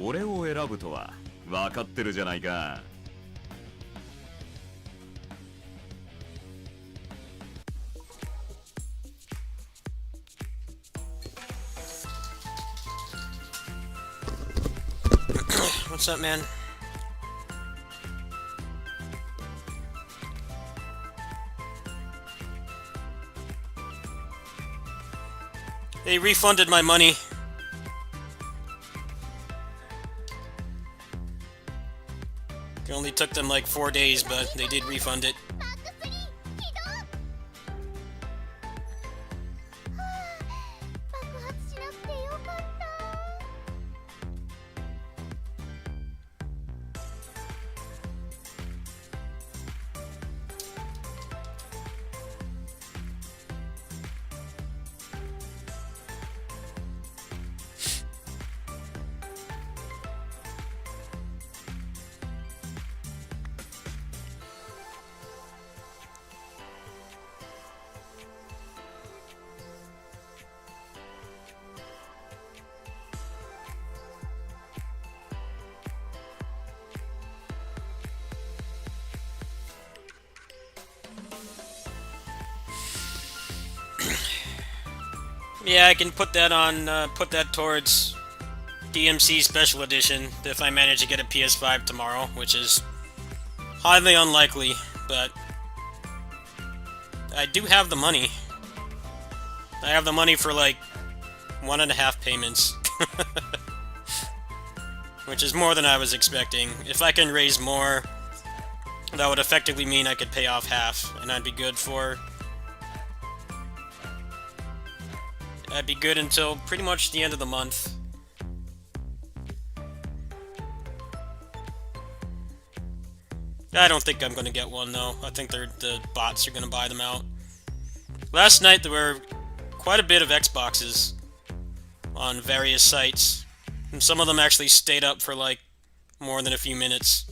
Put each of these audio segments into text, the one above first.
俺を選ぶとは分かってるじゃないか。What's up, man? They refunded my money. It only took them like 4 days, but they did refund it. Yeah, I can put that on, put that towards DMC Special Edition if I manage to get a PS5 tomorrow, which is highly unlikely, but I do have the money. I have the money for like 1.5 payments, which is more than I was expecting. If I can raise more, that would effectively mean I could pay off half, and I'd be good for... I'd be good until pretty much the end of the month. I don't think I'm gonna get one though. I think the bots are gonna buy them out. Last night there were quite a bit of Xboxes on various sites, and some of them actually stayed up for like more than a few minutes.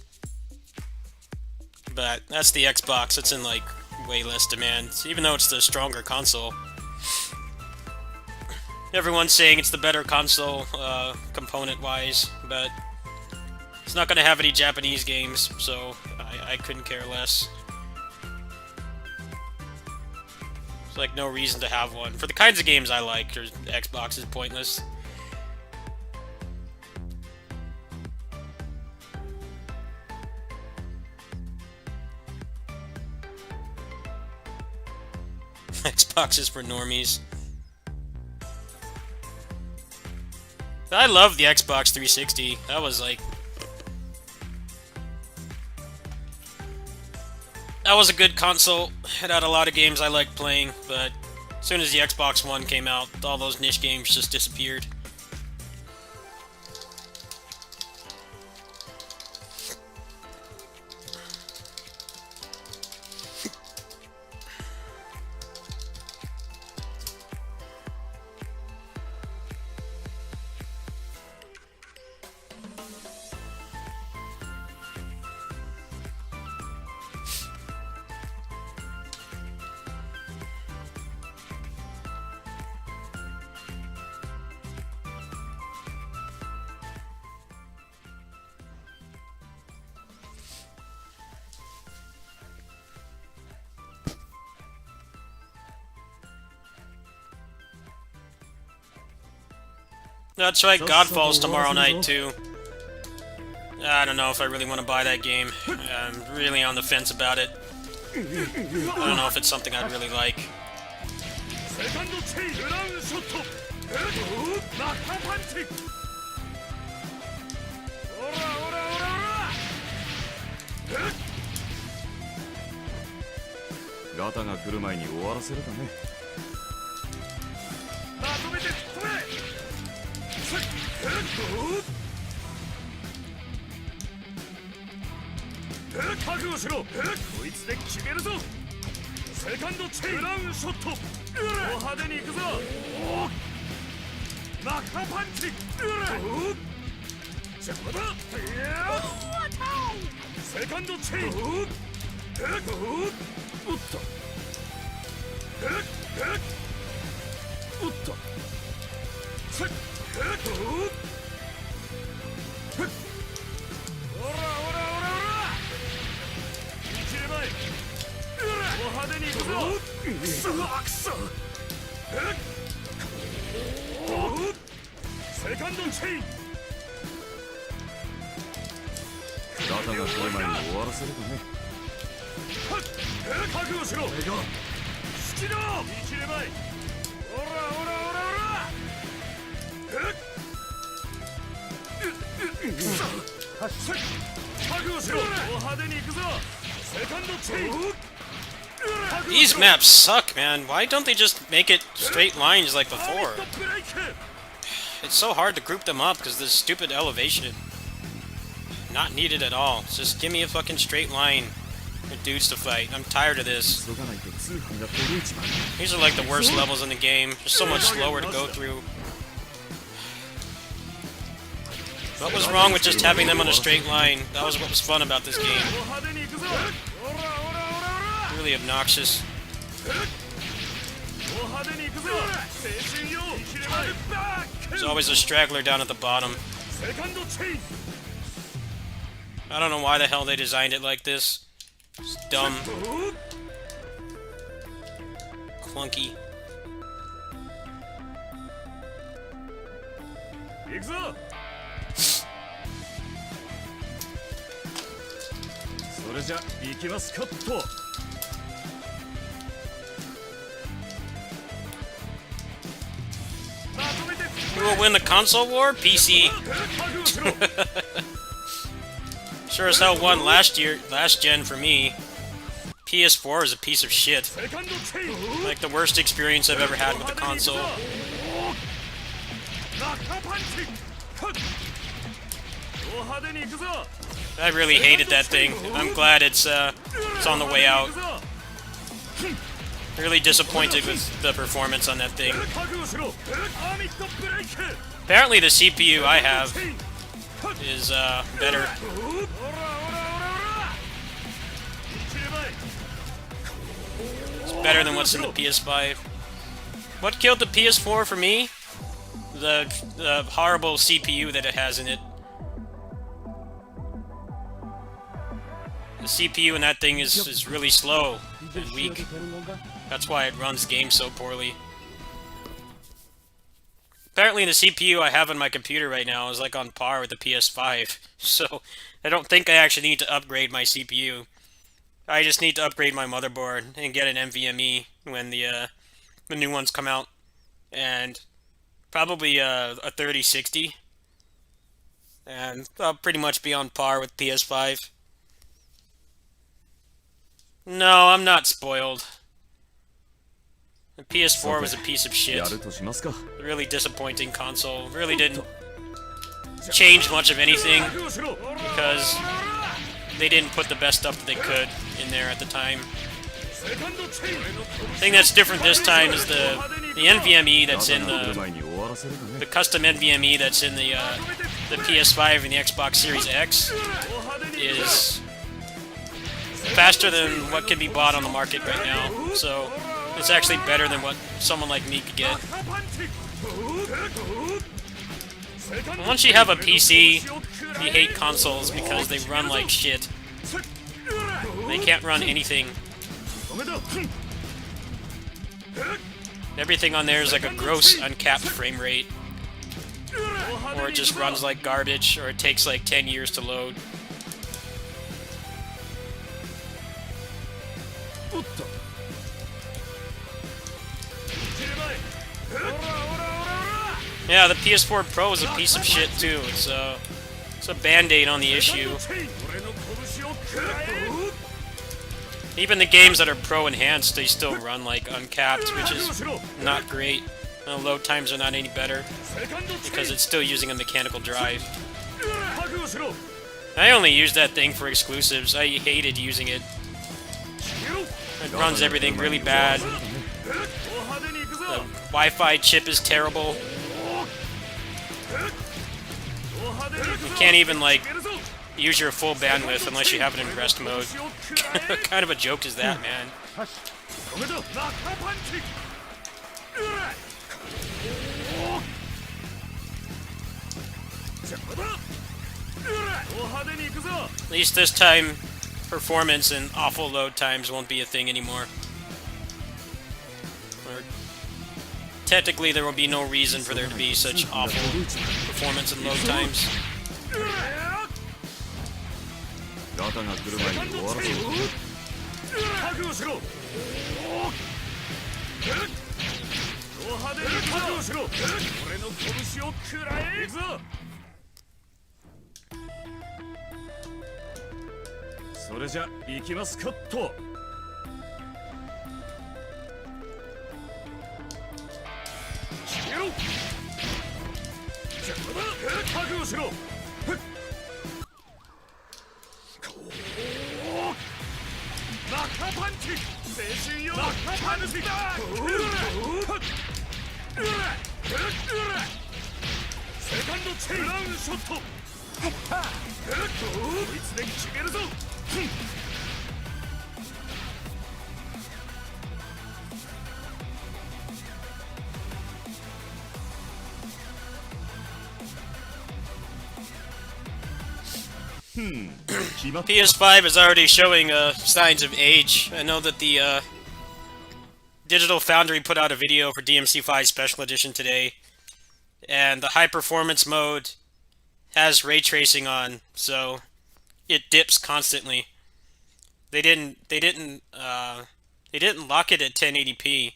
But that's the Xbox. It's in like way less demand, even though it's the stronger console. Everyone's saying it's the better console, component-wise, but it's not going to have any Japanese games, so I couldn't care less. There's like no reason to have one. For the kinds of games I like, Xbox is pointless. Xbox is for normies. I love the Xbox 360. That was like... That was a good console. It had a lot of games I liked playing, but as soon as the Xbox One came out, all those niche games just disappeared. That's right, Godfall's tomorrow night, too. I don't know if I really want to buy that game. I'm really on the fence about it. I don't know if it's something I'd really like. 肩が来る前に終わらせるかね。覚悟しろ。好きだ。生きればい。オラオラオラオラ。覚悟しろ。派手に行くぞ。セカンドチェイ。These maps suck, man. Why don't they just make it straight lines like before? It's so hard to group them up because this stupid elevation. Not needed at all. Just give me a fucking straight line with dudes to fight. I'm tired of this. These are like the worst levels in the game. They're so much slower to go through. What was wrong with just having them on a straight line? That was what was fun about this game. Really obnoxious. There's always a straggler down at the bottom. I don't know why the hell they designed it like this. It's dumb. Clunky. Who will win the console war? PC. Sure as hell won last gen for me. PS4 is a piece of shit. Like the worst experience I've ever had with the console. I really hated that thing. I'm glad it's on the way out. Really disappointed with the performance on that thing. Apparently the CPU I have is better. It's better than what's in the PS5. What killed the PS4 for me? The horrible CPU that it has in it. The CPU in that thing is really slow and weak. That's why it runs games so poorly. Apparently the CPU I have on my computer right now is like on par with the PS5. So I don't think I actually need to upgrade my CPU. I just need to upgrade my motherboard and get an NVMe when the new ones come out. And probably a 3060. And I'll pretty much be on par with PS5. No, I'm not spoiled. The PS4 was a piece of shit. Really disappointing console. Really didn't change much of anything because they didn't put the best stuff that they could in there at the time. The thing that's different this time is the NVMe that's in the custom NVMe that's in the PS5 and the Xbox Series X is faster than what can be bought on the market right now. So it's actually better than what someone like me could get. Once you have a PC, you hate consoles because they run like shit. They can't run anything. Everything on there is like a gross, uncapped frame rate. Or it just runs like garbage, or it takes like 10 years to load. Yeah, the PS4 Pro is a piece of shit too. It's a band-aid on the issue. Even the games that are Pro enhanced, they still run like uncapped, which is not great. The load times are not any better because it's still using a mechanical drive. I only use that thing for exclusives. I hated using it. It runs everything really bad. The Wi-Fi chip is terrible. You can't even, like, use your full bandwidth unless you have it in rest mode. What kind of a joke is that, man? At least this time, performance and awful load times won't be a thing anymore. technically there will be no reason for there to be such awful performance and load times. ガタが来る前に終わらせろ。覚悟しろ。ド派手に覚悟しろ。俺の拳を食らえ。行くぞ。それじゃ行きますかっと。決めろ。邪魔だ。覚悟しろ。マッカパンチ。青春よ。マッカパンチだ。セカンドチェイン。ブラウンショット。こいつで決めるぞ。PS5 is already showing signs of age. I know that the Digital Foundry put out a video for DMC5 Special Edition today, and the high performance mode has ray tracing on, so it dips constantly. They didn't lock it at 1080p.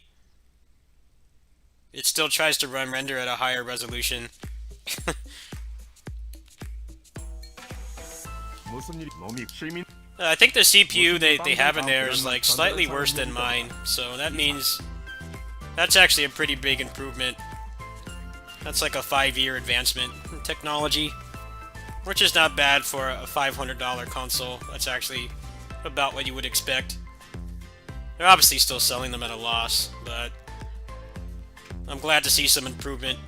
It still tries to render at a higher resolution. I think the CPU they have in there is like slightly worse than mine, so that means that's actually a pretty big improvement. That's like a 5-year advancement in technology, which is not bad for a $500 console. That's actually about what you would expect. They're obviously still selling them at a loss, but I'm glad to see some improvement.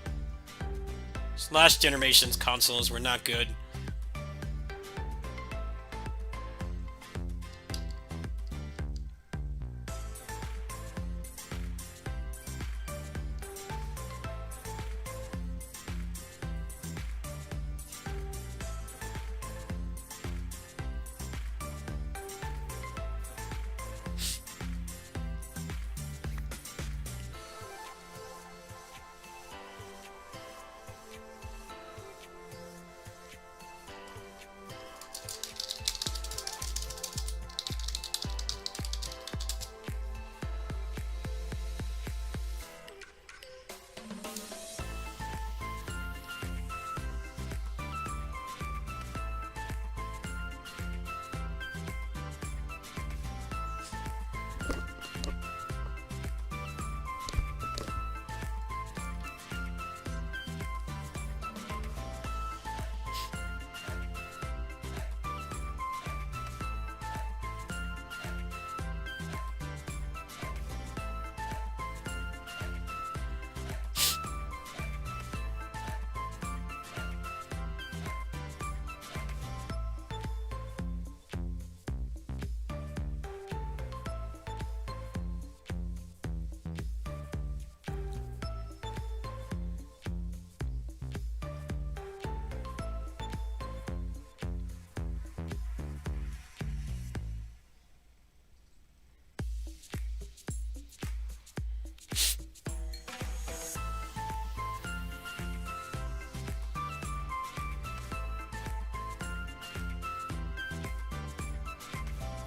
Last generation's consoles were not good.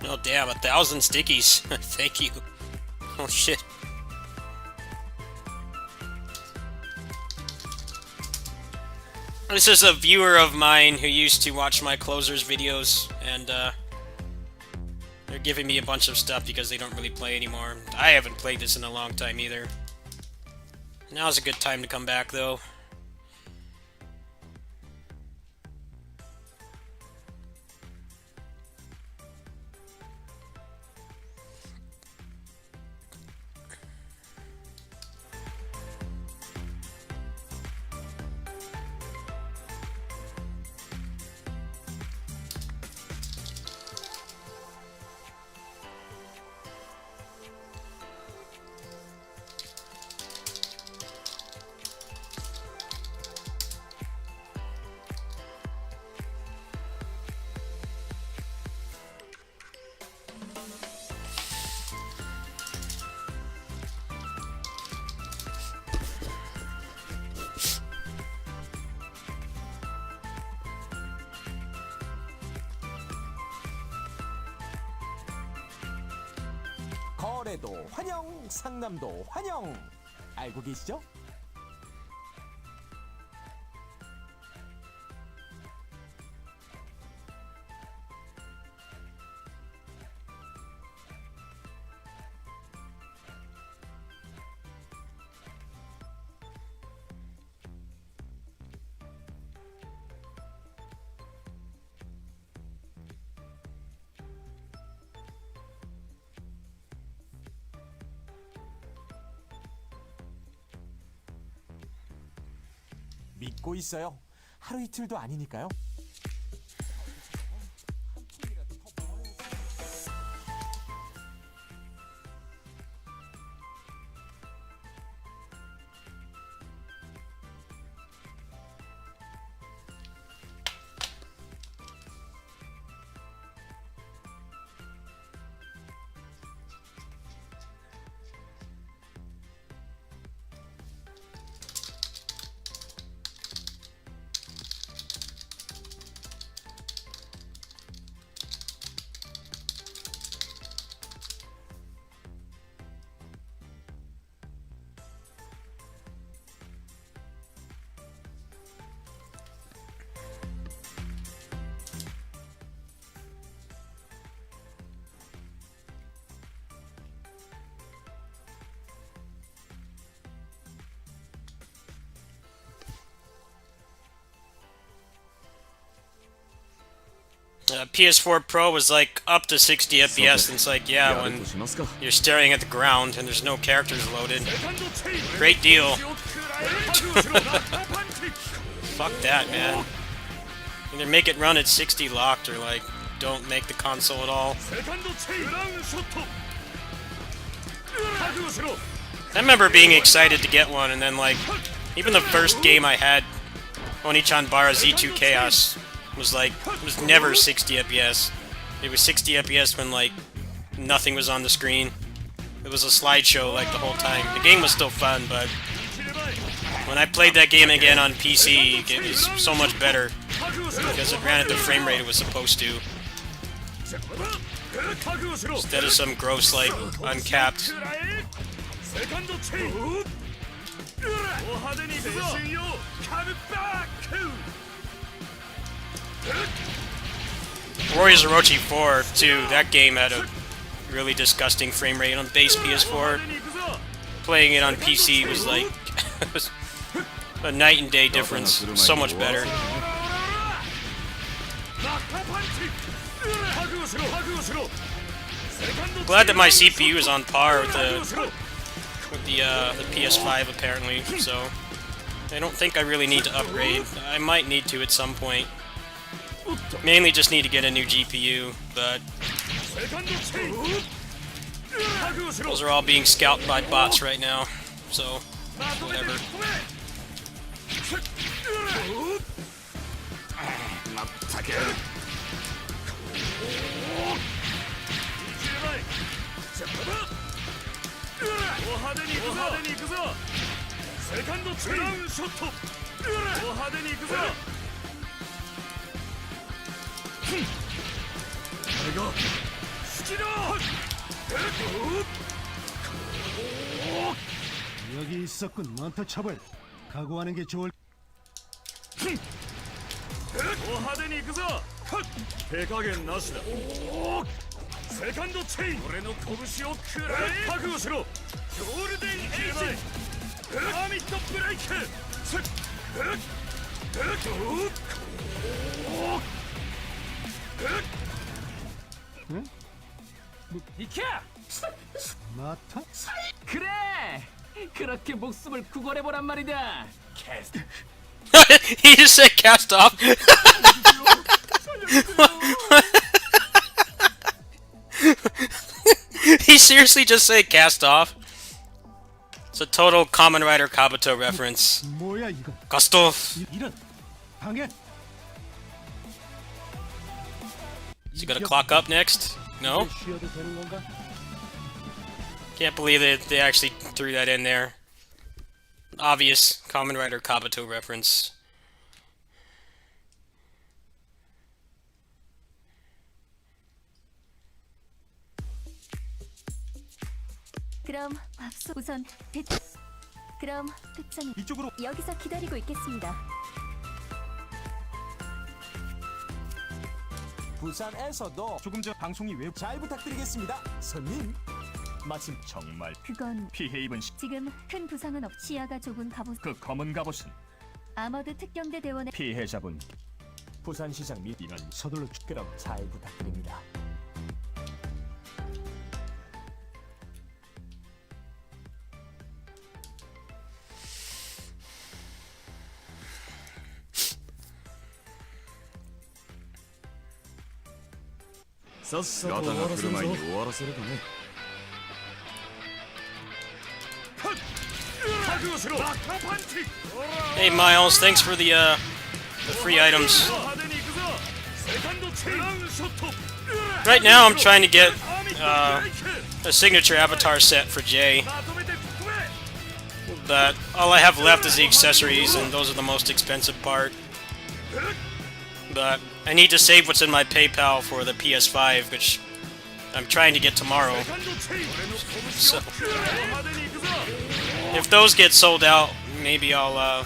Oh damn, 1,000 stickies. Thank you. Oh shit. This is a viewer of mine who used to watch my closers videos, and they're giving me a bunch of stuff because they don't really play anymore. I haven't played this in a long time either. Now's a good time to come back though. 서울에도 환영, 상남도 환영. 알고 계시죠? 믿고 있어요. 하루 이틀도 아니니까요. PS4 Pro was like up to 60 FPS, and it's like, yeah, やる when としますか you're staring at the ground and there's no characters loaded. Great deal. Fuck that, man. Either make it run at 60 locked or like don't make the console at all. I remember being excited to get one, and then like even the first game I had, Onichan Bara Z2 Chaos, was never 60 FPS. It was 60 FPS when like nothing was on the screen. It was a slideshow like the whole time. The game was still fun, but when I played that game again on PC, it was so much better because it ran at the frame rate it was supposed to. Instead of some gross like uncapped. Warriors Orochi 4 too, that game had a really disgusting frame rate on base PS4. Playing it on PC was like a night and day difference. So much better. Glad that my CPU is on par with the PS5 apparently, so I don't think I really need to upgrade. I might need to at some point. Mainly just need to get a new GPU, but those are all being scalped by bots right now, so whatever. 여기 있었군. 넌터 처벌. 각오하는 게 좋을. 派手に行くぞ手加減なしだセカンドチェイン俺の拳を食らえ覚悟しろゴールデンエイジハーミットブレイクいけ 마타? 그래 그렇게 목숨을 구걸해보란 말이다 캐스트 He just said cast off. He seriously just said cast off. It's a total Kamen Rider Kabuto reference. 뭐야 이거? Cast off. 이런 방해. Is he gonna clock up next? No? 쉬어도 되는 건가? Can't believe that they actually threw that in there. Obvious Kamen Rider Kabuto reference. 그럼 앞서 우선 그럼 대장님 이쪽으로 여기서 기다리고 있겠습니다. 부산에서도 조금 전 방송이 왜 잘 부탁드리겠습니다. 손님. 마침 정말 그건 피해 입은 지금 큰 부상은 없. 시야가 좁은 갑옷. 그 검은 갑옷은 아머드 특경대 대원의 피해자분. 부산시장 및 이런 서둘러 그럼 잘 부탁드립니다.さっさと終わらせる前に終わらせるかね。 Hey Miles, thanks for the free items. Right now I'm trying to get a signature avatar set for Jay. But all I have left is the accessories, and those are the most expensive part. But I need to save what's in my PayPal for the PS5, which I'm trying to get tomorrow. So if those get sold out, maybe I'll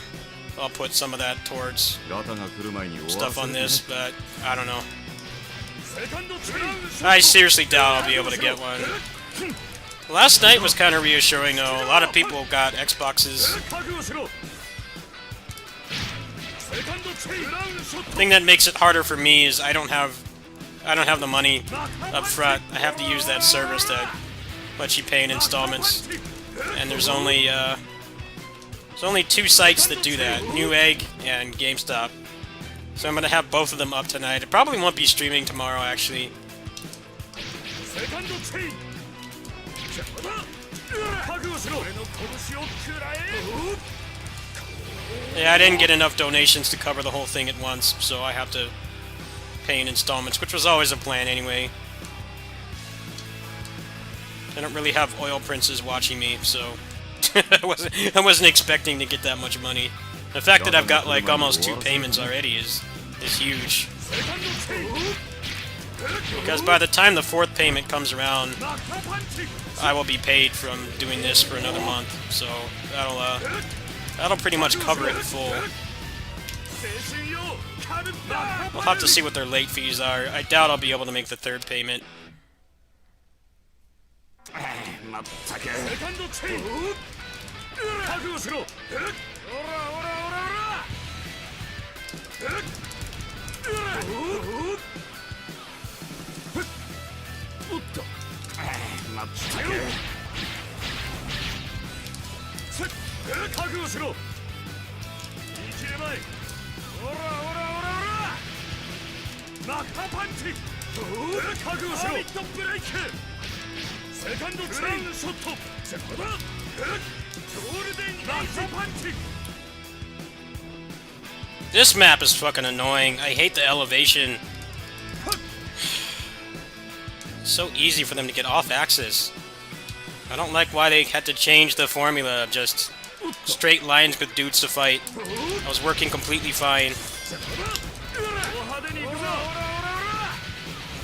put some of that towards ガタが来る前に終わら stuff せ on るかね。 this, but I don't know. I seriously doubt I'll be able to get one. Last night was kind of reassuring though. A lot of people got Xboxes. The thing that makes it harder for me is I don't have the money up front. I have to use that service that lets you pay in installments. And there's only 2 sites that do that, Newegg and GameStop. So I'm gonna have both of them up tonight. It probably won't be streaming tomorrow, actually. Yeah, I didn't get enough donations to cover the whole thing at once, so I have to pay in installments, which was always a plan anyway. I don't really have oil princes watching me, so I wasn't expecting to get that much money. The fact that I've got like almost 2 payments already is huge. Because by the time the 4th payment comes around, I will be paid from doing this for another month, so that'll pretty much cover it in full. We'll have to see what their late fees are. I doubt I'll be able to make the 3rd payment. This map is fucking annoying. I hate the elevation. It's so easy for them to get off axis. I don't like why they had to change the formula of just straight lines with dudes to fight. I was working completely fine.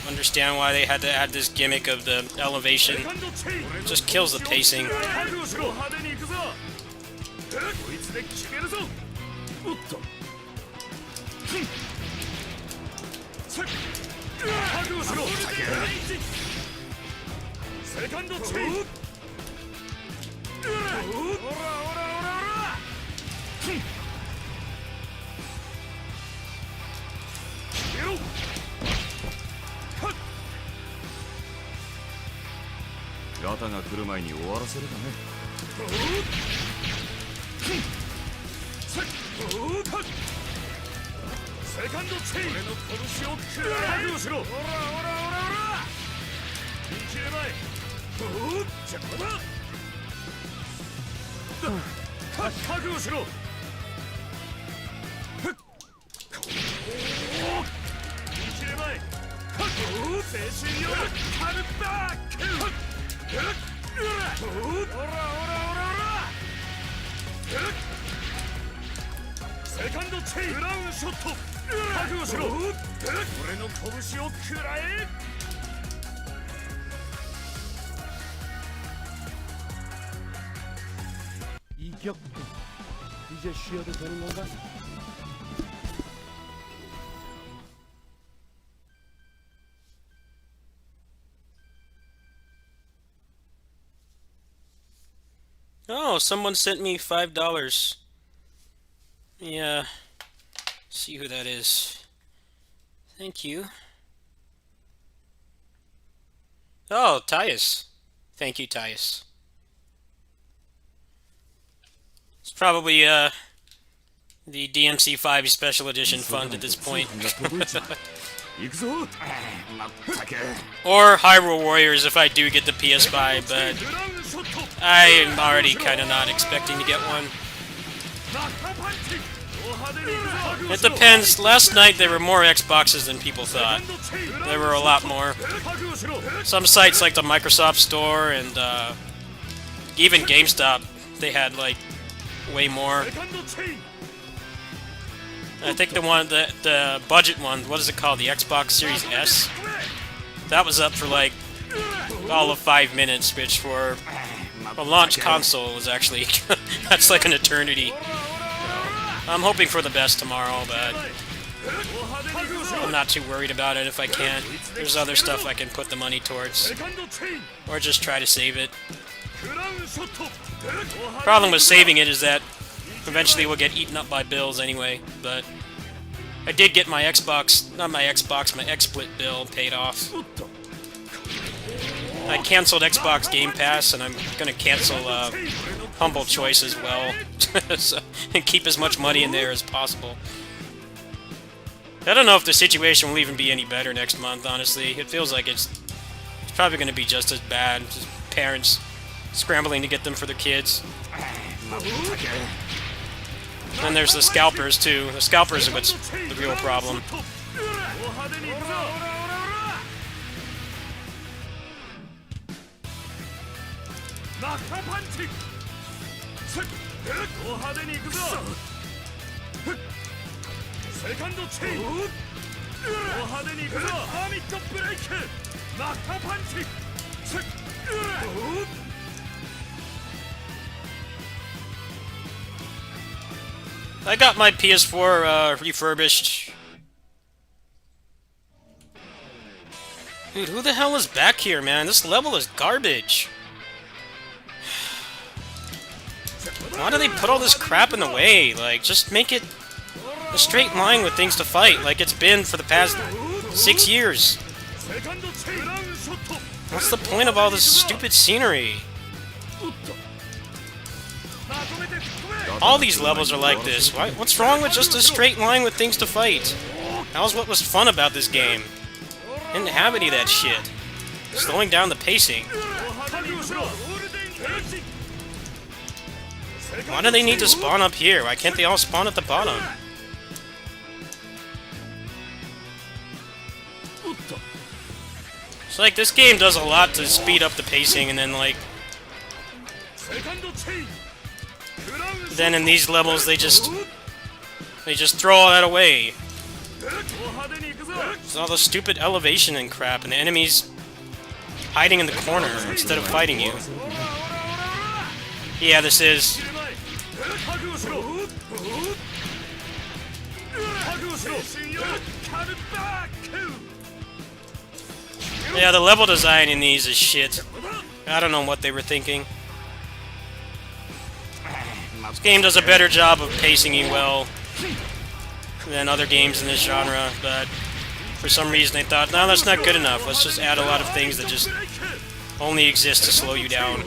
Understand why they had to add this gimmick of the elevation. It just kills the pacing.ガタが来る前に終わらせるかね。 합격. 이제 쉬어도 되는 건가? Oh, someone sent me $5. Yeah. See who that is. Thank you. Oh, Tyus. Thank you, Tyus. It's probably the DMC5 Special Edition fund at this point. 行くぞまったく Or Hyrule Warriors if I do get the PS5, but I'm already kind of not expecting to get one. It depends. Last night there were more Xboxes than people thought. There were a lot more. Some sites like the Microsoft Store and even GameStop, they had like way more. I think the budget one, what is it called? The Xbox Series S? That was up for like all of 5 minutes, which for a launch console was actually that's like an eternity. I'm hoping for the best tomorrow, but I'm not too worried about it if I can't. There's other stuff I can put the money towards. Or just try to save it. Problem with saving it is that eventually we'll get eaten up by bills anyway, but I did get my Xbox, not my Xbox, my XSplit bill paid off. I canceled Xbox Game Pass, and I'm gonna cancel Humble Choice as well, so, and keep as much money in there as possible. I don't know if the situation will even be any better next month, honestly. It feels like it's probably going to be just as bad. Just parents scrambling to get them for their kids. Then there's the scalpers, too. The scalpers are what's the real problem. I got my PS4 refurbished. Dude, who the hell is back here, man? This level is garbage. Why do they put all this crap in the way? Like, just make it a straight line with things to fight, like it's been for the past 6 years. What's the point of all this stupid scenery? All these levels are like this. What's wrong with just a straight line with things to fight? That was what was fun about this game. Didn't have any of that shit. Slowing down the pacing. Why do they need to spawn up here? Why can't they all spawn at the bottom? It's like this game does a lot to speed up the pacing, and then like then in these levels they just throw all that away. There's all the stupid elevation and crap, and the enemies hiding in the corner instead of fighting you. Yeah, this is. Yeah, the level design in these is shit. I don't know what they were thinking. This game does a better job of pacing you well than other games in this genre, but for some reason they thought, no, that's not good enough. Let's just add a lot of things that just only exist to slow you down.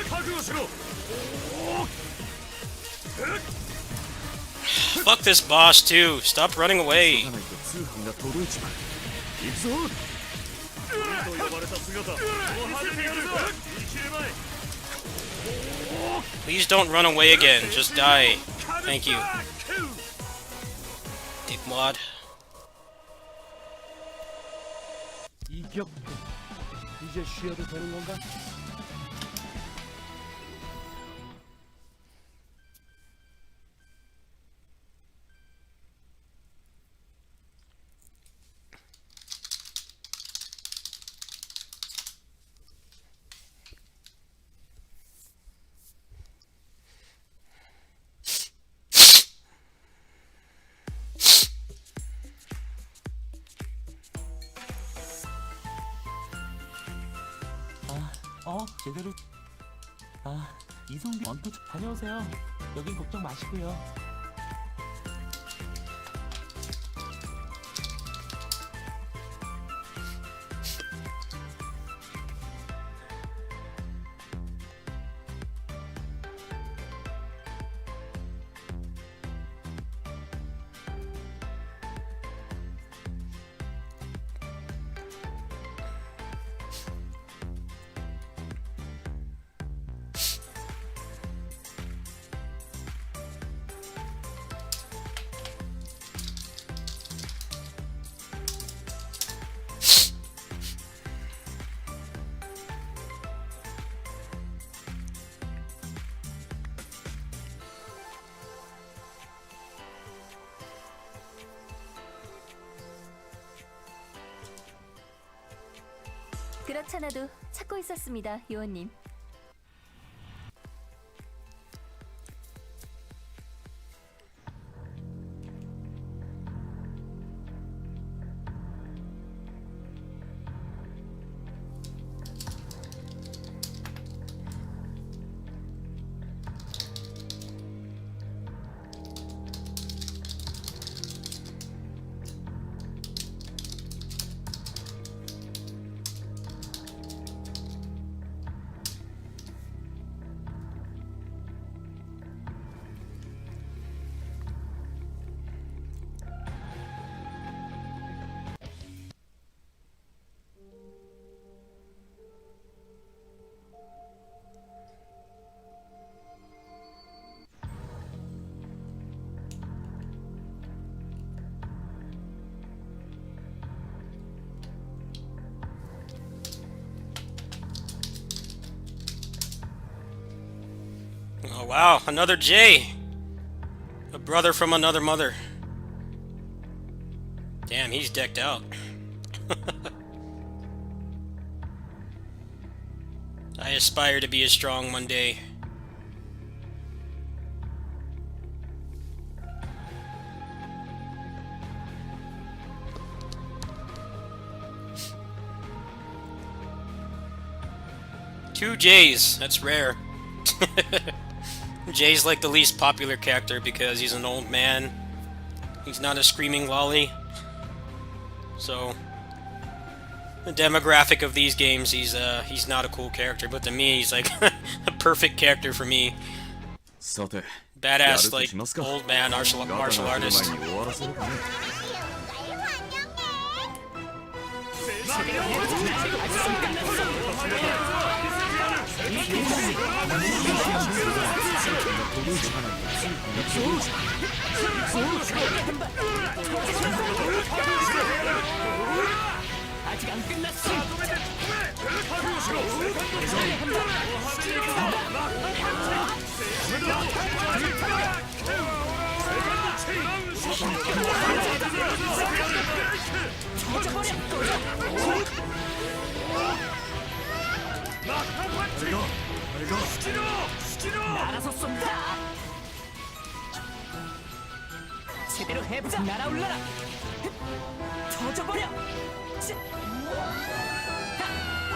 覚悟しろ Fuck this boss too. Stop running away. ないと通販が届いちまう。行くぞ。と呼ばれた姿ド派手にやるぞ生きる前 Please don't run away again. Just die. Thank you. Dickwad. 이겼고 이제 쉬어도 되는 건가? 제대로 이성비 언터 다녀오세요. 여긴 걱정 마시고요. 그렇잖아도 찾고 있었습니다, 요원님. Oh wow, another J! A brother from another mother. Damn, he's decked out. I aspire to be as strong one day. Two J's, that's rare. Jay's like the least popular character because he's an old man. He's not a screaming lolly. So the demographic of these games, he's not a cool character, but to me he's like a perfect character for me. さて、 Badass やると like しますか。 old man martial ガタが来る前 artist. に終わらせるかね。아직 안 끝났어. 알아서 쏜다. 제대로 해보자. 날아올라라. 터져버려.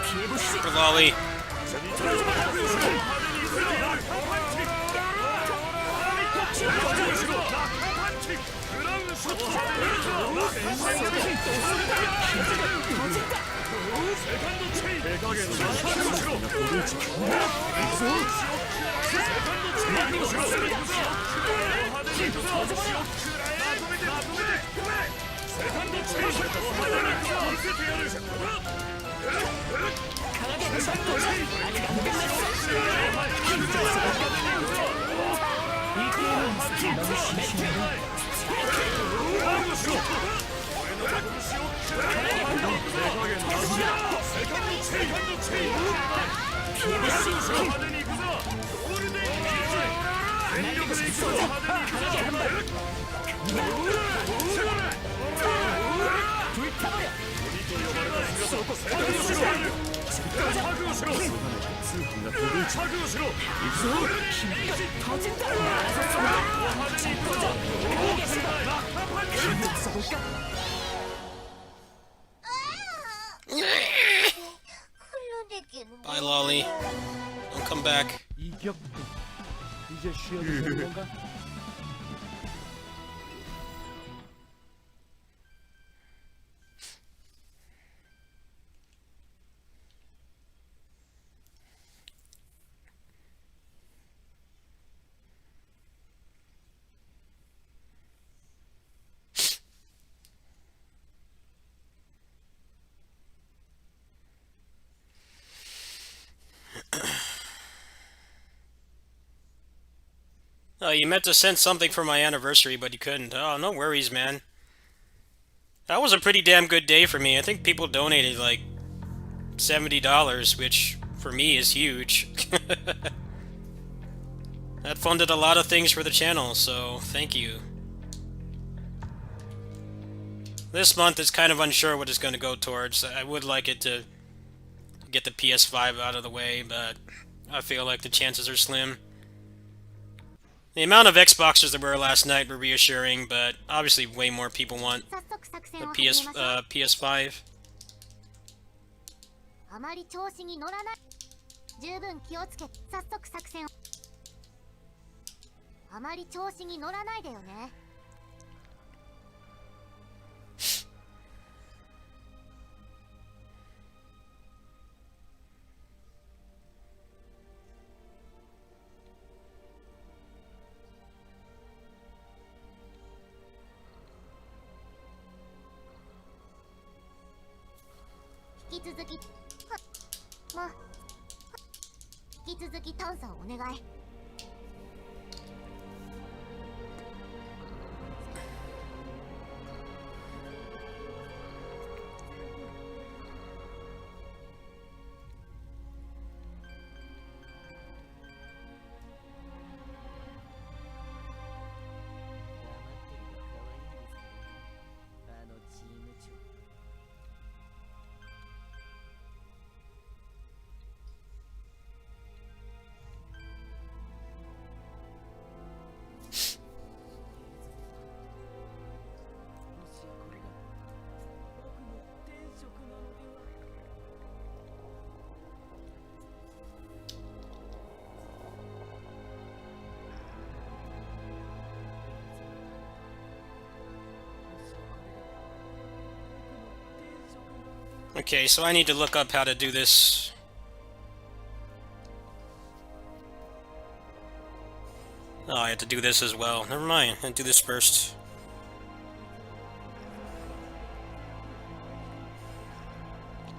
피해보시. For lolly. 세컨드 체인 Bye, Lolly. Don't come back. 이겼군. 이제 쉬어도 되는 건가? Oh, you meant to send something for my anniversary, but you couldn't. Oh, no worries, man. That was a pretty damn good day for me. I think people donated like $70, which for me is huge. That funded a lot of things for the channel, so thank you. This month is kind of unsure what it's going to go towards. I would like it to get the PS5 out of the way, but I feel like the chances are slim. The amount of Xboxers there were last night were reassuring, but obviously way more people want the PS5. あまり調子に乗らない。十分気をつけ、早速作戦を。あまり調子に乗らないでよね。引き続き、引き続き探査をお願い。Okay, so I need to look up how to do this. Oh, I have to do this as well. Never mind, I'll do this first.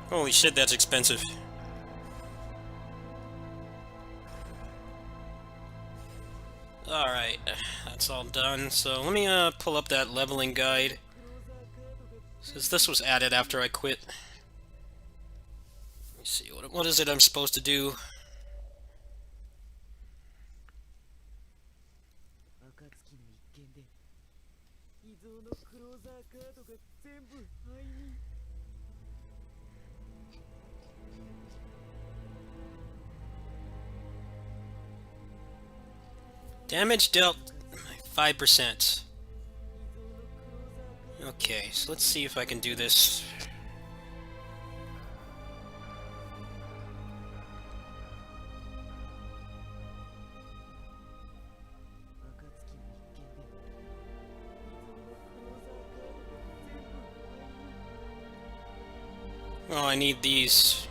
Holy shit, that's expensive. Alright, that's all done. So let me pull up that leveling guide. Since this was added after I quit. Let me see, what is it I'm supposed to do? Damage dealt 5%. Okay, so let's see if I can do this. Oh, I need these.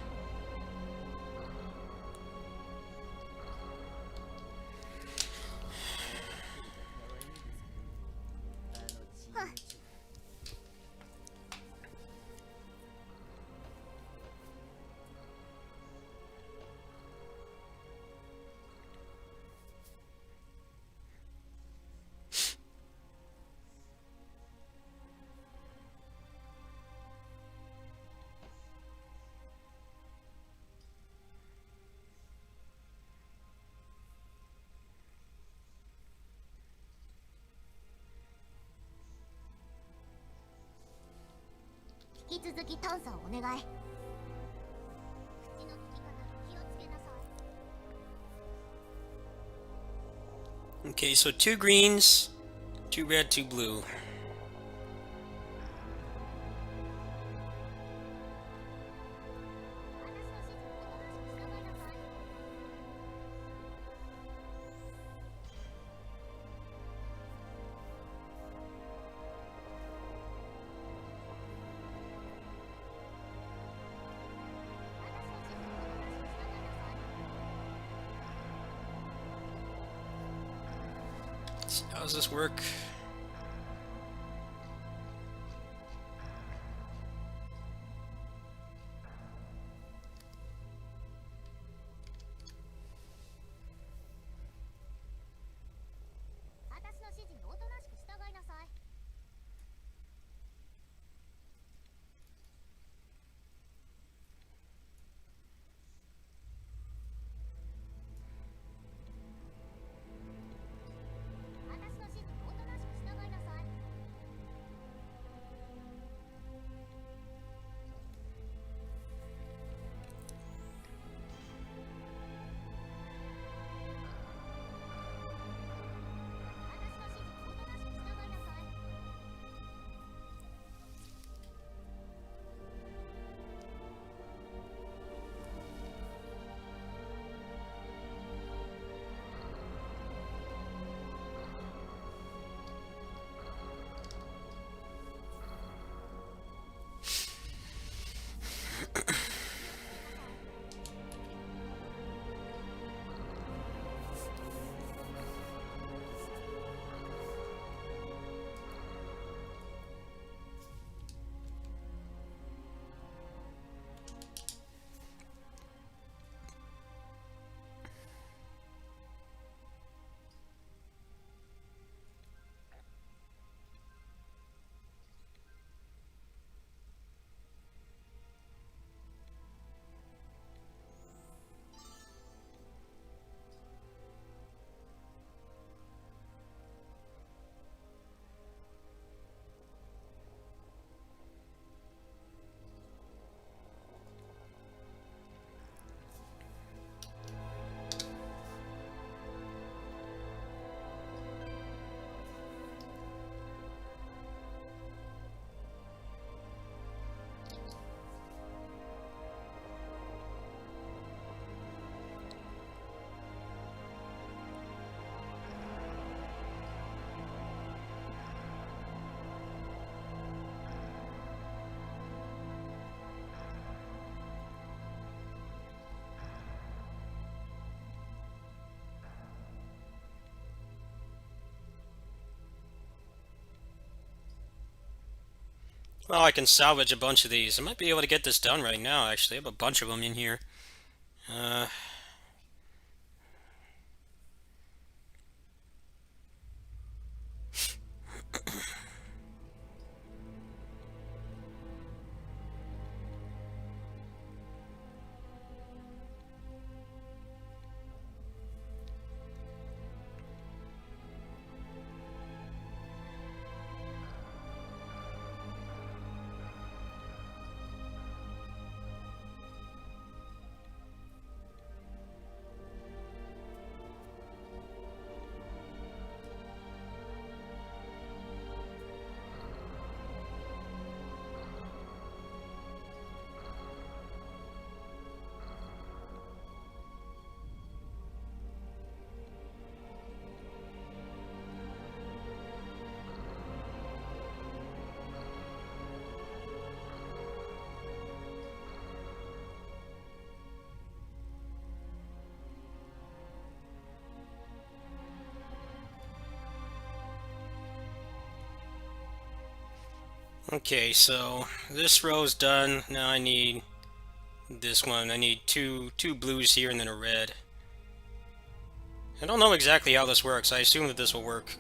引き続き探査をお願い。口の利き方気をつけなさい。 Okay, so 2 greens, 2 red, 2 blue. How does this work? Well, I can salvage a bunch of these. I might be able to get this done right now, actually. I have a bunch of them in here. Okay, so this row's done. Now I need this one. I need two blues here and then a red. I don't know exactly how this works. I assume that this will work.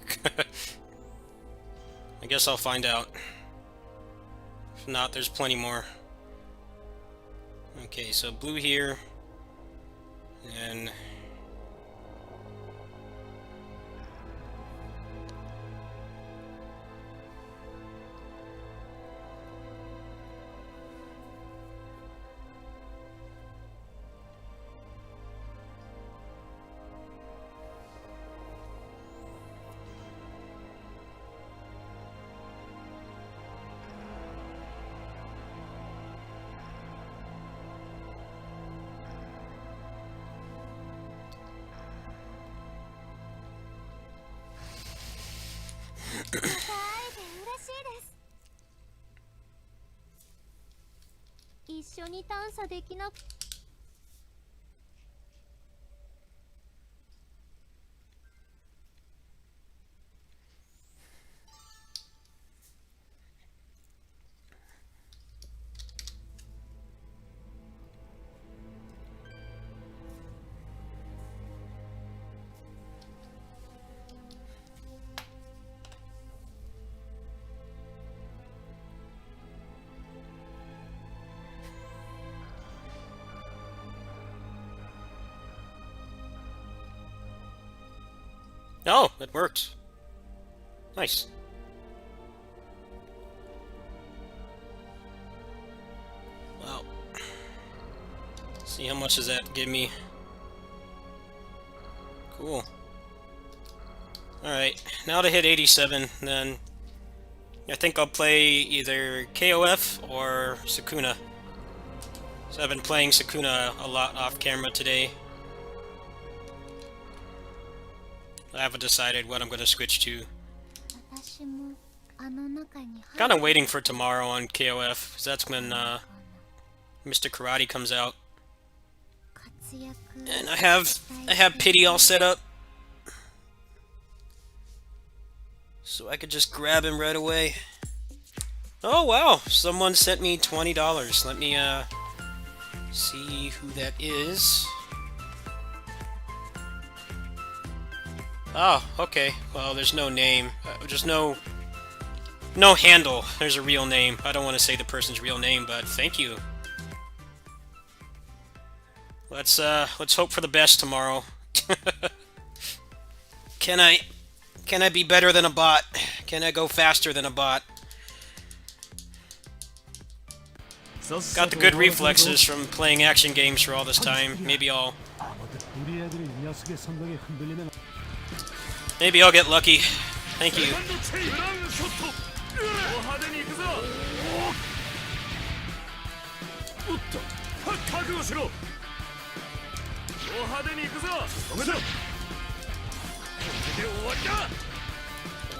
I guess I'll find out. If not, there's plenty more. Okay, so blue here. And です一緒に探査できなく Oh, it worked. Nice. Wow. See how much does that give me? Cool. Alright, now to hit 87, then I think I'll play either KOF or Sukuna. So I've been playing Sukuna a lot off camera today. I haven't decided what I'm going to switch to. 私もあの中に Kind of waiting for tomorrow on KOF, because that's when Mr. Karate comes out. 活躍 And I have pity all set up, so I could just grab him right away. Oh wow! Someone sent me $20. Let me see who that is. Oh, okay. Well, there's no name. Just no handle. There's a real name. I don't want to say the person's real name, but thank you. Let's hope for the best tomorrow. Can I be better than a bot? Can I go faster than a bot? Got the good reflexes from playing action games for all this time. Maybe I'll get lucky. Thank you.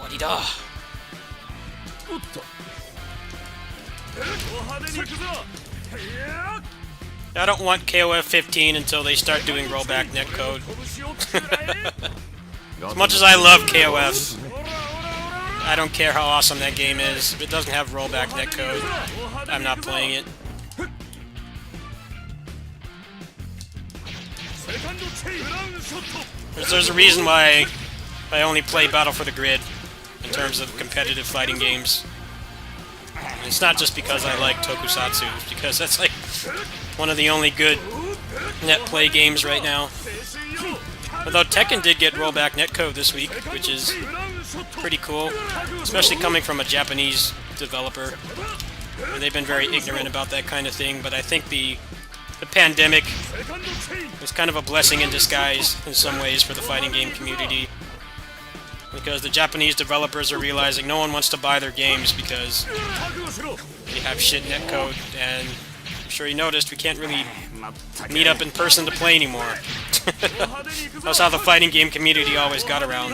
Wadida. I don't want KOF 15 until they start doing rollback netcode. As much as I love KOF, I don't care how awesome that game is. If it doesn't have rollback netcode, I'm not playing it. There's a reason why I only play Battle for the Grid in terms of competitive fighting games. It's not just because I like Tokusatsu, it's because that's like one of the only good net play games right now. Although Tekken did get rollback netcode this week, which is pretty cool, especially coming from a Japanese developer. And they've been very ignorant about that kind of thing, but I think the pandemic was kind of a blessing in disguise in some ways for the fighting game community. Because the Japanese developers are realizing no one wants to buy their games because they have shit netcode, and I'm sure you noticed we can't really meet up in person to play anymore. That's how the fighting game community always got around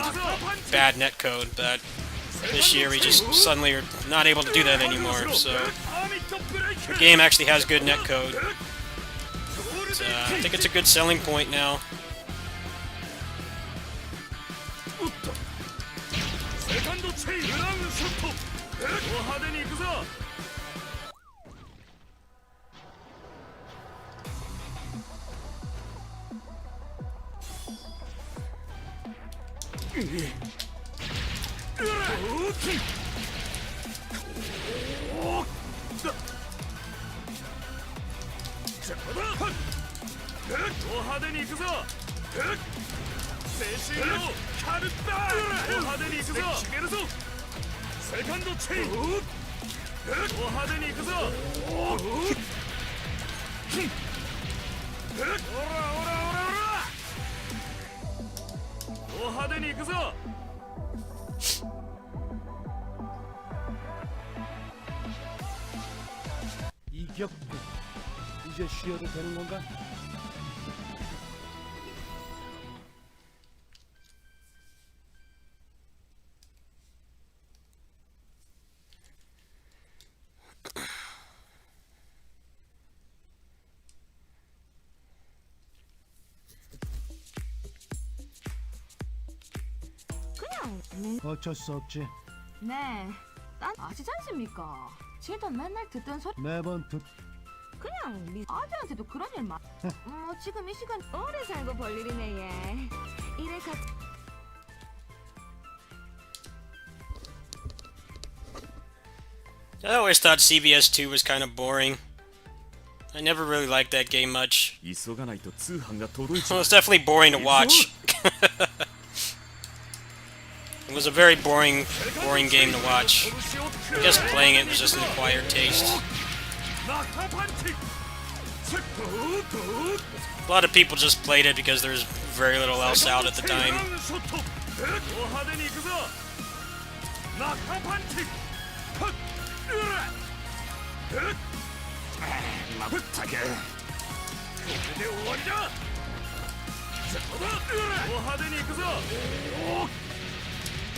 bad netcode, but this year we just suddenly are not able to do that anymore, so the game actually has good netcode. I think it's a good selling point now. 이격부 이제 쉬어도 되는 건가? 어쩔 수 없지. 네, 난 아시지 않습니까? 지금 맨날 듣던 소리 매번 듣. 그냥 아들한테도 그런 일만 지금 이 시간 오래 살고 볼 일이네 얘 이래 같이 I always thought CBS 2 was kind of boring. I never really liked that game much. 急がないと通販が届いち Well, まう it's definitely boring to watch. It was a very boring game to watch. I guess playing it was just an acquired taste. A lot of people just played it because there was very little else out at the time. まったくこれで終わりだ。ド派手に行くぞ。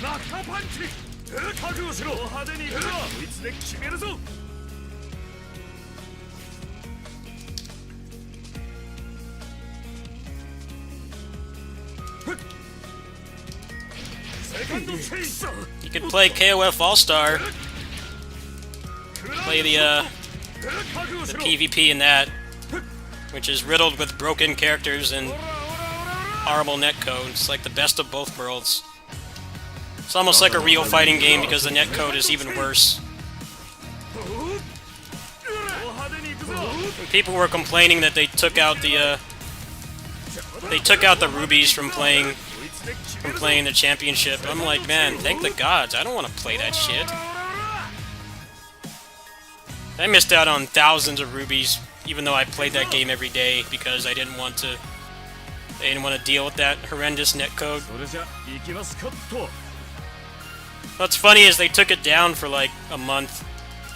ナッカパンチ。覚悟しろ。ド派手に行くぞ。こいつで決めるぞ。セカンドチェイス。 You could play KOF All-Star. Play the PvP in that, which is riddled with broken characters and horrible netcode. It's like the best of both worlds. It's almost like a real fighting game because the netcode is even worse. And people were complaining that they took out the rubies from playing the championship. I'm like, man, thank the gods. I don't want to play that shit. I missed out on thousands of rubies, even though I played that game every day because I didn't want to deal with that horrendous netcode. それじゃ行きますかと What's funny is they took it down for like a month,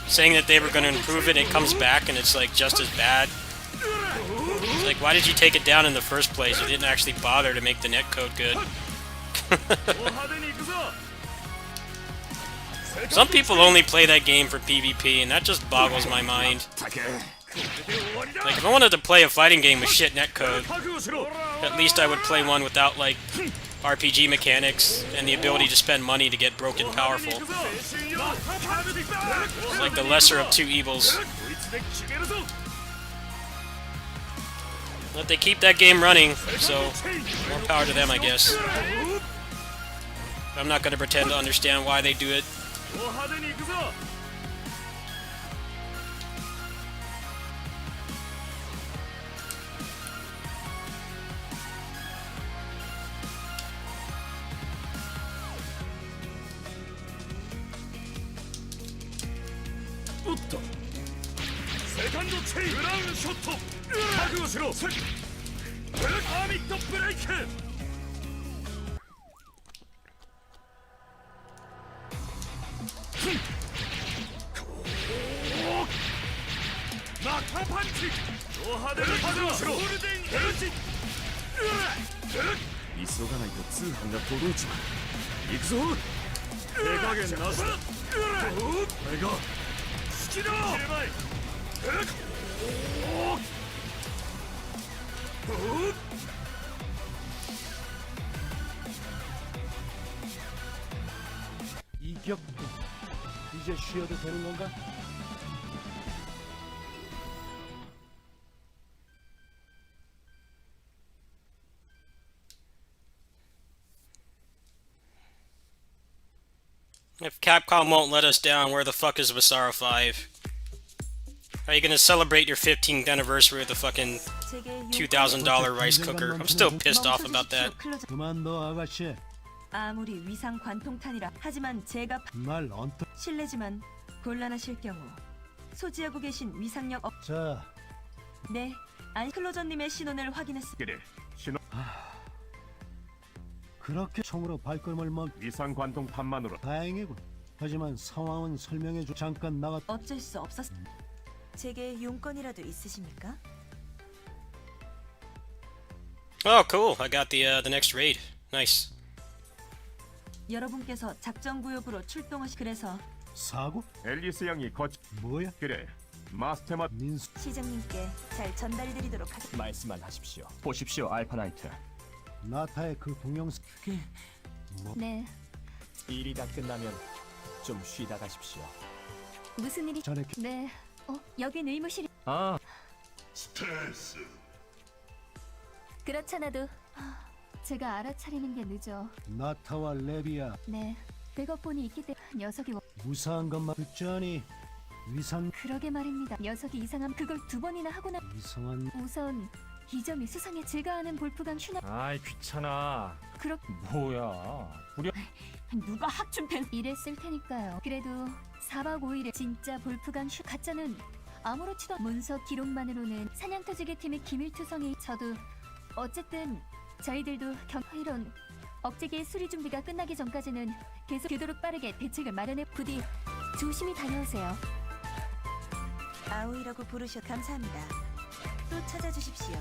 saying that they were going to improve it, and it comes back and it's like just as bad. It's like, why did you take it down in the first place? You didn't actually bother to make the netcode good. Some people only play that game for PvP, and that just boggles my mind. Like, if I wanted to play a fighting game with shit netcode, at least I would play one without, like, RPG mechanics and the ability to spend money to get broken powerful. It's like the lesser of two evils. But they keep that game running, so more power to them, I guess. I'm not going to pretend to understand why they do it. 派手に行くぞ。おっと。セカンドチェイン。ブラウンショット。覚悟しろ。アーミットブレイク。 ナッカパンチ。ド派手に覚悟しろ。ゴールデンエッジ。急がないと通販が届いちまう行くぞ手加減なしだ。俺が好きだ。이겼군. 이제 쉬어도 되는 건가? If Capcom won't let us down, where the fuck is Visara 5? Are you gonna celebrate your 15th anniversary with a fucking $2,000 rice cooker? I'm still pissed off about that. 그만 둬 아가씨. 아무리 위상 관통탄이라 하지만 제가 말 언뜻. 실례지만 곤란하실 경우 소지하고 계신 위상력 자, 네, 안클로저님의 신원을 확인했습니다. 그래 신호 그렇게 총으로 발걸음을 멈. 위상 관통 탑만으로 다행이군. 하지만 상황은 설명해 줘. 잠깐 나갔. 어쩔 수 없었. 제게 용건이라도 있으십니까? Oh, cool. I got the next raid. Nice. 여러분께서 작전 구역으로 출동하시 그래서 사고? 앨리스 양이 거치 뭐야? 그래 마스테마 민수. 시장님께 잘 전달해드리도록 하겠습니다. 말씀만 하십시오. 보십시오 알파나이트. 나타의 그 동영상. 네, 일이 다 끝나면 좀 쉬다 가십시오. 무슨 일이? 자네 네. 여긴 의무실이. 아, 그렇잖아도 제가 알아차리는 게 늦어. 나타와 레비야 네. 백업본이 있기 때문에 녀석이 무사한 것만 듣자니 위상 그러게 말입니다. 녀석이 이상한 그걸 두 번이나 하고나 이상한 우선 이 점이 수상해. 제가 아는 볼프강 슈나 아이 귀찮아. 그렇 뭐야? 우리 누가 학춘 펜 이랬을 테니까요. 그래도 4박 5일에 진짜 볼프강 슈 가짜는 아무렇지도 문서 기록만으로는 사냥터지기 팀의 기밀투성이. 저도 어쨌든 저희들도 이런 억제기의 수리 준비가 끝나기 전까지는 계속 되도록 빠르게 대책을 마련해. 부디 조심히 다녀오세요. 아오이라고 부르셔 감사합니다. 또 찾아주십시오.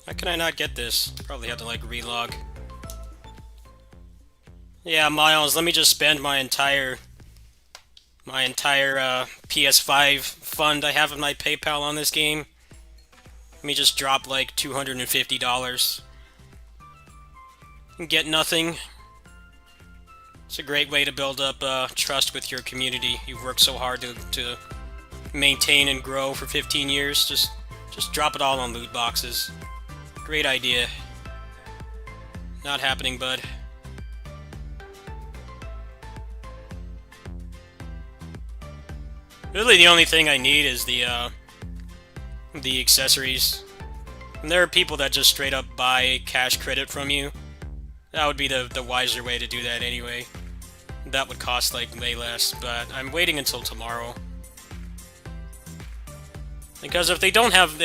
How can I not get this? Probably have to like relog. Yeah, Miles, let me just spend my entire PS5 fund I have in my PayPal on this game. Let me just drop like $250 and get nothing. It's a great way to build up trust with your community. You've worked so hard to maintain and grow for 15 years. Just drop it all on loot boxes. Great idea. Not happening, bud. Really, the only thing I need is the accessories. And there are people that just straight up buy cash credit from you. That would be the wiser way to do that anyway. That would cost like way less, but I'm waiting until tomorrow. Because if they don't have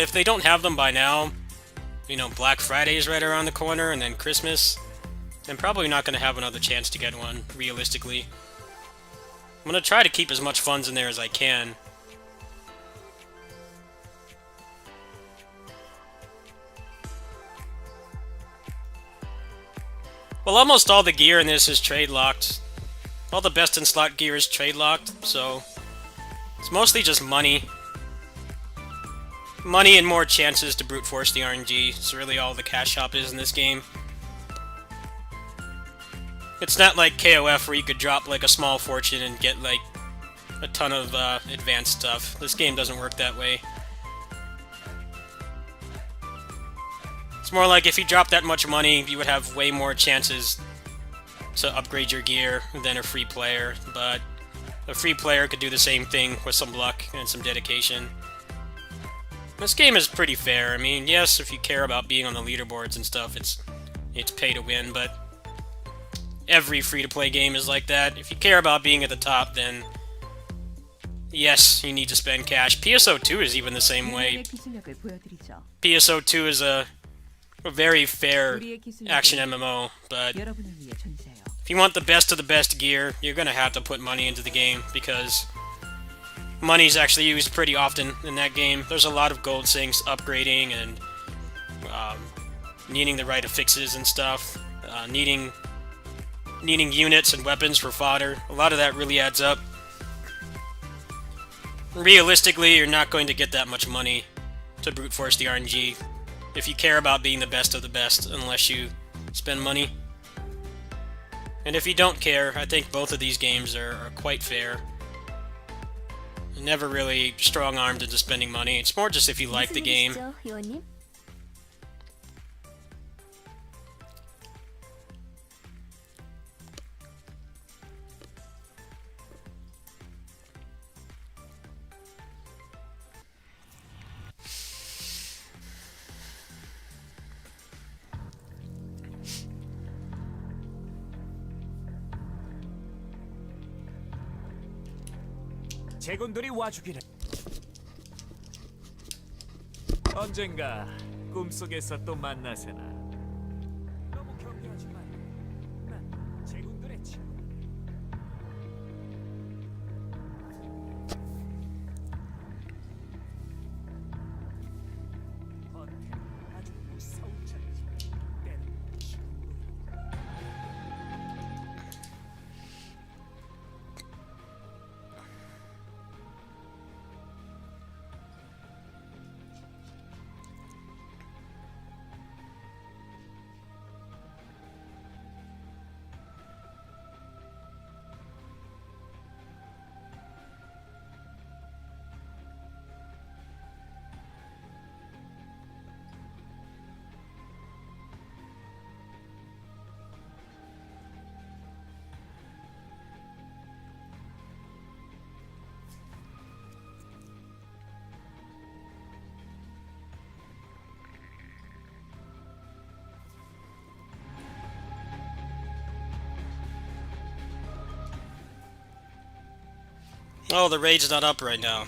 them by now, you know, Black Friday is right around the corner, and then Christmas, I'm probably not going to have another chance to get one, realistically. I'm going to try to keep as much funds in there as I can. Well, almost all the gear in this is trade locked. All the best in slot gear is trade locked, so it's mostly just money. Money and more chances to brute force the RNG. It's really all the cash shop is in this game. It's not like KOF where you could drop like a small fortune and get like a ton of advanced stuff. This game doesn't work that way. It's more like if you drop that much money, you would have way more chances to upgrade your gear than a free player, but a free player could do the same thing with some luck and some dedication. This game is pretty fair. I mean, yes, if you care about being on the leaderboards and stuff, it's pay to win, but every free-to-play game is like that. If you care about being at the top, then yes, you need to spend cash. PSO2 is even the same way. PSO2 is a very fair action MMO, but if you want the best of the best gear, you're gonna have to put money into the game, because money's actually used pretty often in that game. There's a lot of gold sinks, upgrading, and needing the right affixes and stuff, needing units and weapons for fodder. A lot of that really adds up. Realistically, you're not going to get that much money to brute force the RNG if you care about being the best of the best, unless you spend money. And if you don't care, I think both of these games are quite fair. Never really strong-armed into spending money. It's more just if you like the game. 요원님? 제군들이 와주기를. 언젠가 꿈속에서 또 만나세나. 너무 경계하지 마. 난 제군들의 친구. 헌태는 아주 무서운 자이지. 때는 지금도. Oh, the raid's not up right now.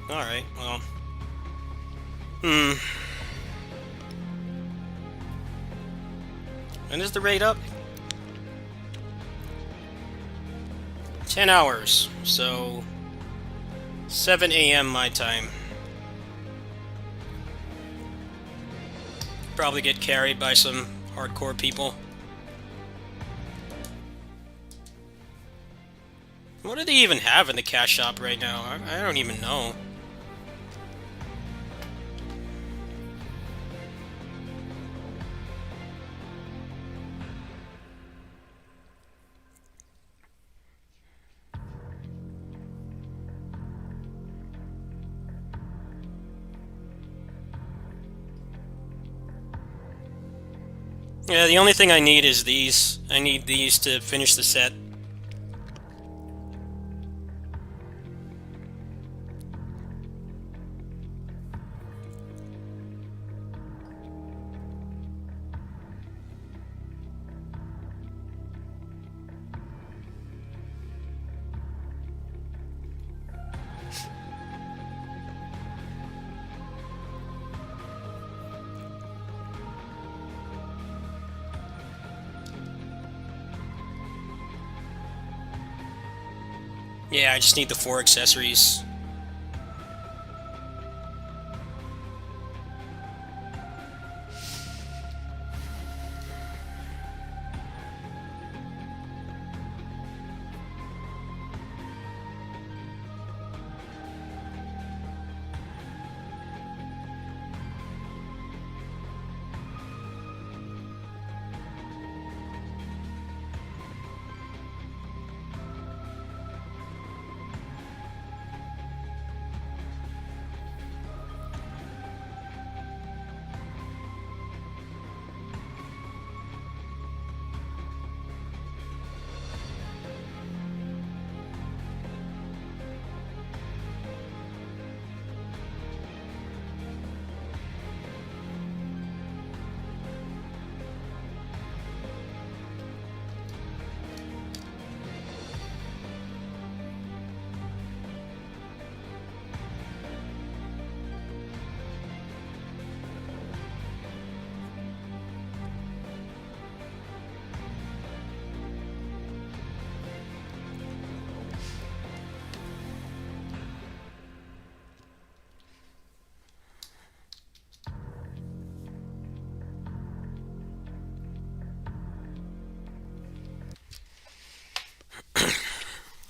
Alright, well. When is the raid up? 10 hours, so 7 a.m. my time. Probably get carried by some hardcore people. What do they even have in the cash shop right now? I don't even know. Yeah, the only thing I need is these. I need these to finish the set. Yeah, I just need the 4 accessories.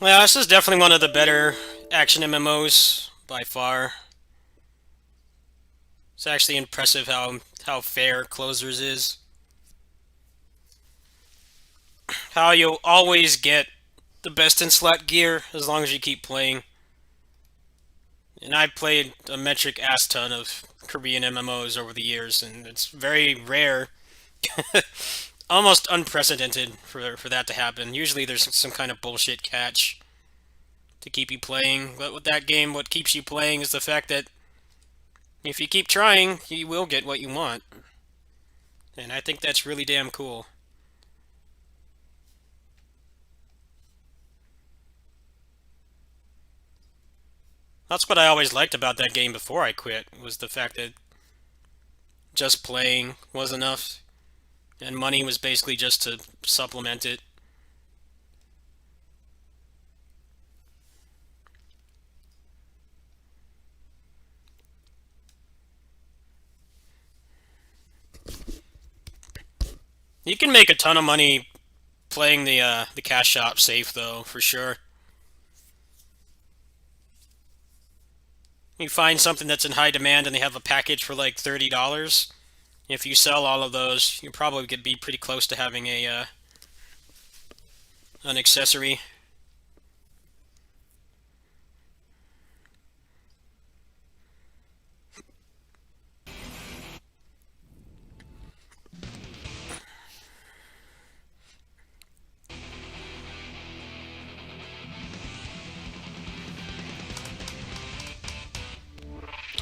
Well, this is definitely one of the better action MMOs by far. It's actually impressive how fair Closers is. How you'll always get the best in slot gear as long as you keep playing. And I've played a metric ass ton of Korean MMOs over the years, and it's very rare, almost unprecedented for that to happen. Usually there's some kind of bullshit catch to keep you playing, but with that game, what keeps you playing is the fact that if you keep trying, you will get what you want. And I think that's really damn cool. That's what I always liked about that game before I quit, was the fact that just playing was enough, and money was basically just to supplement it. You can make a ton of money playing the cash shop safe, though, for sure. You find something that's in high demand and they have a package for like $30. If you sell all of those, you probably could be pretty close to having a an accessory.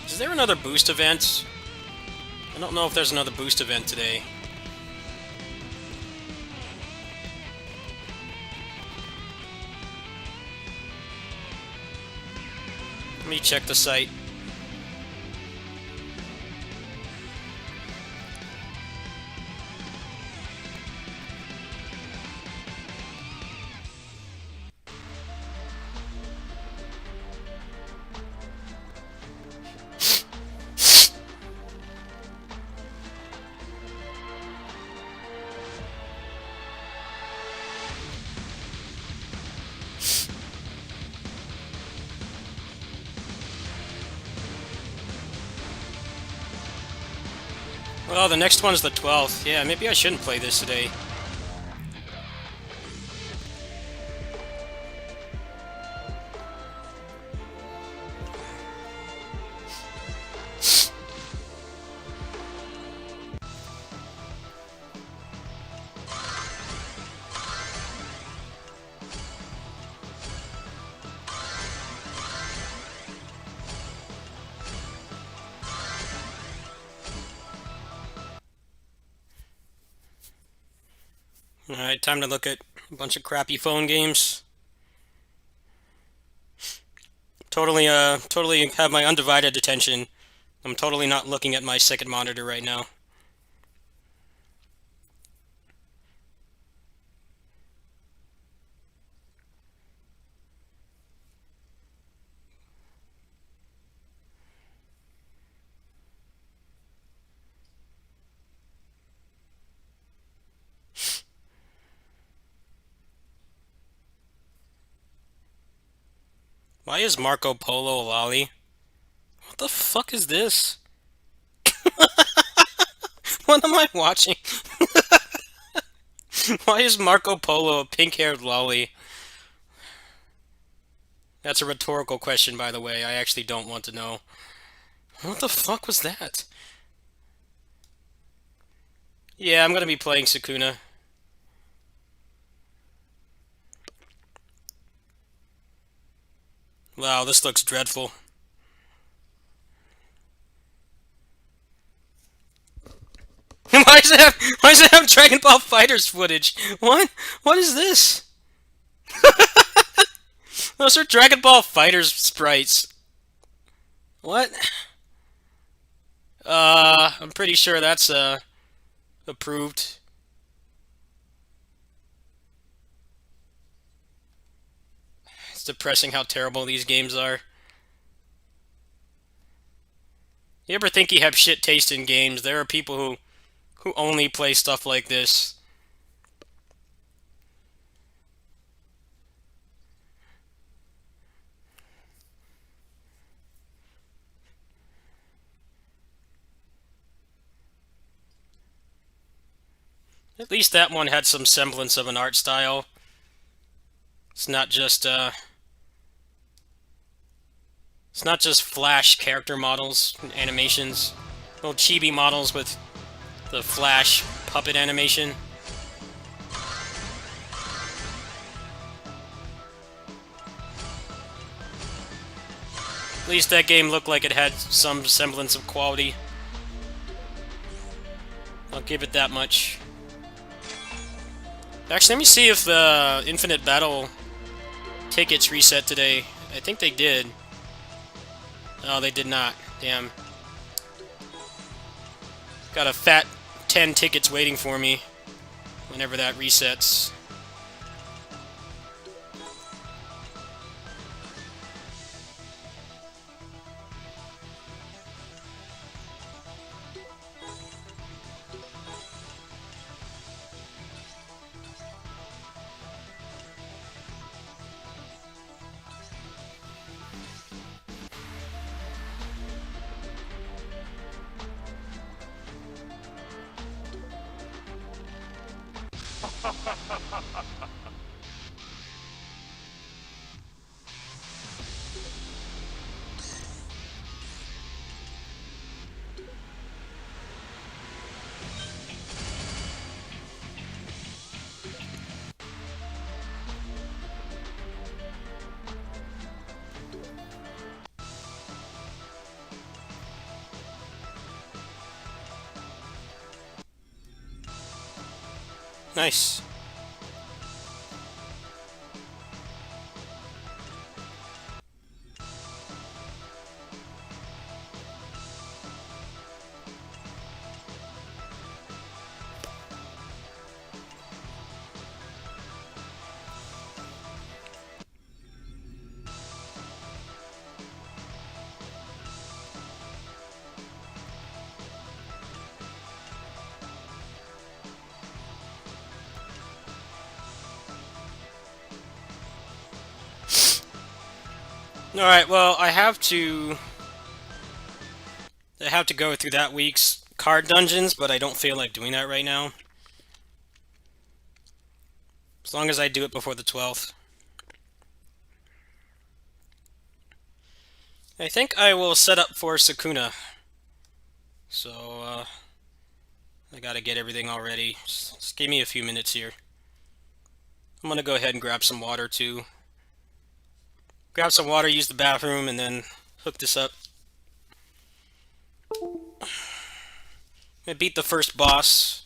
Is there another boost event? I don't know if there's another boost event today. Let me check the site. Well, the next one's the 12th. Yeah, maybe I shouldn't play this today. Alright, time to look at a bunch of crappy phone games. Totally have my undivided attention. I'm totally not looking at my second monitor right now. Why is Marco Polo a lolly? What the fuck is this? What am I watching? Why is Marco Polo a pink-haired lolly? That's a rhetorical question, by the way. I actually don't want to know. What the fuck was that? Yeah, I'm gonna be playing Sukuna. Wow, this looks dreadful. Why does it have Dragon Ball Fighters footage? What? What is this? Those are Dragon Ball Fighters sprites. What? I'm pretty sure that's approved. It's depressing how terrible these games are. You ever think you have shit taste in games? There are people who only play stuff like this. At least that one had some semblance of an art style. It's not just Flash character models and animations. Little chibi models with the Flash puppet animation. At least that game looked like it had some semblance of quality. I'll give it that much. Actually, let me see if the Infinite Battle tickets reset today. I think they did. Oh, they did not. Damn. Got a fat 10 tickets waiting for me whenever that resets. Nice. Alright, well, I have to go through that week's card dungeons, but I don't feel like doing that right now. As long as I do it before the 12th. I think I will set up for Sakuna. So, I gotta get everything all ready. Just give me a few minutes here. I'm gonna go ahead and grab some water too. Grab some water, use the bathroom, and then hook this up. I beat the first boss.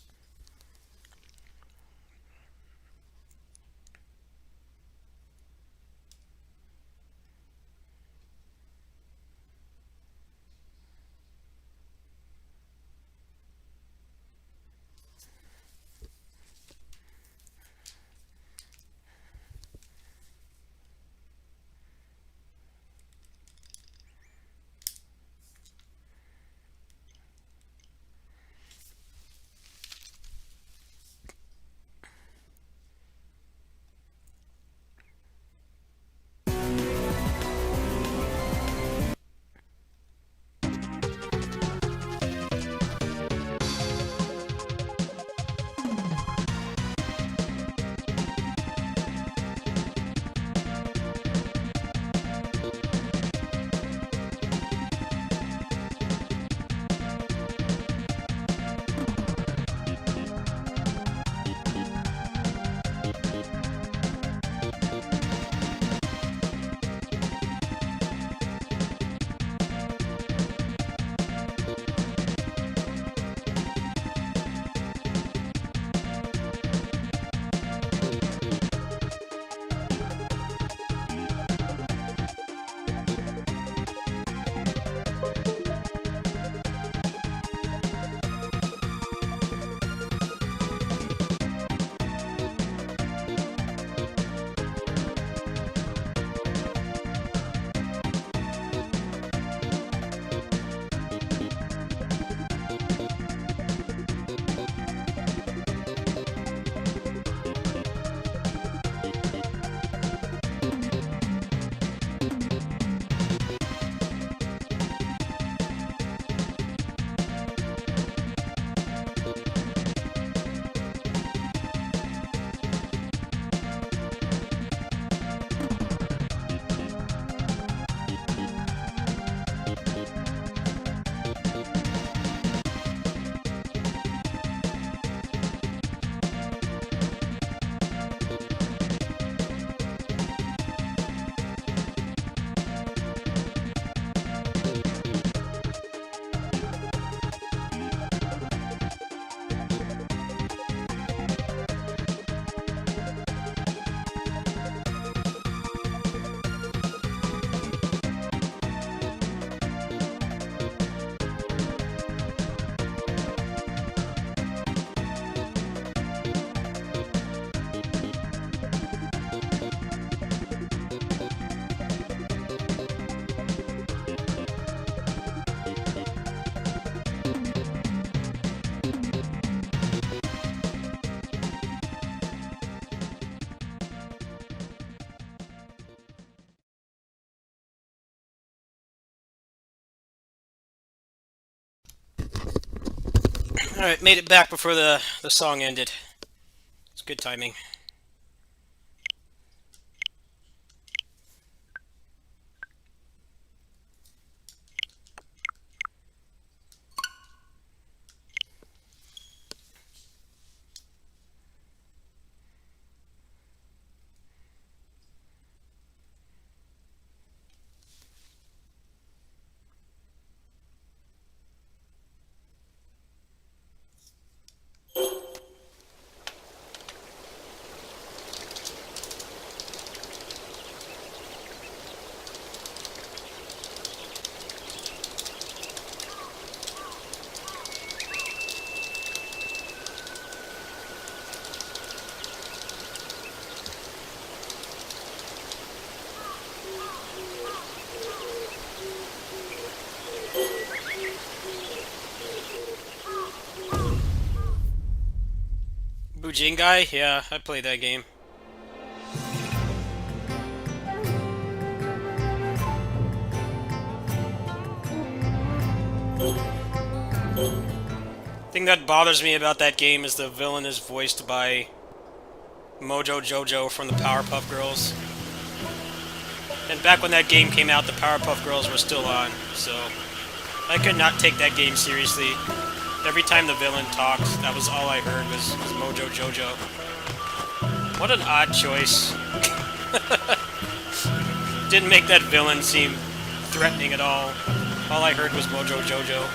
Alright, made it back before the song ended. It's good timing. Bujingai? Yeah, I played that game. thing that bothers me about that game is the villain is voiced by Mojo Jojo from the Powerpuff Girls. And back when that game came out, the Powerpuff Girls were still on, so I could not take that game seriously. Every time the villain talked, that was all I heard was Mojo Jojo. What an odd choice. Didn't make that villain seem threatening at all. All I heard was Mojo Jojo.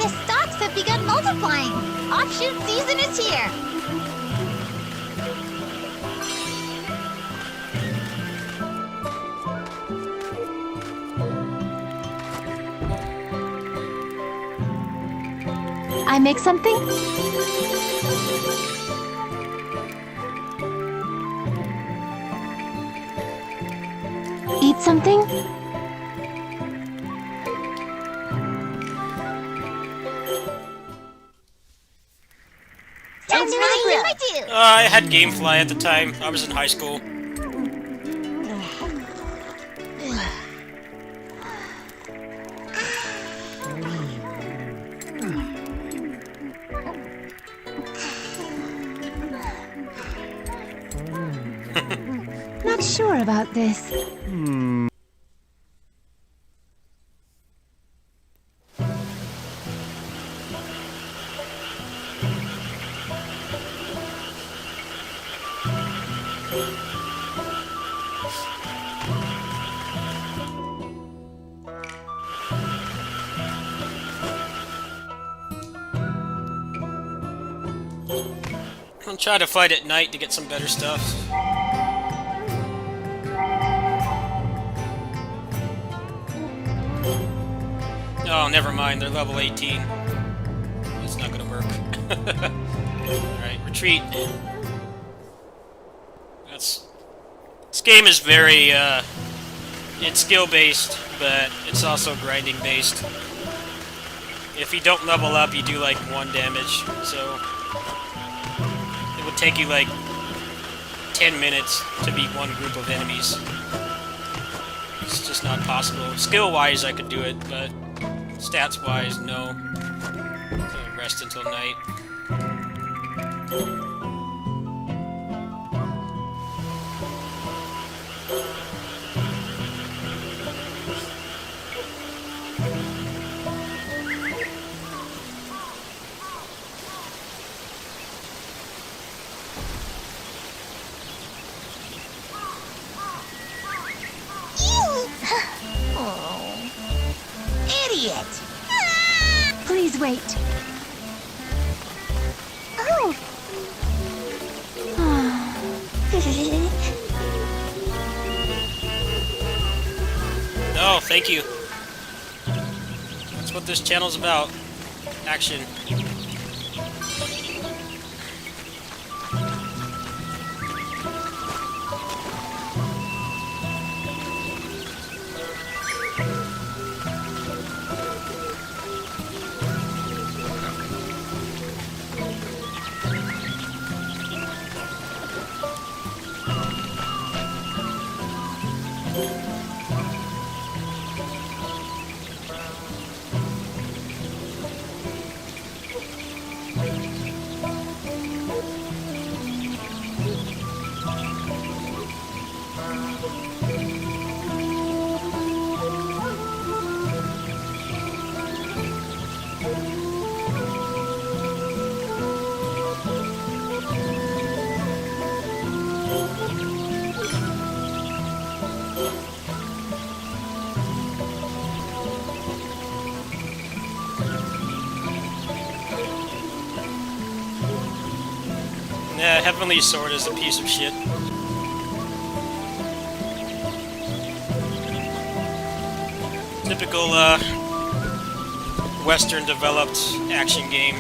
The stocks have begun multiplying. Offshoot season is here. I make something? Eat something? I had Gamefly at the time. I was in high school. Not sure about this. I'll try to fight at night to get some better stuff. Oh, never mind. They're level 18. That's not gonna work. Alright, retreat. This game is very, it's skill-based, but it's also grinding-based. If you don't level up, you do like 1 damage, so it would take you like 10 minutes to beat one group of enemies. It's just not possible. Skill-wise, I could do it, but stats-wise, no. So rest until night. Idiot! Please wait. Oh! Oh, thank you. That's what this channel's about. Action. Yeah, Heavenly Sword is a piece of shit. Typical, Western developed action game,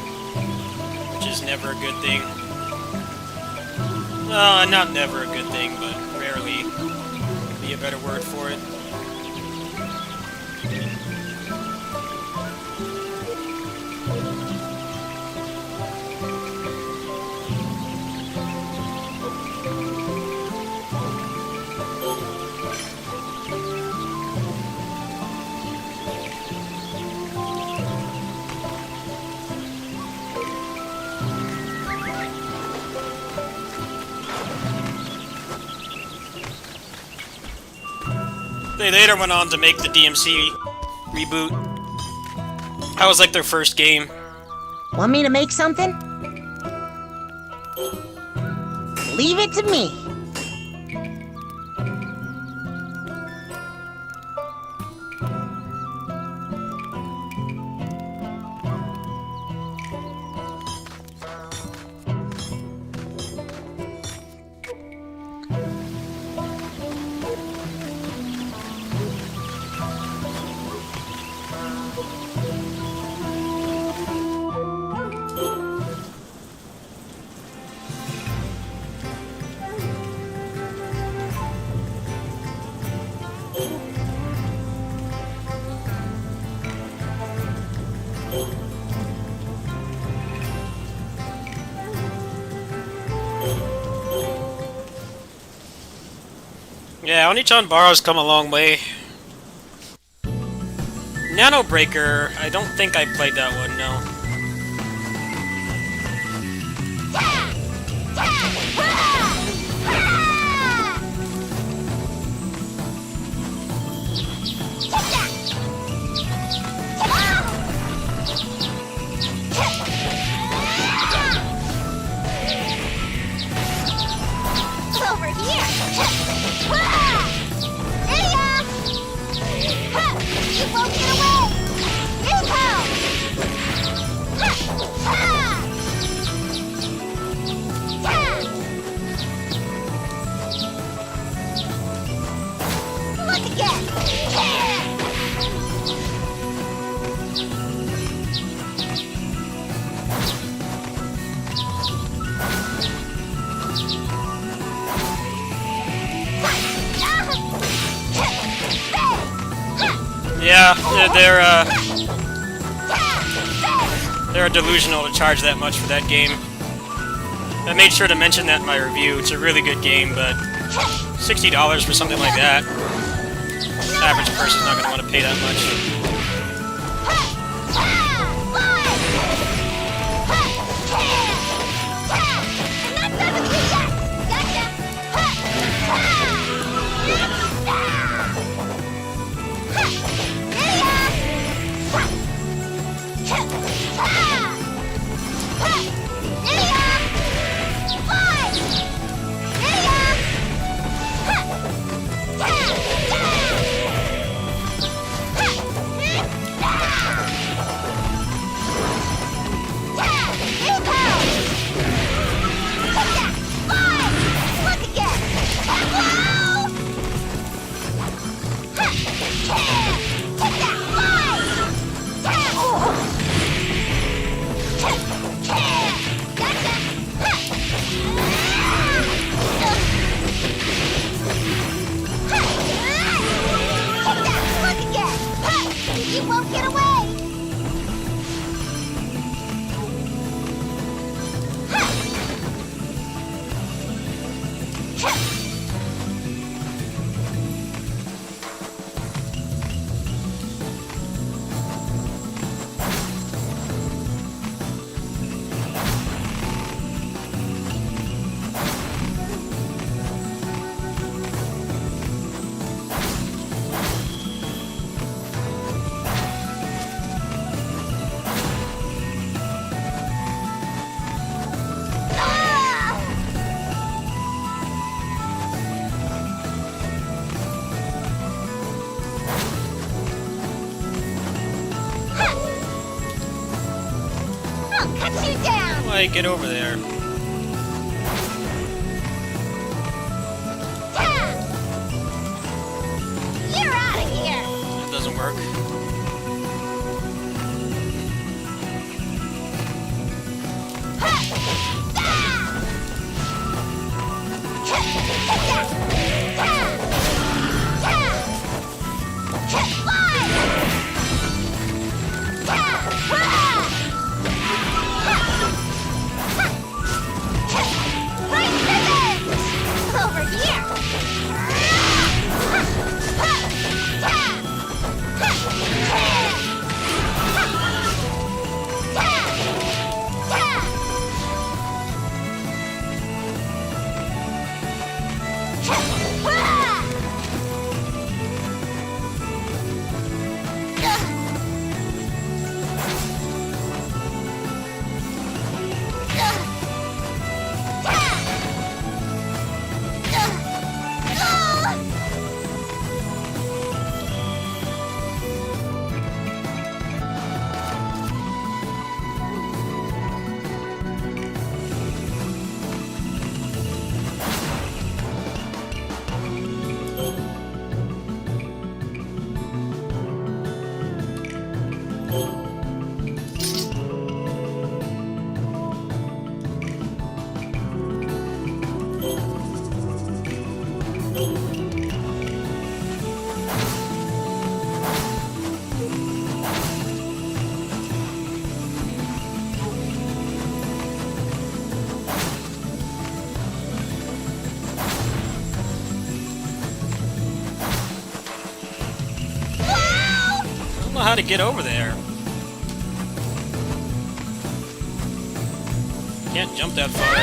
which is never a good thing. Well, not never a good thing, but rarely would be a better word for it. They later went on to make the DMC reboot. That was like their first game. Want me to make something? Leave it to me. Yeah, Onichan Barro's come a long way. Nano Breaker, I don't think I played that one, no. Over here! Idiot! You won't get away! Idiot! Look again! Yeah, they're delusional to charge that much for that game. I made sure to mention that in my review. It's a really good game, but $60 for something like that, average person's not going to want to pay that much. You won't get away! Why get over there? work. Over here! I don't know how to get over there. Can't jump that far.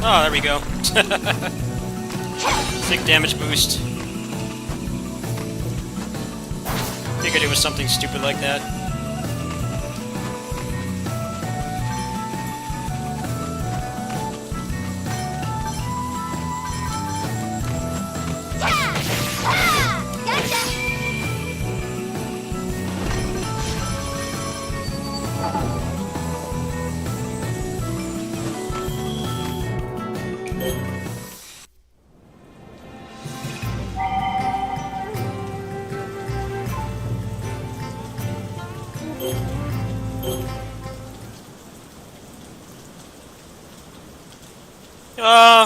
Oh, there we go. Sick damage boost. Figured it was something stupid like that.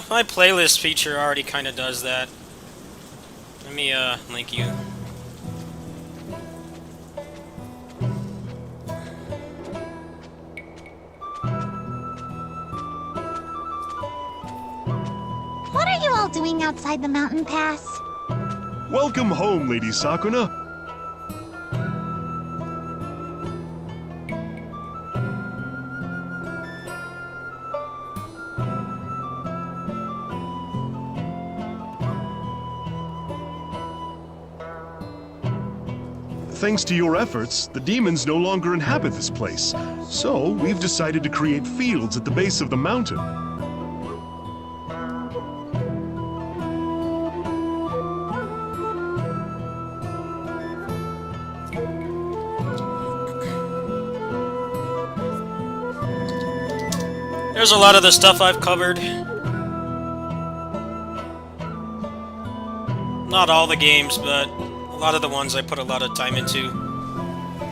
My playlist feature already kind of does that. Let me, link you. What are you all doing outside the mountain pass? Welcome home, Lady Sakuna. Thanks to your efforts, the demons no longer inhabit this place. So, we've decided to create fields at the base of the mountain. There's a lot of the stuff I've covered. Not all the games, but a lot of the ones I put a lot of time into.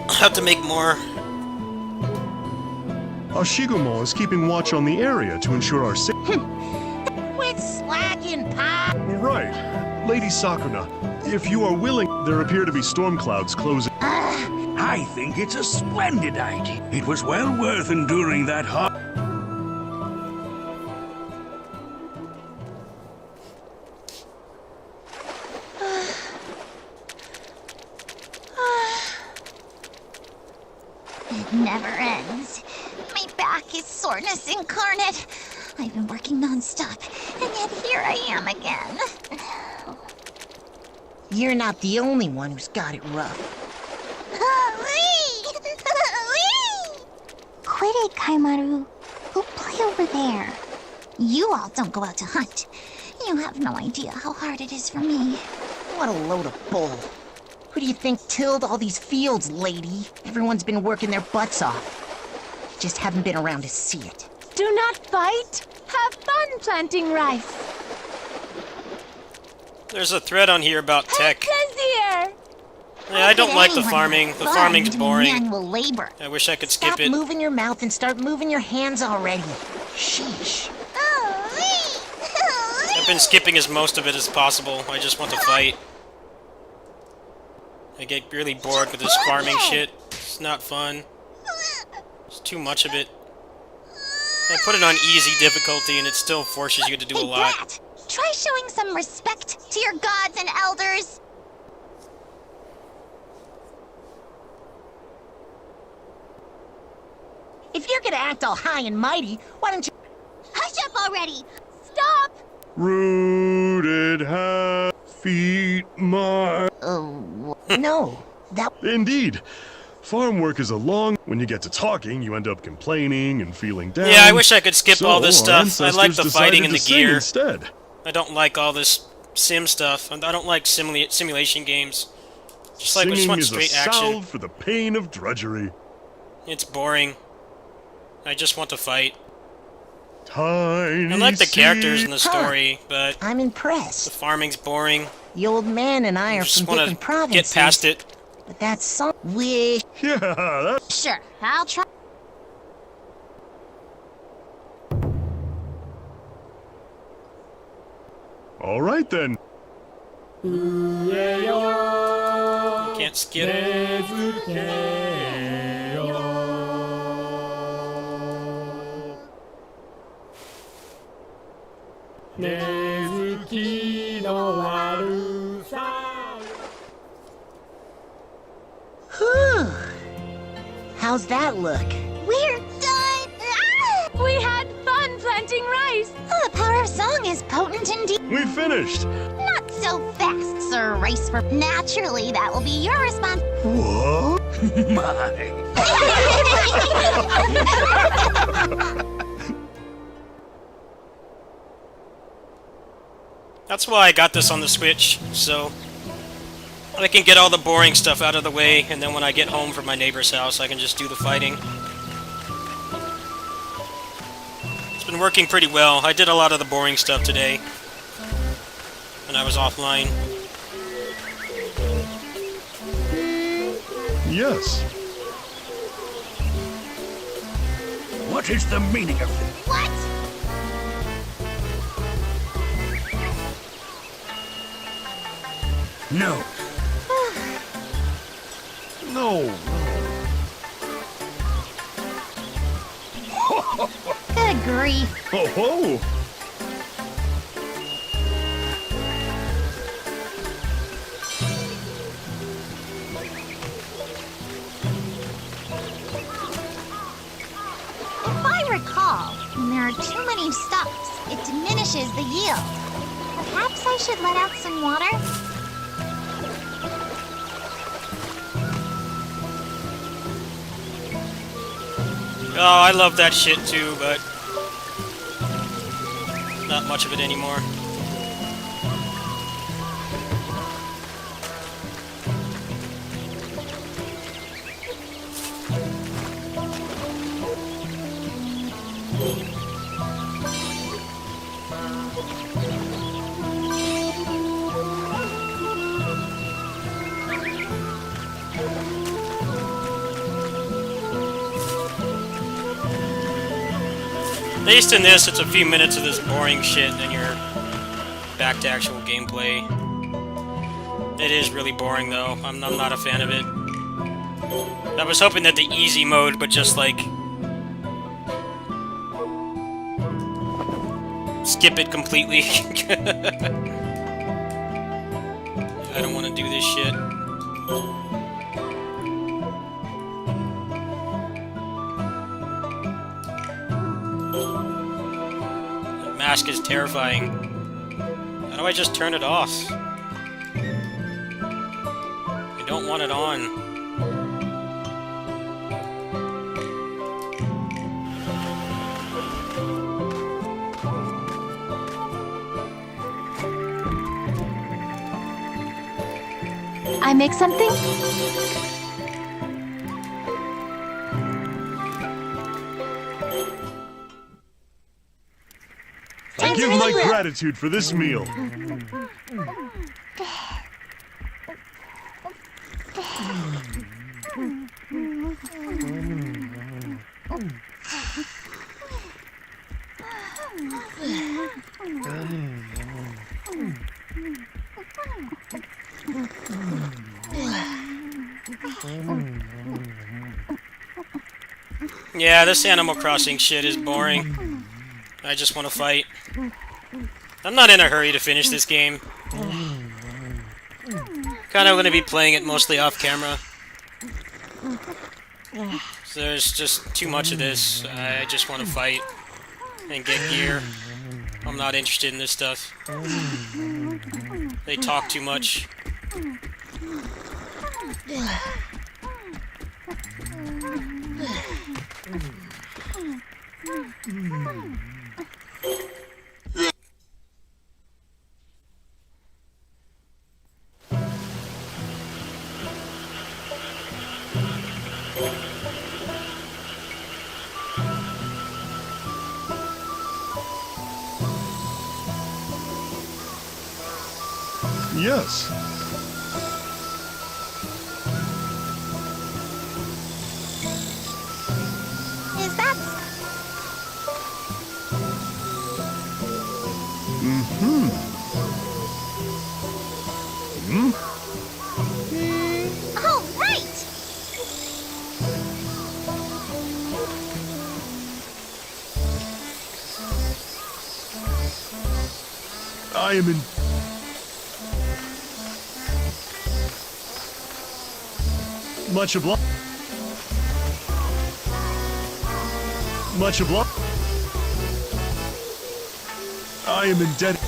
I'll have to make more. Ashigumo is keeping watch on the area to ensure our safety. Quit slacking, Pa! Right. Lady Sakuna, if you are willing, there appear to be storm clouds closing. I think it's a splendid idea. It was well worth enduring that hard. It never ends. My back is soreness incarnate. I've been working non-stop, and yet here I am again. You're not the only one who's got it rough. Quit it, Kaimaru. Go play over there. You all don't go out to hunt. You have no idea how hard it is for me. What a load of bull. Who do you think tilled all these fields, lady? Everyone's been working their butts off. Just haven't been around to see it. Do not fight. Have fun planting rice. There's a thread on here about tech. Here. Yeah, I don't like the farming. The farming's boring. Manual labor. I wish I could skip Stop it. moving your mouth and start moving your hands already. Sheesh. I've been skipping as most of it as possible. I just want to fight. I get really bored with this farming shit. It's not fun. It's too much of it. I put it on easy difficulty and it still forces you to do a lot. Brat, try showing some respect to your gods and elders. If you're gonna act all high and mighty, why don't you... Hush up already! Stop! Rooted have feet mark. Oh, no. That... Indeed. Farm work is a long... When you get to talking, you end up complaining and feeling down. Yeah, I wish I could skip all this our stuff. I like the ancestors fighting and the decided to sing gear. Instead. I don't like all this sim stuff. I don't like simulation games. Just like, I just Singing want is a straight action. salve for the pain of drudgery. It's boring. I just want to fight. Tiny I like the characters in the Huh. story, but I'm the impressed. farming's boring. The old man and I I are just from want different to provinces. get past it. But that's some... Wish... Yeah, that's... Sure, I'll try. All right, then. You can't skip. Whew. How's that look? We're done! We had fun planting rice. Oh, the power of song is potent indeed. We finished. Not so fast, Sir Rice. Naturally, that will be your response. What? That's why I got this on the Switch, so I can get all the boring stuff out of the way, and then when I get home from my neighbor's house, I can just do the fighting. It's been working pretty well. I did a lot of the boring stuff today when I was offline. Yes. What is the meaning of this? What? No. No. Good grief. Ho ho! If I recall, when there are too many stops, it diminishes the yield. Perhaps I should let out some water? Oh, I love that shit too, but not much of it anymore. At least in this, it's a few minutes of this boring shit, and then you're back to actual gameplay. It is really boring, though. I'm not a fan of it. I was hoping that the easy mode would just, like, skip it completely. I don't want to do this shit. The mask is terrifying. How do I just turn it off? I don't want it on. I make something? I give my gratitude for this meal. Yeah, this Animal Crossing shit is boring. I just want to fight. I'm not in a hurry to finish this game. Kind of going to be playing it mostly off camera. So there's just too much of this. I just want to fight and get gear. I'm not interested in this stuff. They talk too much. Yes. Is that... Mm-hmm. Hmm? Oh, right! I am in... Much obliged. Much obliged. I am indebted.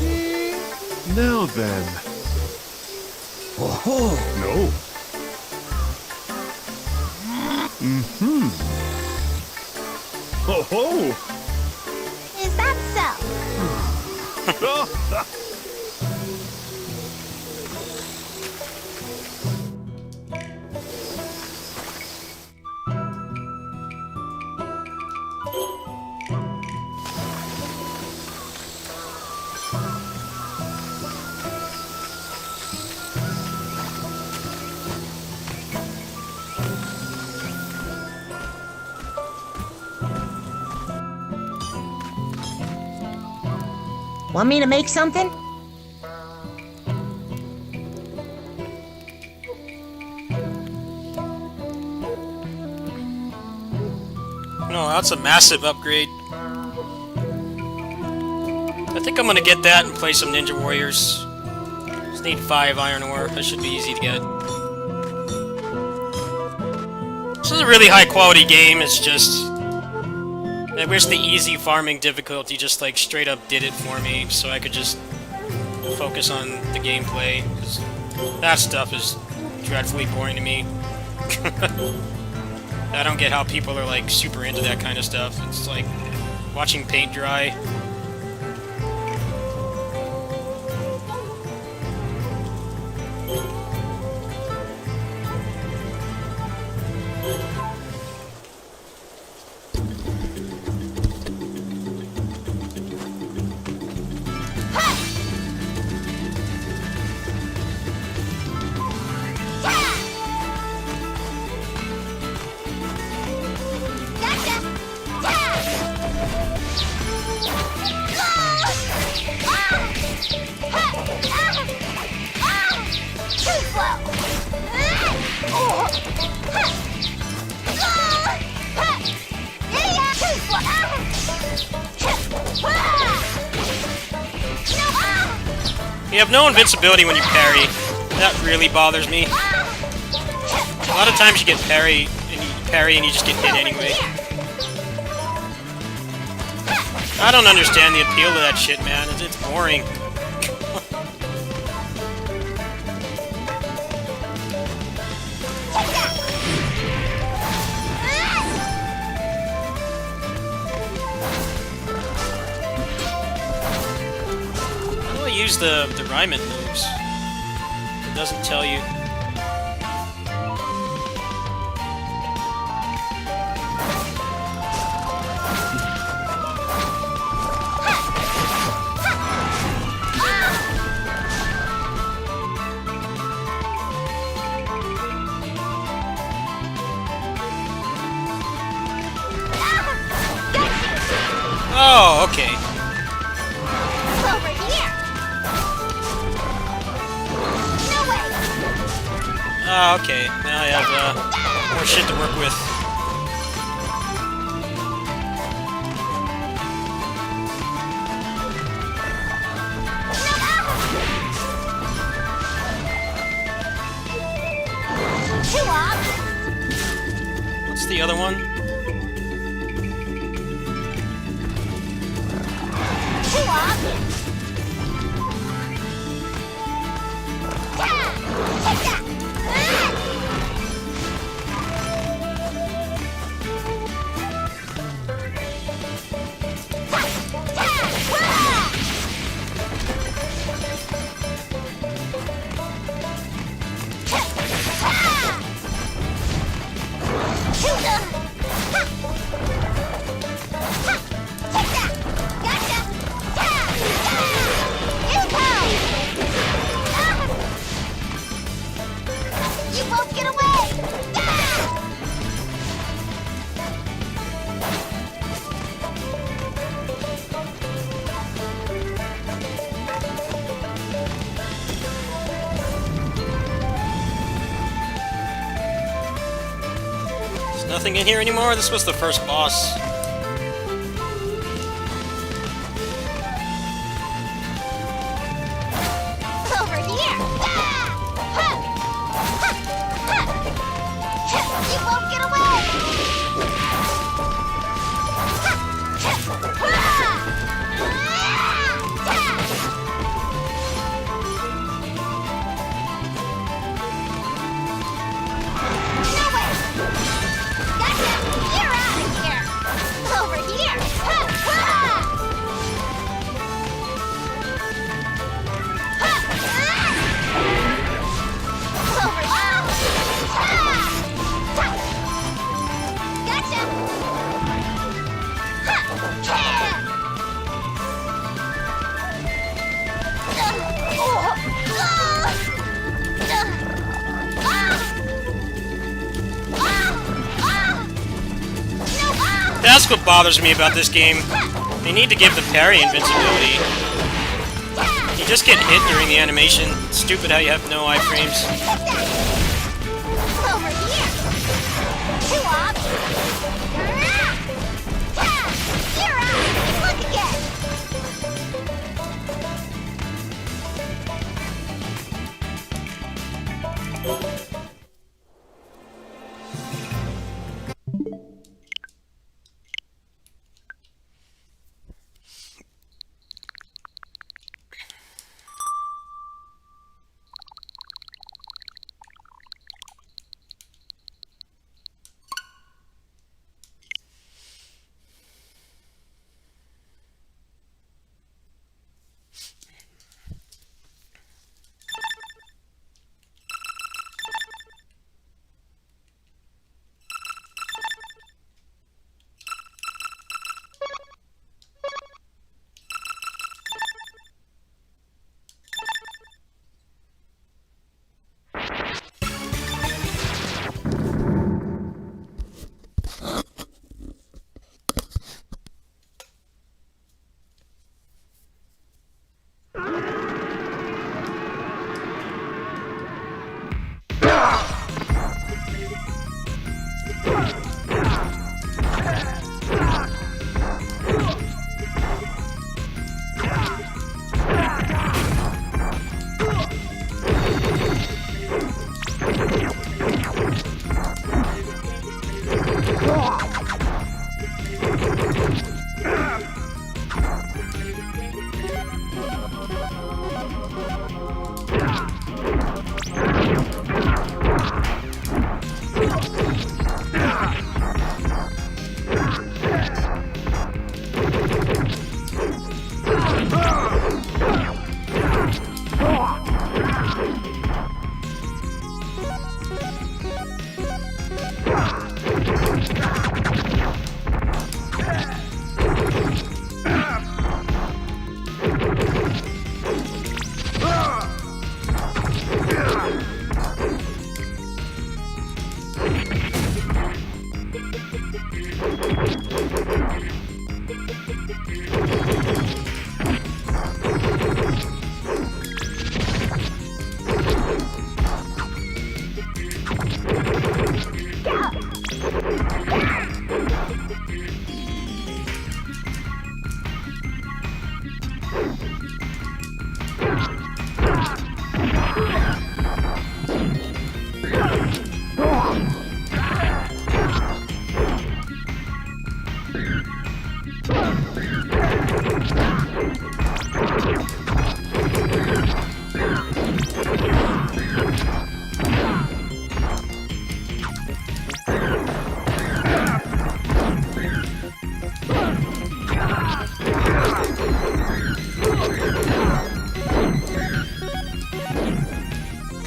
Now then. Oh, no. Mm-hmm. Oh ho! Is that so? Want me to make something? No, that's a massive upgrade. I think I'm gonna get that and play some Ninja Warriors. Just need 5 iron ore. That should be easy to get. This is a really high quality game. It's just... I wish the easy farming difficulty just like straight up did it for me so I could just focus on the gameplay, because that stuff is dreadfully boring to me. I don't get how people are like super into that kind of stuff. It's like watching paint dry. You have no invincibility when you parry. That really bothers me. A lot of times you get parry and you just get hit anyway. I don't understand the appeal to that shit, man. It's boring. How do I use the Ryman moves? It doesn't tell you. Oh, okay. Over here! No way! Oh, okay. Now I have more shit to work with. What's the other one? You won't get away! There's nothing in here anymore? This was the first boss. Over here! You won't get away! No way! Gotcha! You're out of here! Over here! Over That's what bothers me about this game. They need to give the parry invincibility. You just get hit during the animation. It's stupid how you have no iframes. Over here! Two up! You're out! Look again!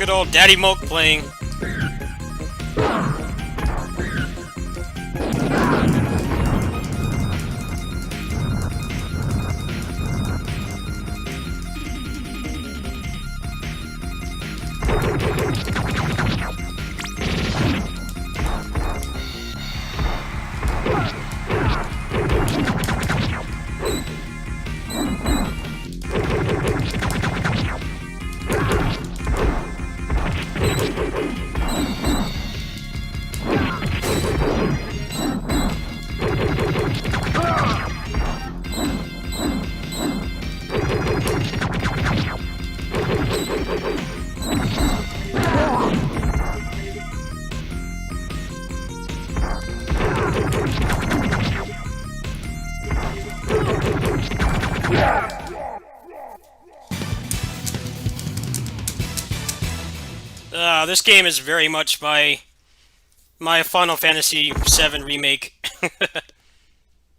Good old Daddy Moke playing. This game is very much my Final Fantasy VII remake.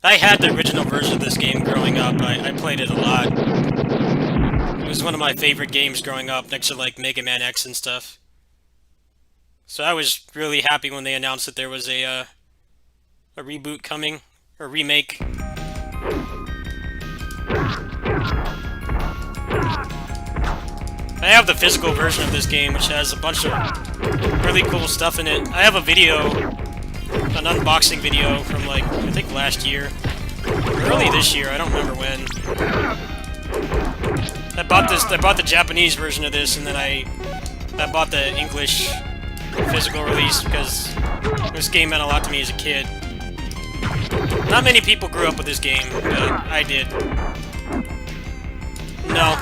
I had the original version of this game growing up. I played it a lot. It was one of my favorite games growing up, next to like Mega Man X and stuff. So I was really happy when they announced that there was a reboot coming, or remake. I have the physical version of this game, which has a bunch of really cool stuff in it. I have a video, an unboxing video from like, I think last year. Early this year, I don't remember when. I bought the Japanese version of this, and then I bought the English physical release because this game meant a lot to me as a kid. Not many people grew up with this game, but I did. No.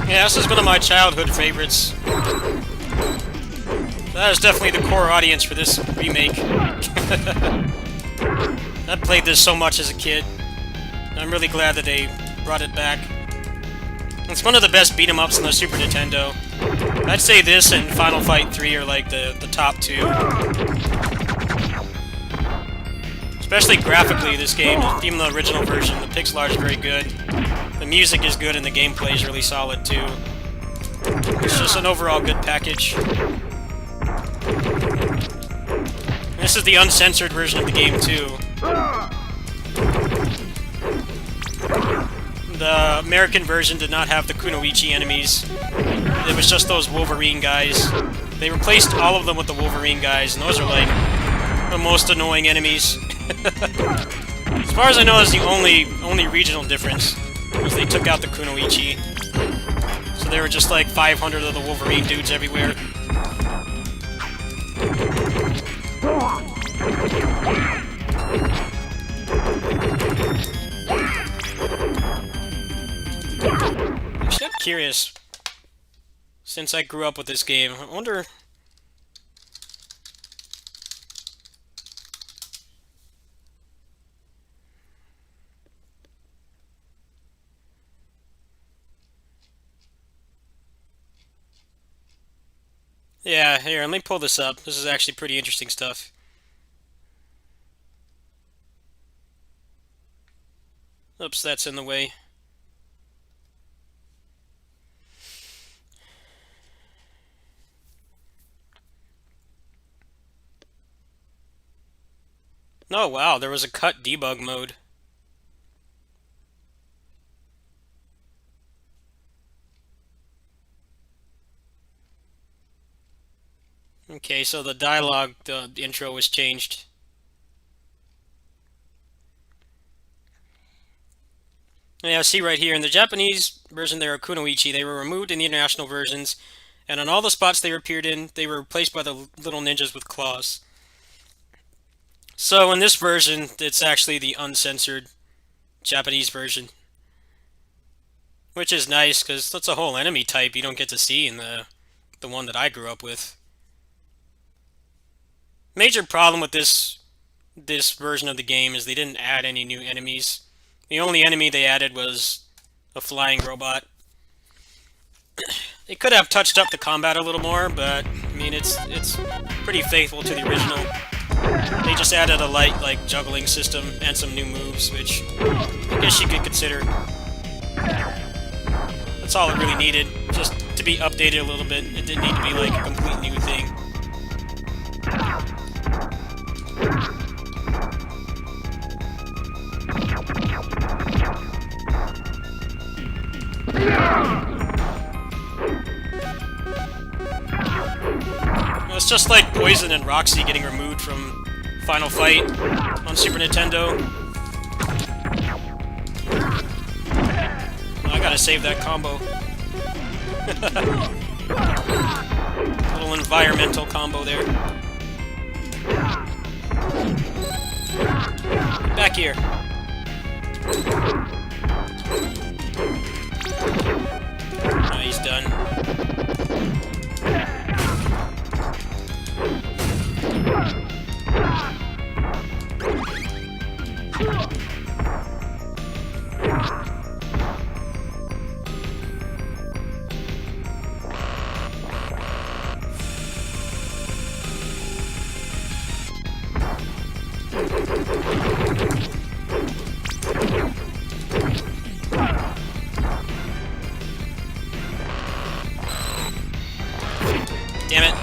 Yeah, this is one of my childhood favorites. That is definitely the core audience for this remake. I played this so much as a kid. I'm really glad that they brought it back. It's one of the best beat-em-ups on the Super Nintendo. I'd say this and Final Fight 3 are like the top two. Especially graphically, this game, even the original version, the pixel art is very good. The music is good and the gameplay is really solid too. It's just an overall good package. This is the uncensored version of the game too. The American version did not have the Kunoichi enemies. It was just those Wolverine guys. They replaced all of them with the Wolverine guys, and those are like the most annoying enemies. As far as I know, that's the only regional difference. Was they took out the Kunoichi. So there were just like 500 of the Wolverine dudes everywhere. Actually, I'm curious. Since I grew up with this game, I wonder... Yeah, here, let me pull this up. This is actually pretty interesting stuff. Oops, that's in the way. Oh wow, there was a cut debug mode. Okay, so the dialogue, the intro was changed. Yeah, see right here, in the Japanese version they are kunoichi, they were removed in the international versions, and on all the spots they appeared in, they were replaced by the little ninjas with claws. So in this version, it's actually the uncensored Japanese version. Which is nice, because that's a whole enemy type you don't get to see in the one that I grew up with. Major problem with this version of the game is they didn't add any new enemies. The only enemy they added was a flying robot. They could have touched up the combat a little more, but I mean it's pretty faithful to the original. They just added a light like juggling system and some new moves, which I guess you could consider. That's all it really needed, just to be updated a little bit. It didn't need to be like a complete new thing. Well, it's just like Poison and Roxy getting removed from Final Fight on Super Nintendo. I gotta save that combo. Little environmental combo there. Get back here. Oh, he's done. Damn it.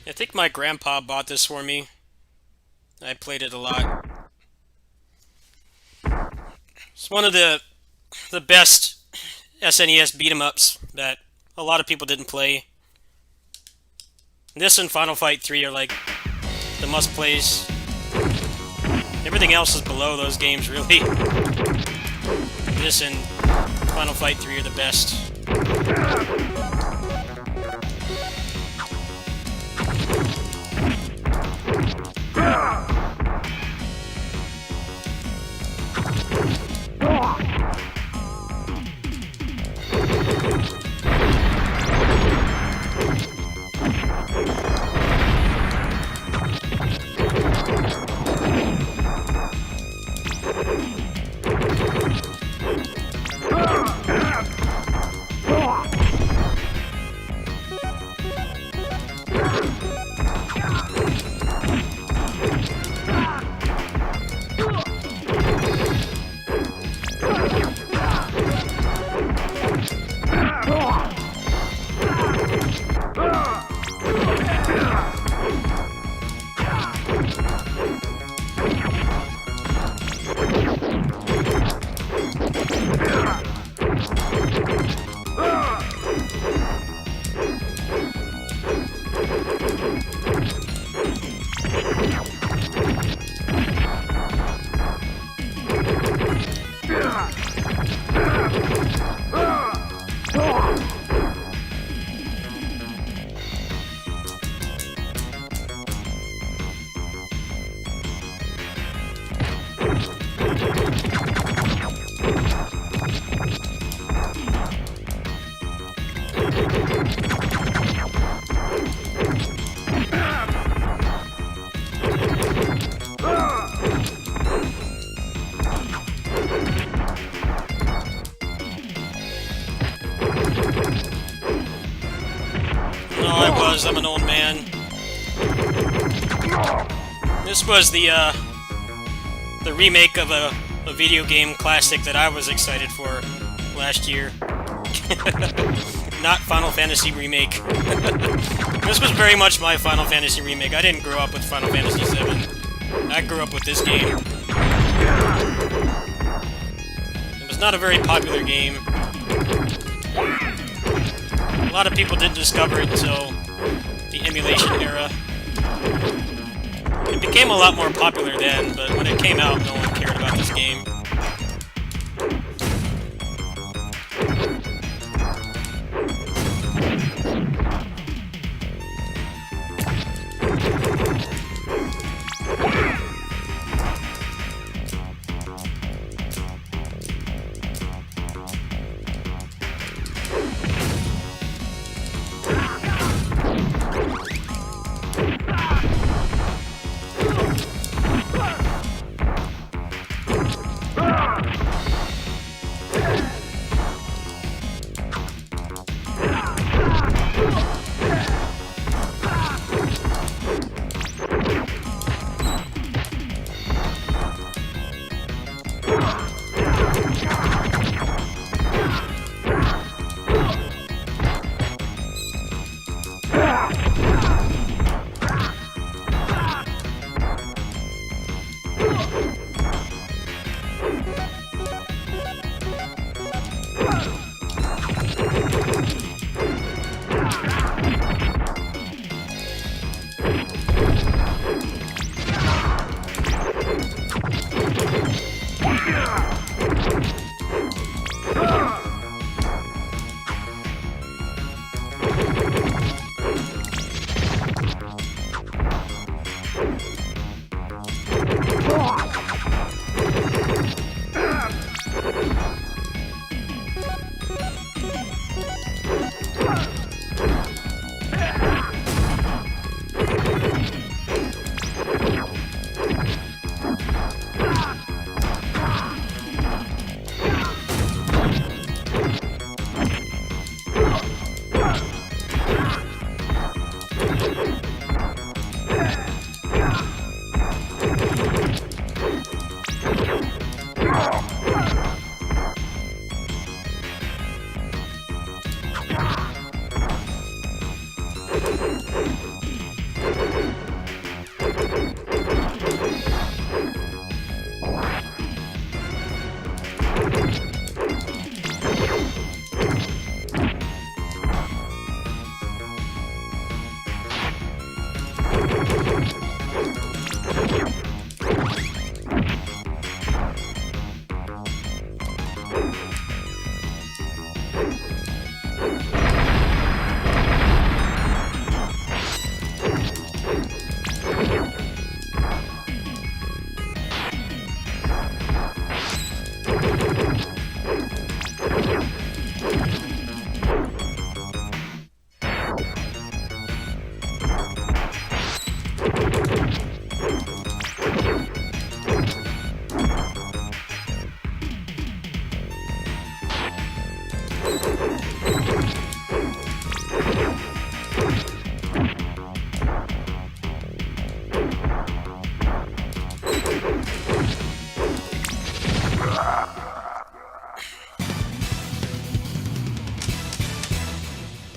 I think my grandpa bought this for me. I played it a lot. It's one of the best SNES beat-em-ups that a lot of people didn't play. This and Final Fight 3 are like the must-plays. Everything else is below those games, really. This and Final Fight 3 are the best. because I'm an old man. This was the remake of a video game classic that I was excited for last year. Not Final Fantasy Remake. This was very much my Final Fantasy Remake. I didn't grow up with Final Fantasy VII. I grew up with this game. It was not a very popular game. A lot of people didn't discover it until the emulation era. It became a lot more popular then, but when it came out, no one cared about this game.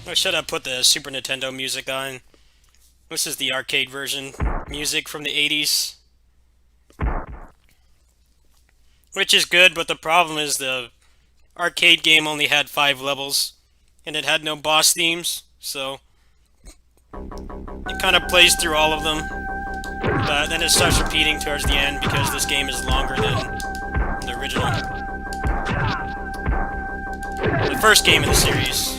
I should have put the Super Nintendo music on. This is the arcade version music from the 80s. Which is good, but the problem is the arcade game only had 5 levels, and it had no boss themes, so it kind of plays through all of them, but then it starts repeating towards the end because this game is longer than the original. The first game in the series.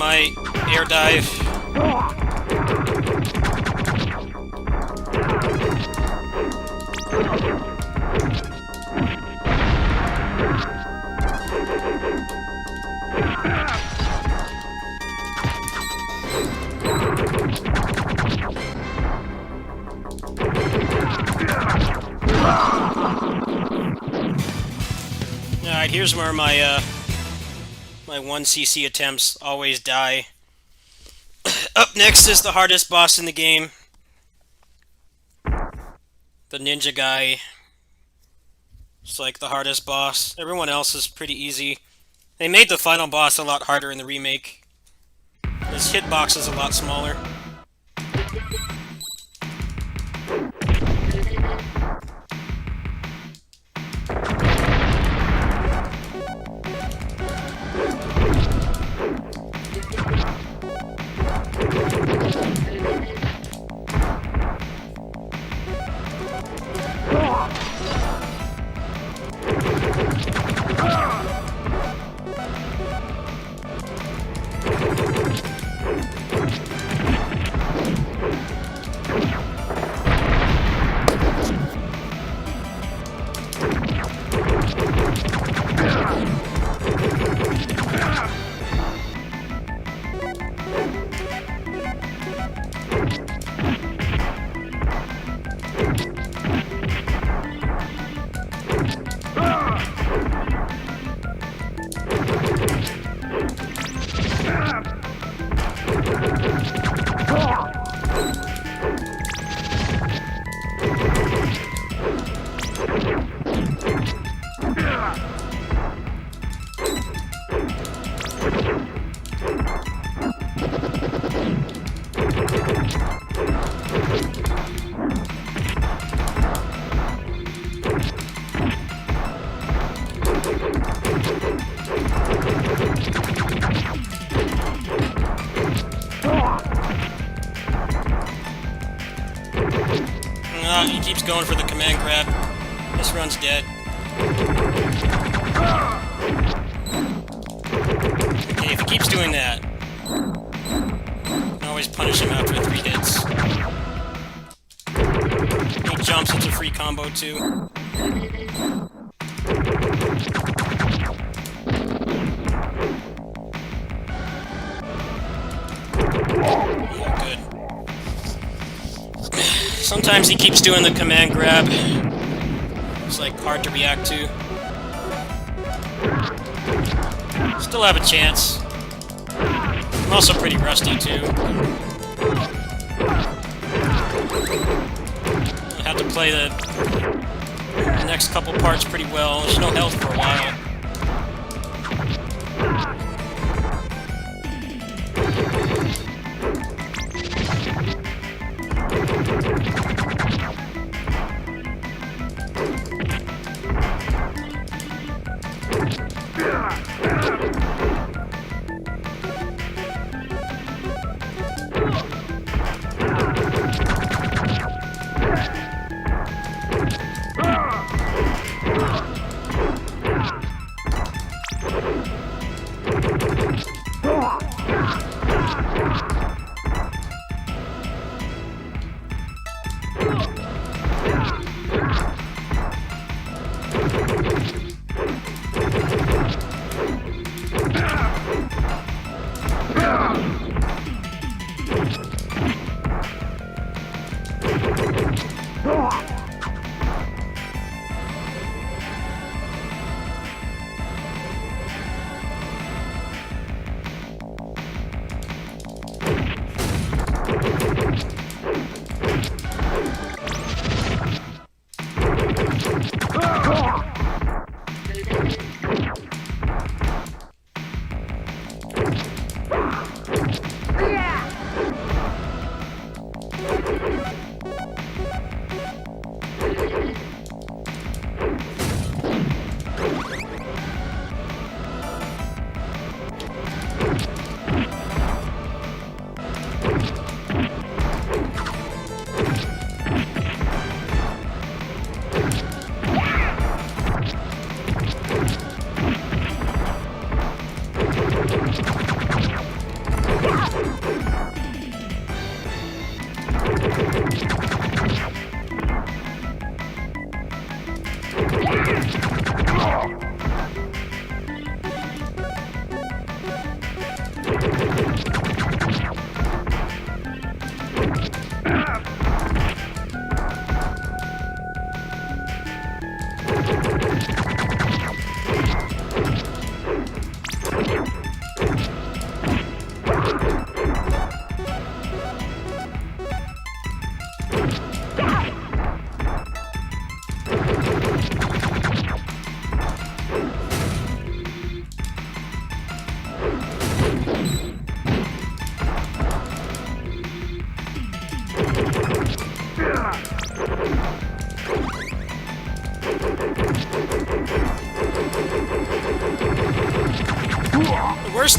my air dive. Alright, here's where my my 1cc attempts always die. Up next is the hardest boss in the game. The ninja guy. It's like the hardest boss. Everyone else is pretty easy. They made the final boss a lot harder in the remake. His hitbox is a lot smaller. He keeps going for the command grab. This run's dead. Okay, if he keeps doing that, I can always punish him after 3 hits. He jumps, it's a free combo too. Yeah, good. Sometimes he keeps doing the command grab. It's like hard to react to. Still have a chance. I'm also pretty rusty too. I have to play the next couple parts pretty well. There's no health for a while.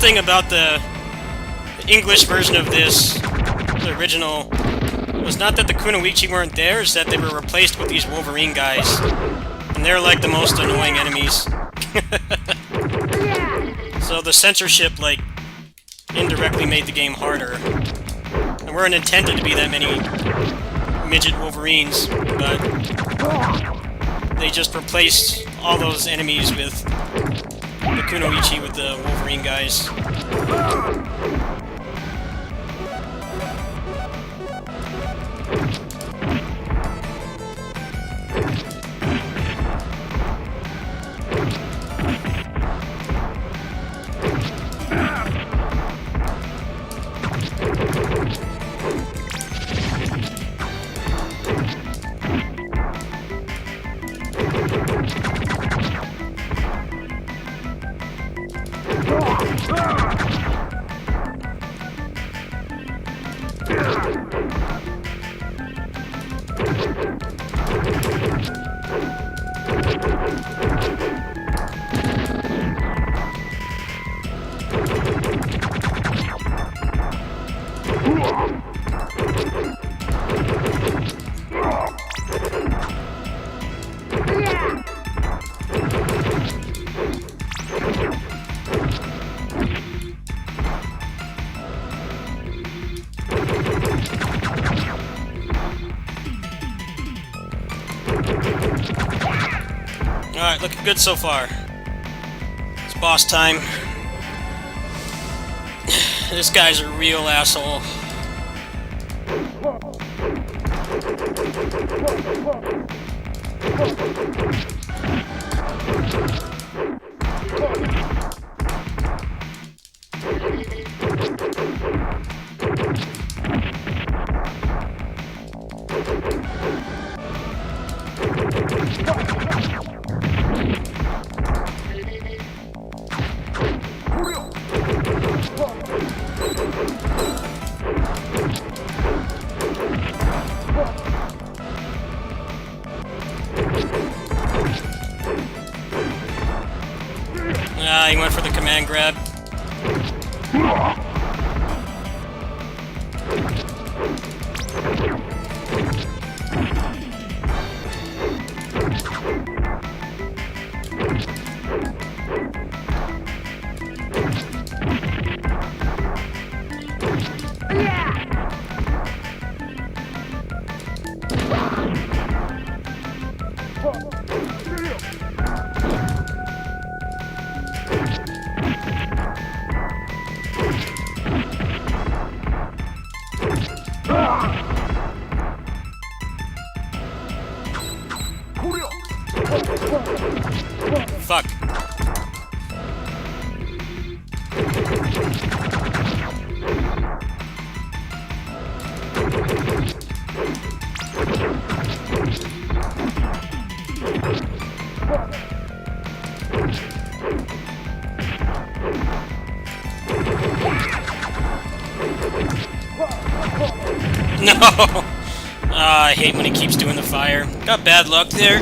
thing about the English version of this, the original, was not that the Kunoichi weren't there, it's that they were replaced with these Wolverine guys. And they're like the most annoying enemies. So the censorship, like, indirectly made the game harder. There weren't intended to be that many midget Wolverines, but they just replaced all those enemies with the Kunoichi with the Wolverine guys. Alright, looking good so far. It's boss time. This guy's a real asshole. Ah, he went for the command grab. Fuck. No! I hate when he keeps doing the fire. Got bad luck there.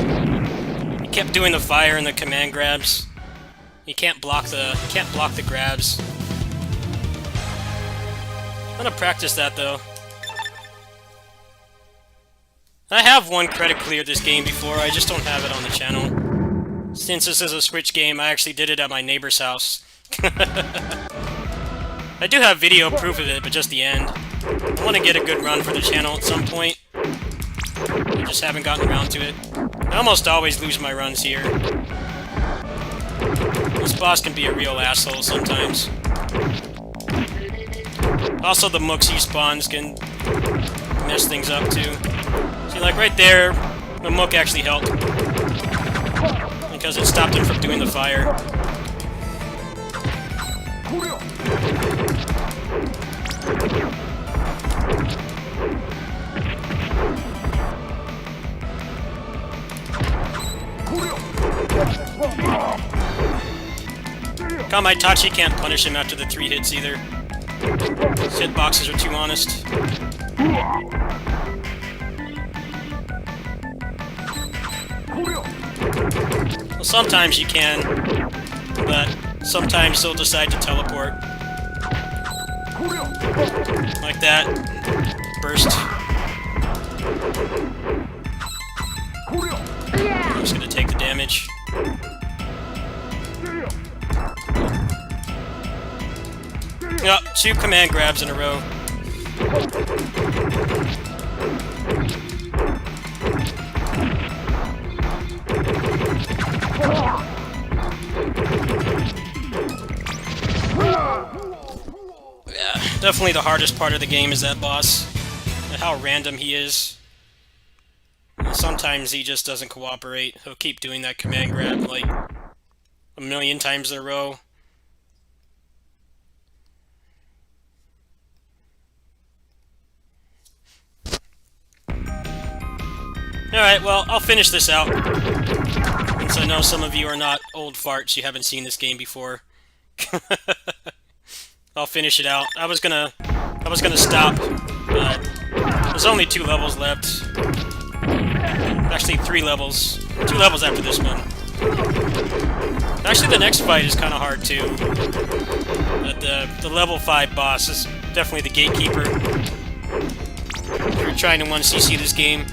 He kept doing the fire and the command grabs. He can't block the grabs. I'm gonna practice that though. I have one credit cleared this game before, I just don't have it on the channel. Since this is a Switch game, I actually did it at my neighbor's house. I do have video proof of it, but just the end. I want to get a good run for the channel at some point. I just haven't gotten around to it. I almost always lose my runs here. This boss can be a real asshole sometimes. Also, the mooks he spawns can mess things up too. See, like right there, the mook actually helped. Because it stopped him from doing the fire. Kamaitachi can't punish him after the 3 hits either. His hitboxes are too honest. Well, sometimes you can, but sometimes he'll decide to teleport. Like that. Burst. I'm just gonna take the damage. Yep, 2 command grabs in a row. Yeah, definitely the hardest part of the game is that boss. And how random he is. Sometimes he just doesn't cooperate. He'll keep doing that command grab like a million times in a row. Alright, well, I'll finish this out. Since I know some of you are not old farts, you haven't seen this game before. I'll finish it out. I was gonna stop, but there's only 2 levels left. Actually, 3 levels. 2 levels after this one. Actually, the next fight is kind of hard, too. But the level 5 boss is definitely the gatekeeper. If you're trying to 1cc this game.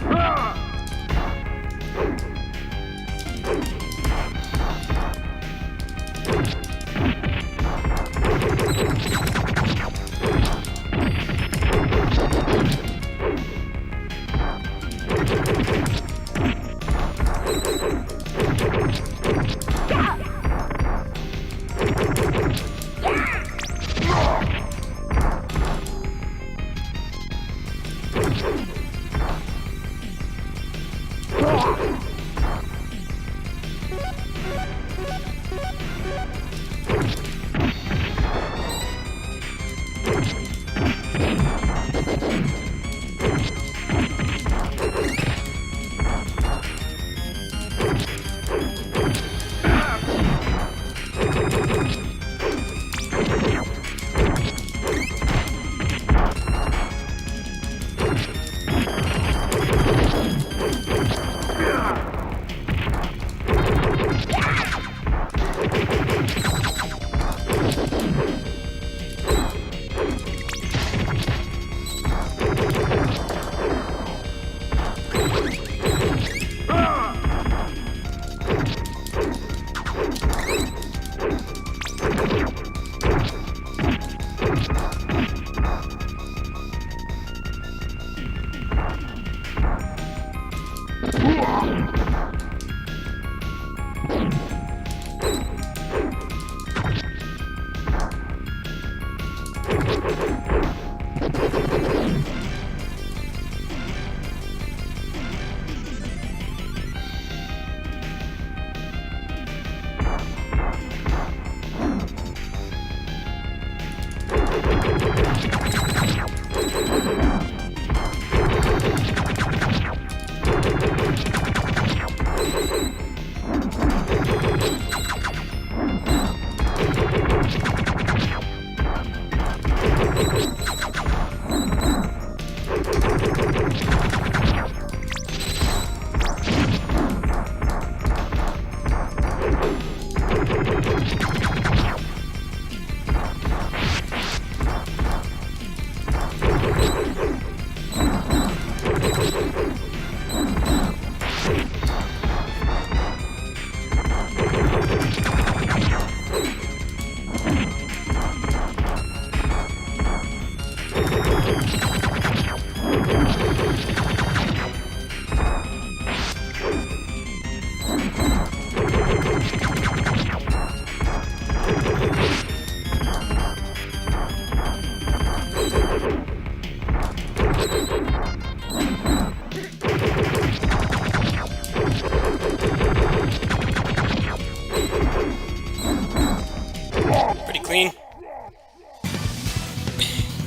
Clean.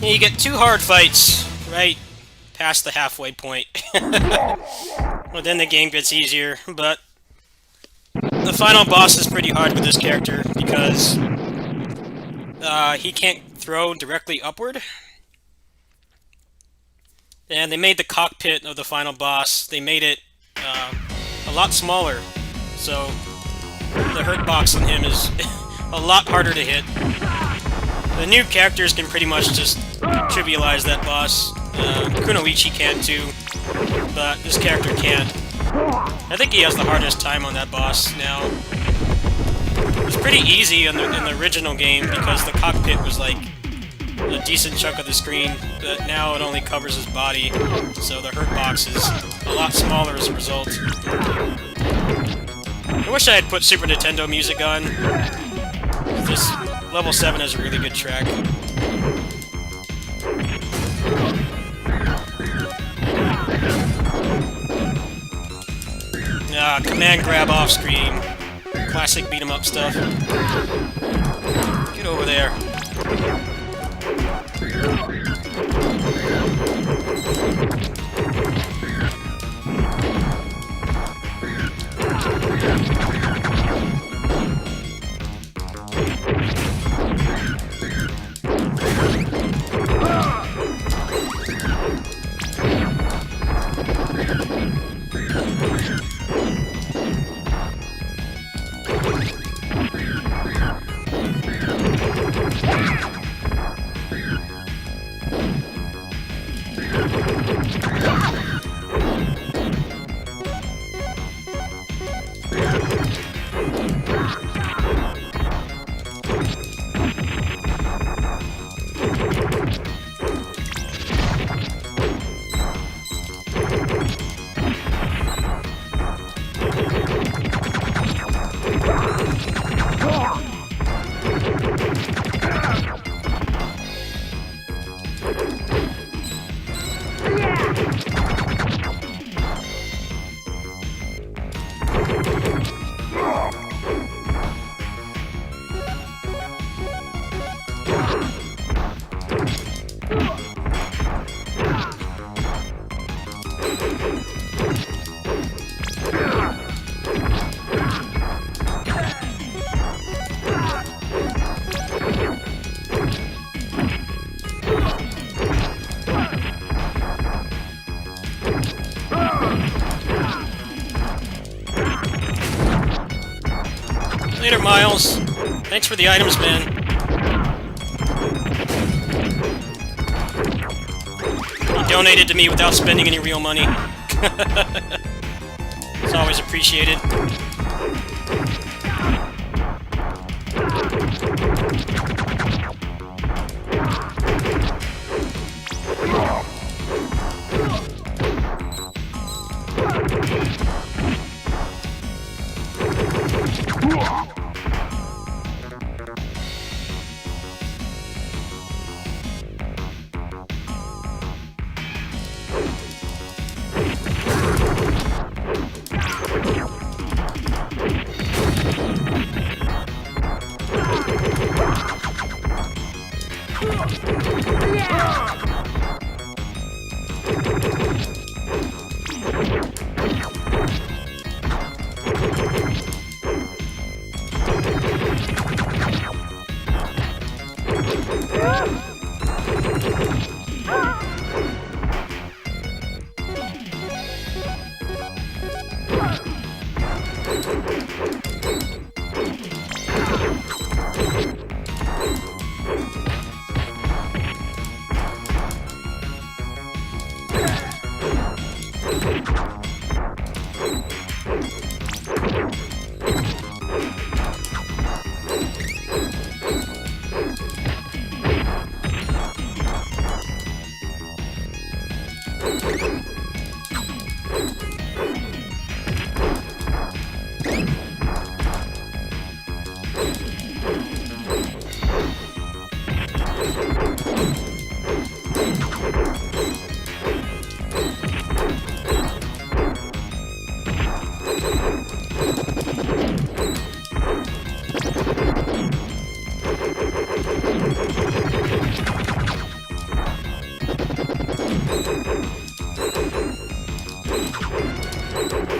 You get 2 hard fights right past the halfway point. Well, then the game gets easier, but the final boss is pretty hard with this character because he can't throw directly upward. And they made the cockpit of the final boss, they made it a lot smaller, so the hurt box on him is a lot harder to hit. The new characters can pretty much just trivialize that boss. Kunoichi can too, but this character can't. I think he has the hardest time on that boss now. It was pretty easy in the original game because the cockpit was like a decent chunk of the screen, but now it only covers his body, so the hurt box is a lot smaller as a result. I wish I had put Super Nintendo music on. This level 7 has a really good track. Command grab off screen. Classic beat 'em up stuff. Get over there. Later, Miles. Thanks for the items, man. You donated to me without spending any real money. It's always appreciated.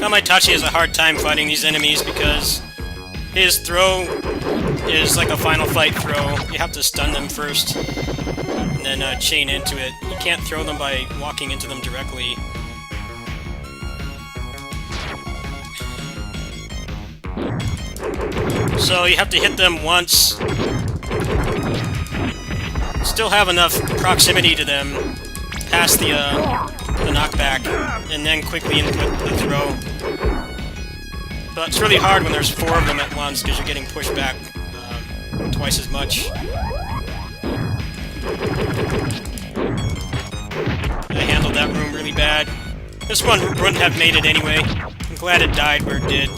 Kamaitachi has a hard time fighting these enemies because his throw is like a final fight throw. You have to stun them first and then chain into it. You can't throw them by walking into them directly. So you have to hit them once still have enough proximity to them past the knockback, and then quickly input the throw. But it's really hard when there's 4 of them at once, because you're getting pushed back twice as much. I handled that room really bad. This one wouldn't have made it anyway. I'm glad it died where it did.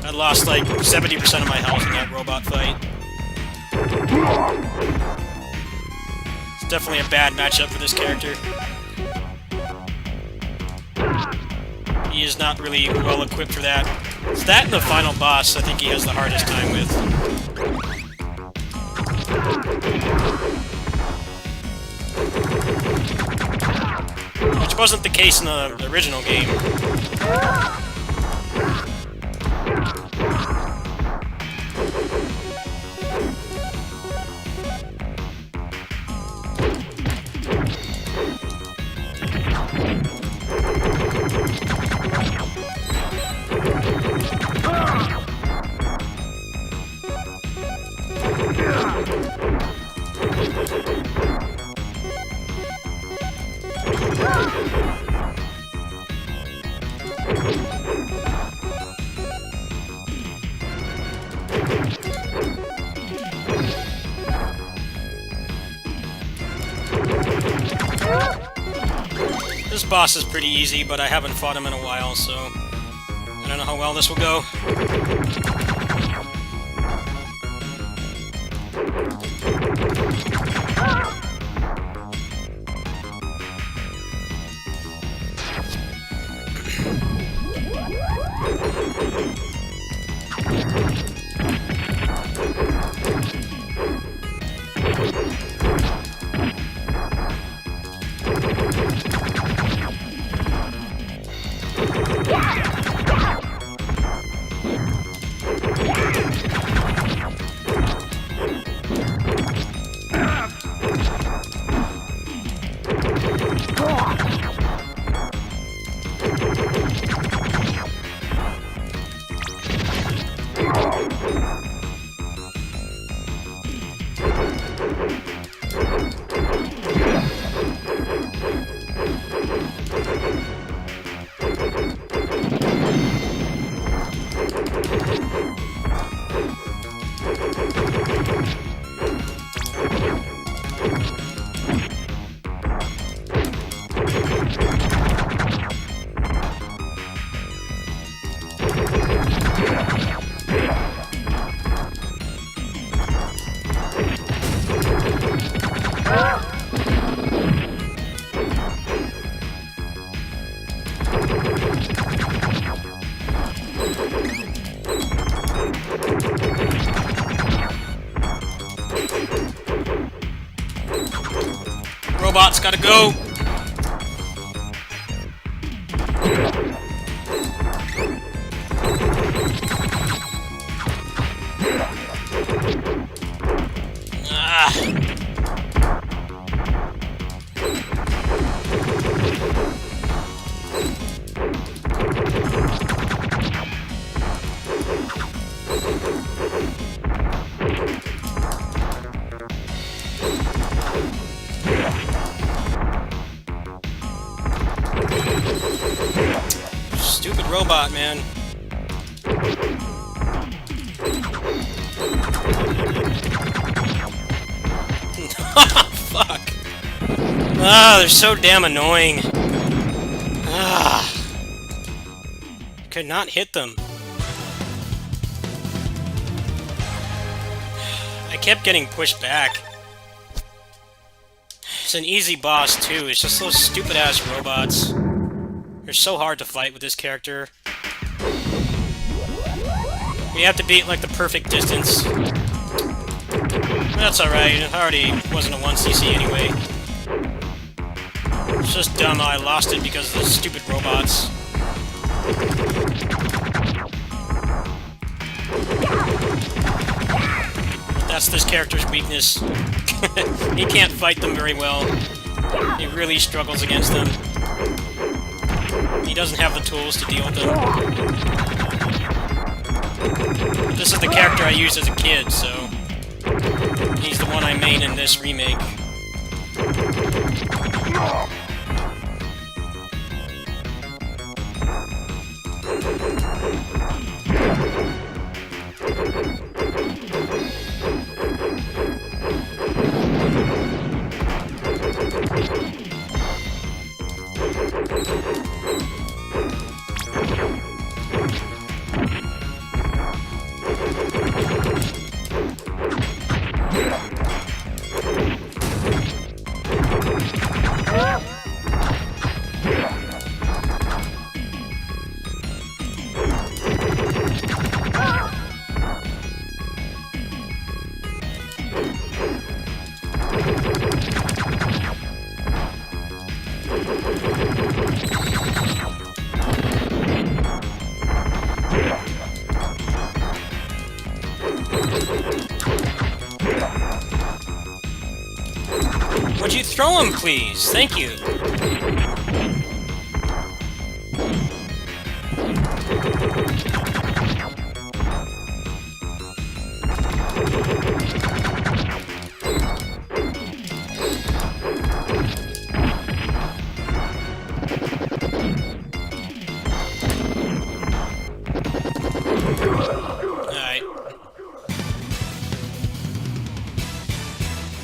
I lost like 70% of my health in that robot fight. It's definitely a bad matchup for this character. He is not really well equipped for that. It's that and the final boss I think he has the hardest time with. Which wasn't the case in the original game. This boss is pretty easy, but I haven't fought him in a while, so I don't know how well this will go. Robots gotta go! Stupid robot, man. Fuck. Ah, they're so damn annoying. Ah. Could not hit them. I kept getting pushed back. It's an easy boss, too. It's just those stupid-ass robots. They're so hard to fight with this character. You have to be at, like, the perfect distance. But that's alright. It already wasn't a 1cc anyway. It's just dumb how I lost it because of the stupid robots. That's this character's weakness. He can't fight them very well. He really struggles against them. He doesn't have the tools to deal with them. But this is the character I used as a kid, so He's the one I main in this remake. Would you throw him, please? Thank you.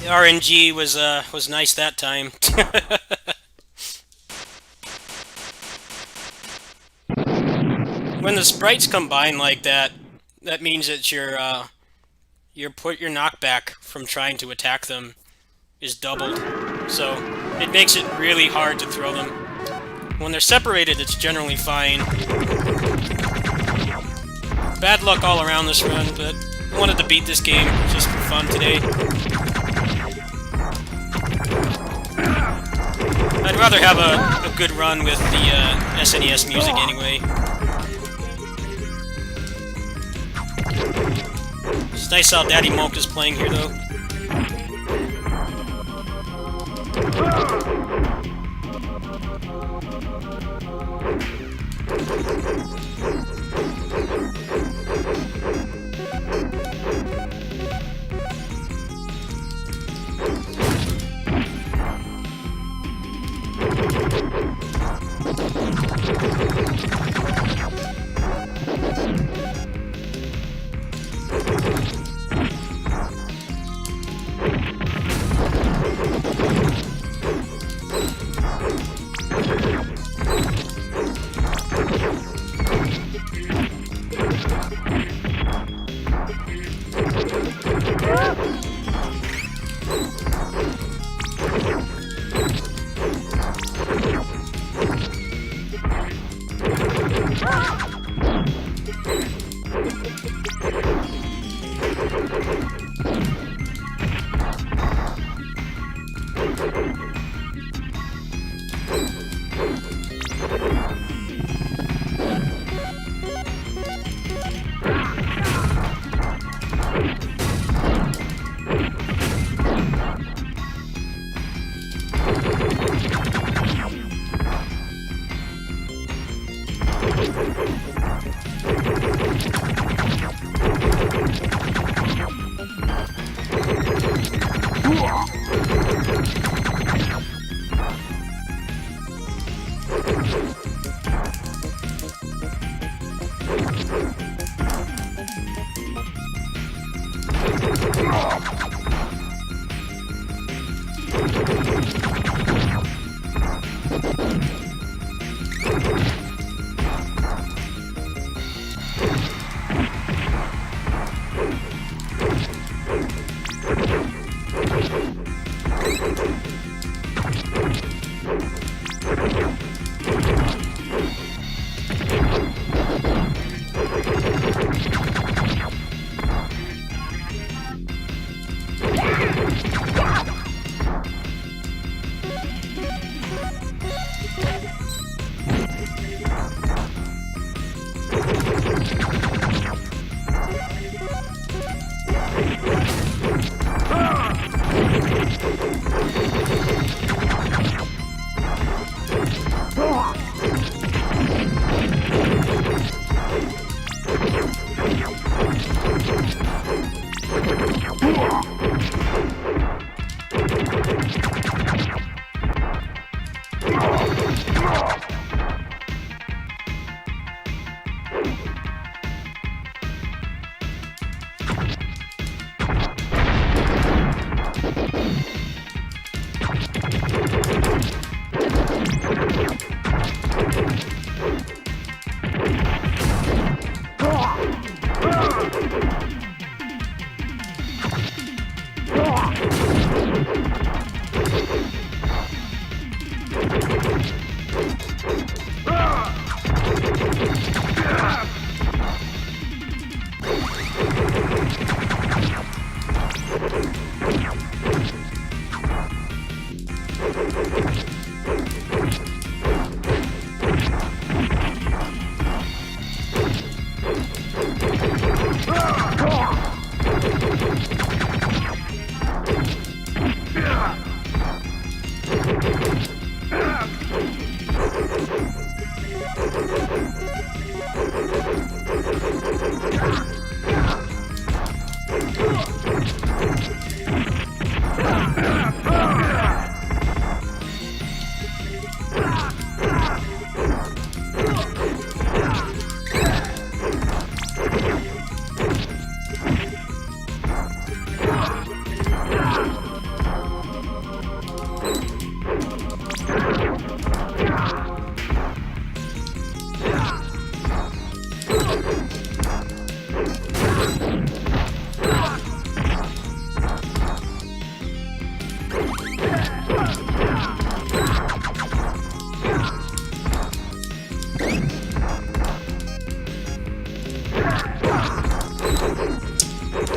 The RNG was nice that time. When the sprites combine like that, that means that your knockback from trying to attack them is doubled. So it makes it really hard to throw them. When they're separated, it's generally fine. Bad luck all around this run, but I wanted to beat this game just for fun today. I'd rather have a good run with the SNES music anyway. It's nice how Daddy Mulk is playing here, though.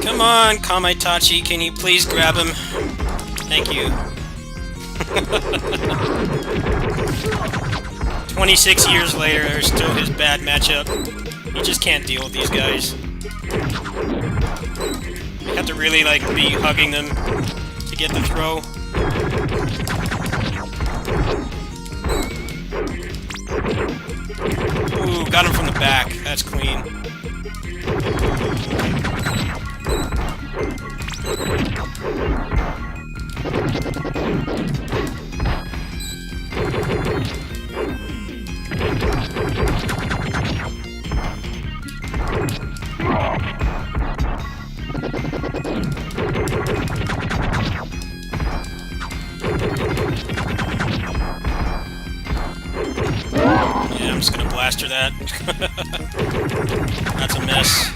Come on, Kamaitachi, can you please grab him? Thank you. 26 years later, there's still his bad matchup. He just can't deal with these guys. You have to really, like, be hugging them to get the throw. Ooh, got him from the back. That's clean. Yeah, I'm just gonna blaster that. That's a miss.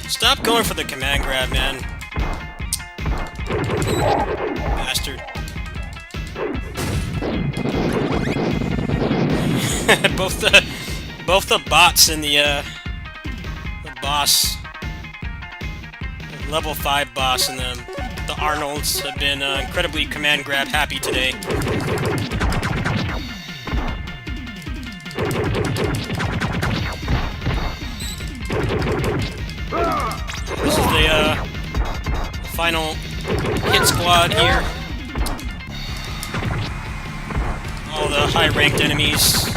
Stop going for the command grab, man. Bastard. both the bots and the boss, the level 5 boss and the Arnolds have been incredibly command grab happy today. This is the final hit squad here. All the high-ranked enemies.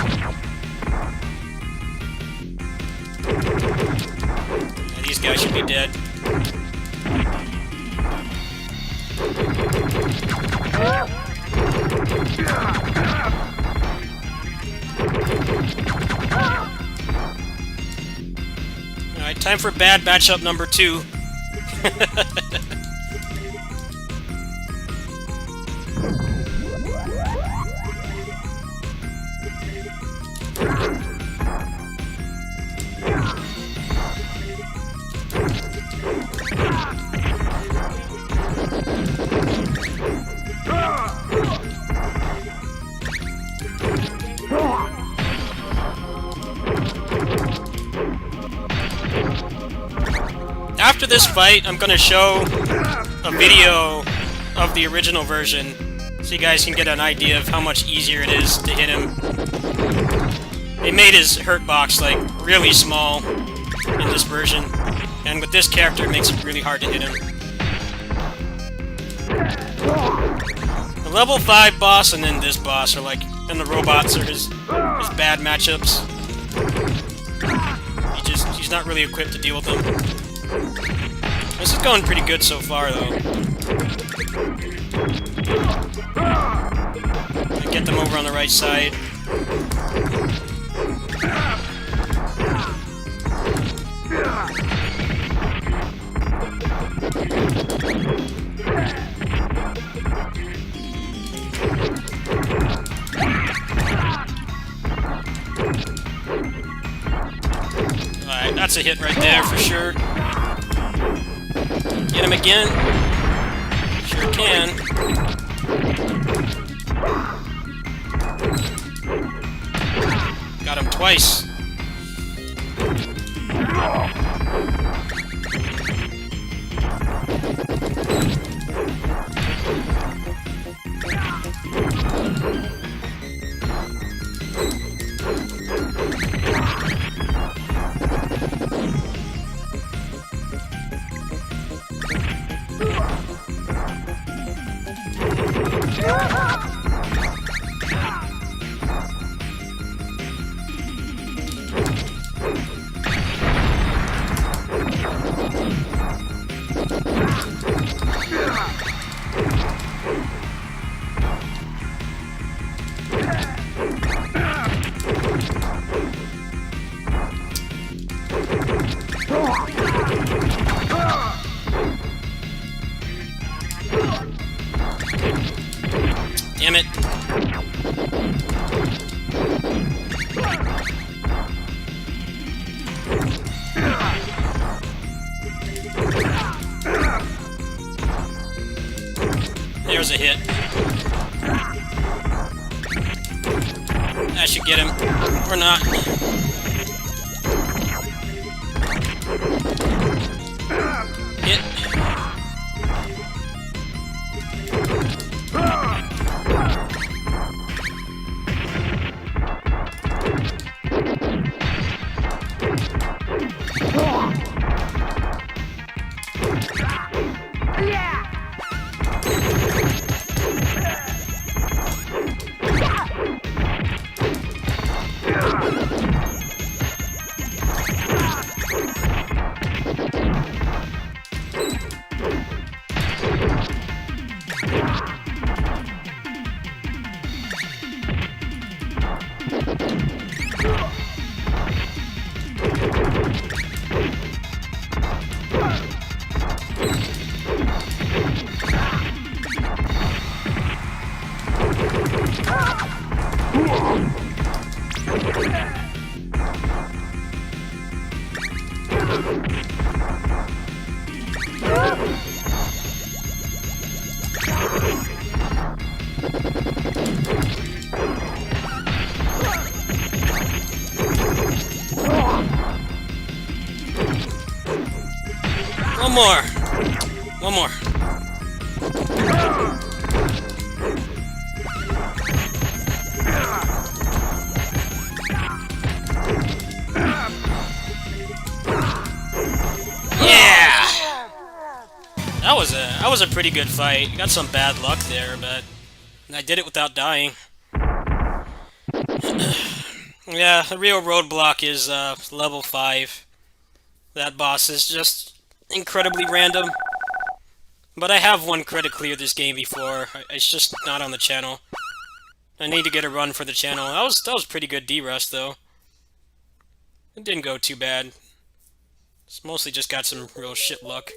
Yeah, these guys should be dead. Alright, time for bad matchup number 2. after this fight, I'm gonna show a video of the original version so you guys can get an idea of how much easier it is to hit him. They made his hurt box, like, really small in this version, and with this character it makes it really hard to hit him. The level 5 boss and then this boss are like, and the robots are his bad matchups. He's not really equipped to deal with them. This is going pretty good so far, though. I get them over on the right side. Alright, that's a hit right there for sure. Get him again. Sure can. Got him twice. Damn it. There's a hit. That should get him. Or not. Hit. One more. One more. Yeah! That was a pretty good fight. Got some bad luck there, but I did it without dying. Yeah, the real roadblock is level 5. That boss is just incredibly random. But I have won credit clear this game before. It's just not on the channel. I need to get a run for the channel. That was pretty good D-Rust, though. It didn't go too bad. It's mostly just got some real shit luck.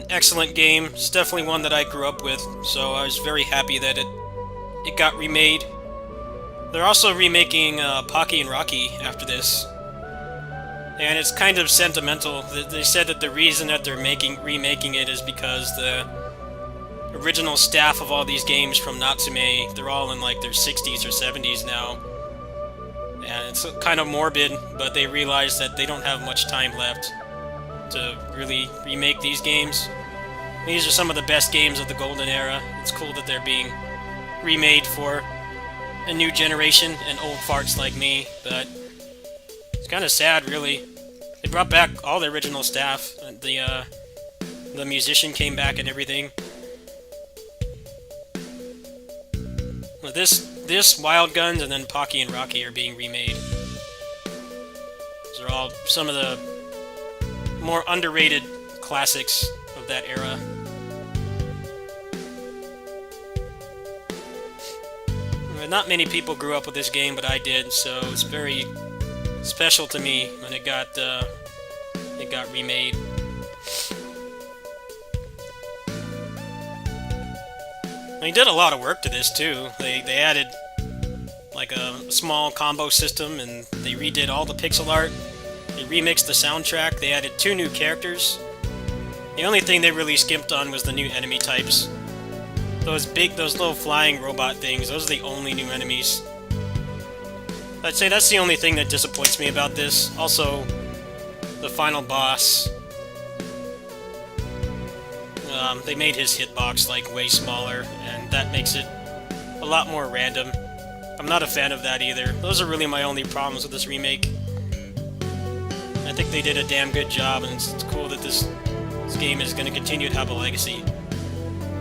Excellent game. It's definitely one that I grew up with, so I was very happy that it got remade. They're also remaking Pocky and Rocky after this. And it's kind of sentimental. They said that the reason that they're remaking it is because the original staff of all these games from Natsume, they're all in like their 60s or 70s now. And it's kind of morbid, but they realize that they don't have much time left to really remake these games. These are some of the best games of the golden era. It's cool that they're being remade for a new generation and old farts like me, but it's kind of sad, really. They brought back all the original staff. The musician came back and everything. Well, this Wild Guns and then Pocky and Rocky are being remade. These are all some of the more underrated classics of that era. Not many people grew up with this game, but I did, so it's very special to me when it got remade. They did a lot of work to this too. They added like a small combo system, and they redid all the pixel art. They remixed the soundtrack. They added 2 new characters. The only thing they really skimped on was the new enemy types. Those little flying robot things, those are the only new enemies. I'd say that's the only thing that disappoints me about this. Also, the final boss. They made his hitbox like way smaller, and that makes it a lot more random. I'm not a fan of that either. Those are really my only problems with this remake. I think they did a damn good job, and it's cool that this game is going to continue to have a legacy.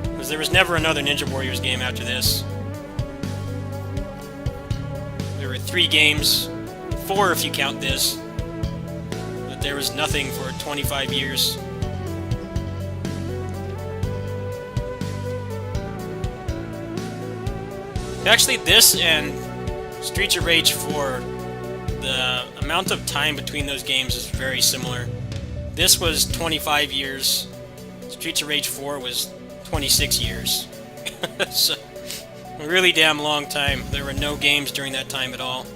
Because there was never another Ninja Warriors game after this. There were 3 games, 4 if you count this, but there was nothing for 25 years. Actually, this and Streets of Rage 4, the amount of time between those games is very similar. This was 25 years, Streets of Rage 4 was 26 years. So, a really damn long time. There were no games during that time at all.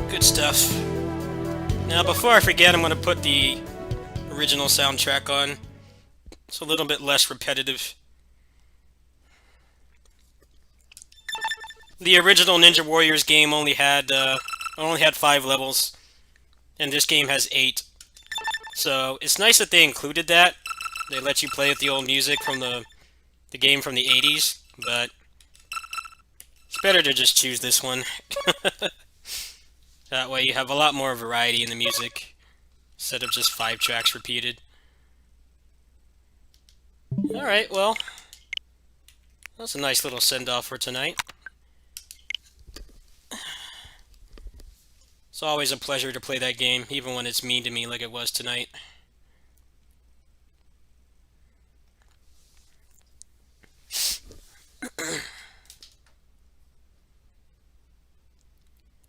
Good stuff. Now, before I forget, I'm going to put the original soundtrack on. It's a little bit less repetitive. The original Ninja Warriors game only had 5 levels, and this game has 8. So it's nice that they included that. They let you play with the old music from the game from the 80s, but it's better to just choose this one. That way you have a lot more variety in the music, instead of just 5 tracks repeated. Alright, well, that's a nice little send-off for tonight. It's always a pleasure to play that game, even when it's mean to me like it was tonight.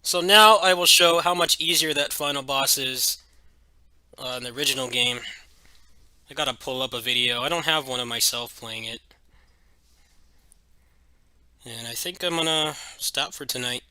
So now I will show how much easier that final boss is in the original game. I gotta pull up a video. I don't have one of myself playing it. And I think I'm gonna stop for tonight.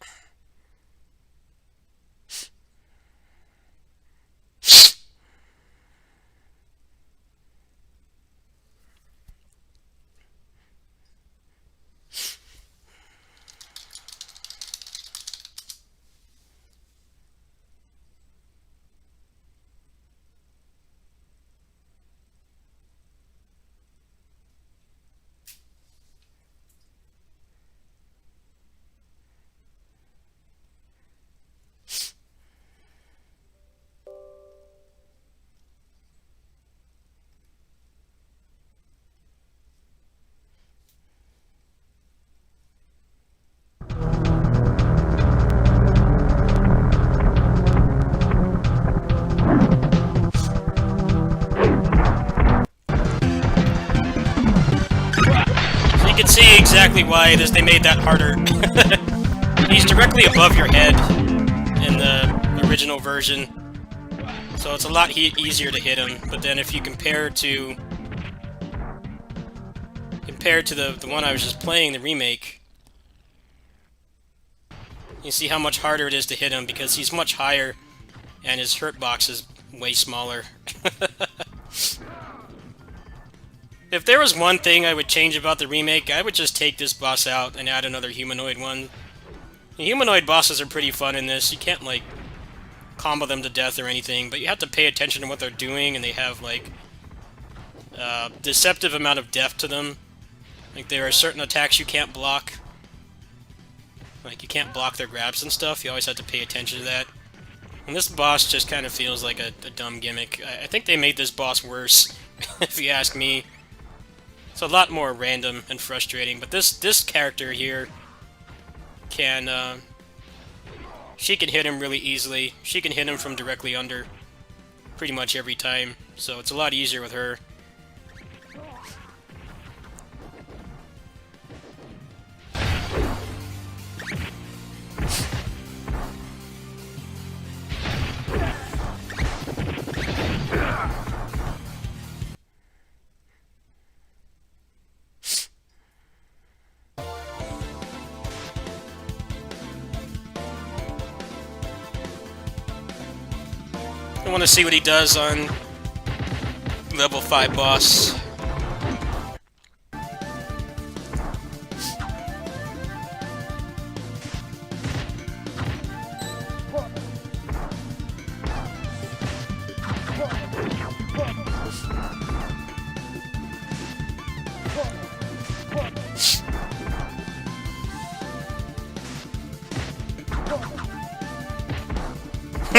exactly why they made that harder. He's directly above your head in the original version, so it's a lot easier to hit him. But then if you compare to the one I was just playing, the remake, you see how much harder it is to hit him because he's much higher and his hurt box is way smaller. If there was one thing I would change about the remake, I would just take this boss out and add another humanoid one. The humanoid bosses are pretty fun in this. You can't, like, combo them to death or anything, but you have to pay attention to what they're doing, and they have, like, deceptive amount of depth to them. Like, there are certain attacks you can't block. Like, you can't block their grabs and stuff. You always have to pay attention to that. And this boss just kind of feels like a dumb gimmick. I think they made this boss worse, if you ask me. It's a lot more random and frustrating, but this character here can, she can hit him really easily. She can hit him from directly under pretty much every time, so it's a lot easier with her. I want to see what he does on level 5 boss.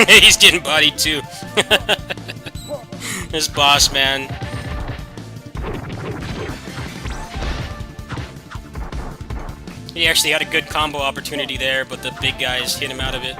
He's getting bodied too. This boss, man. He actually had a good combo opportunity there, but the big guys hit him out of it.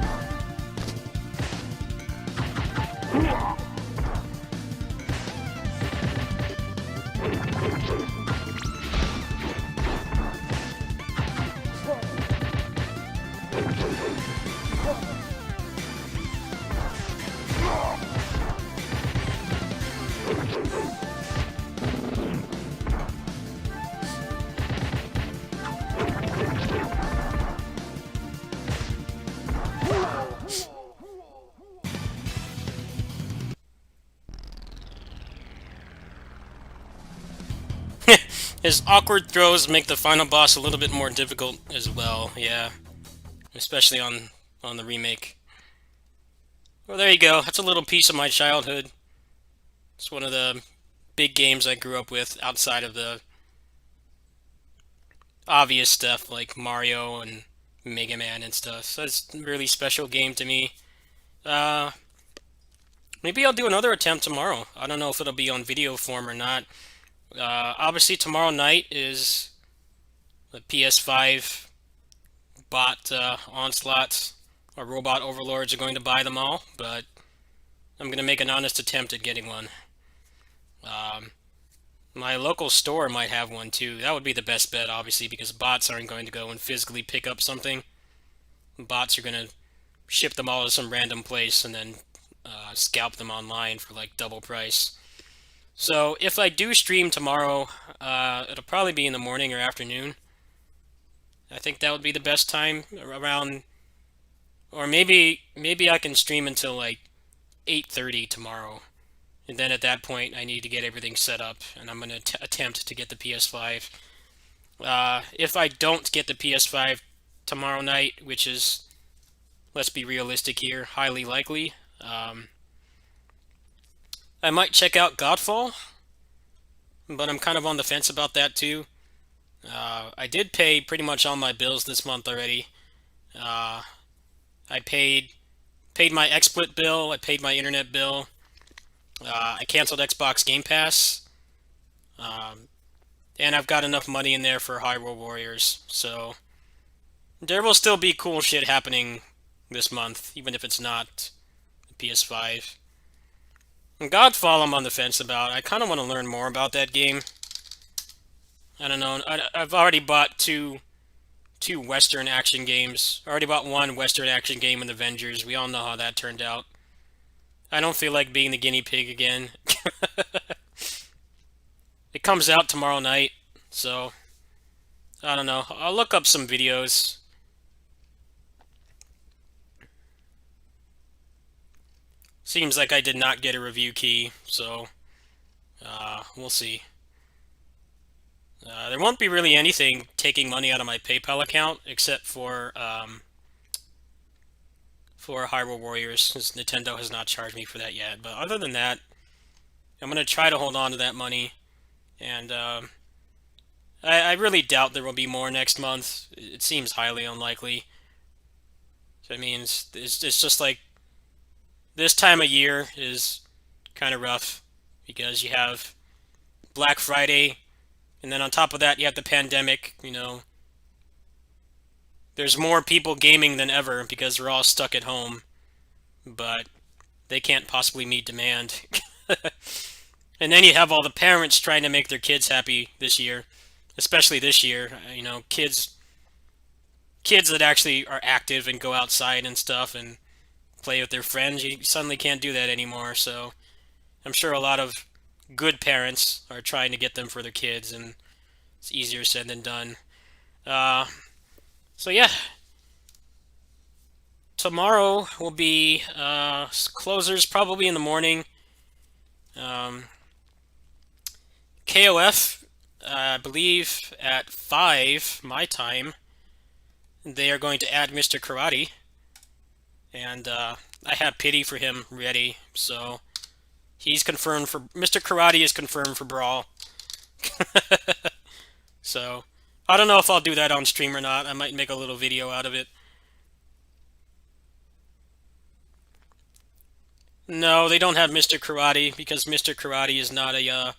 His awkward throws make the final boss a little bit more difficult as well, yeah. Especially on the remake. Well, there you go. That's a little piece of my childhood. It's one of the big games I grew up with outside of the obvious stuff like Mario and Mega Man and stuff. So it's a really special game to me. Maybe I'll do another attempt tomorrow. I don't know if it'll be on video form or not. Obviously tomorrow night is the PS5 bot onslaughts, or robot overlords are going to buy them all, but I'm going to make an honest attempt at getting one. My local store might have one too. That would be the best bet, obviously, because bots aren't going to go and physically pick up something. Bots are going to ship them all to some random place and then scalp them online for like double price. So if I do stream tomorrow, it'll probably be in the morning or afternoon. I think that would be the best time, around, or maybe I can stream until like 8:30 tomorrow. And then at that point I need to get everything set up, and I'm going to attempt to get the PS5. If I don't get the PS5 tomorrow night, which is, let's be realistic here, highly likely, I might check out Godfall, but I'm kind of on the fence about that too. I did pay pretty much all my bills this month already. I paid my XSplit bill, I paid my internet bill, I canceled Xbox Game Pass, and I've got enough money in there for Hyrule Warriors, so there will still be cool shit happening this month, even if it's not the PS5. And Godfall I'm on the fence about. I kind of want to learn more about that game. I don't know. I've already bought two Western action games. I already bought one Western action game in Avengers. We all know how that turned out. I don't feel like being the guinea pig again. It comes out tomorrow night, so I don't know. I'll look up some videos. Seems like I did not get a review key, so we'll see. There won't be really anything taking money out of my PayPal account except for Hyrule Warriors, since Nintendo has not charged me for that yet. But other than that, I'm gonna try to hold on to that money, and I really doubt there will be more next month. It seems highly unlikely. So, I mean, it's just like this time of year is kind of rough because you have Black Friday, and then on top of that you have the pandemic. You know, there's more people gaming than ever because we're all stuck at home, but they can't possibly meet demand. And then you have all the parents trying to make their kids happy this year, especially this year. You know, kids that actually are active and go outside and stuff and play with their friends, you suddenly can't do that anymore. So I'm sure a lot of good parents are trying to get them for their kids, and it's easier said than done. So yeah, tomorrow will be closers probably in the morning. KOF, I believe at 5 my time, they are going to add Mr. Karate, and I have pity for him ready, so he's confirmed for Mr. Karate is confirmed for Brawl. So I don't know if I'll do that on stream or not. I might make a little video out of it. No, they don't have Mr. Karate because Mr. Karate is not a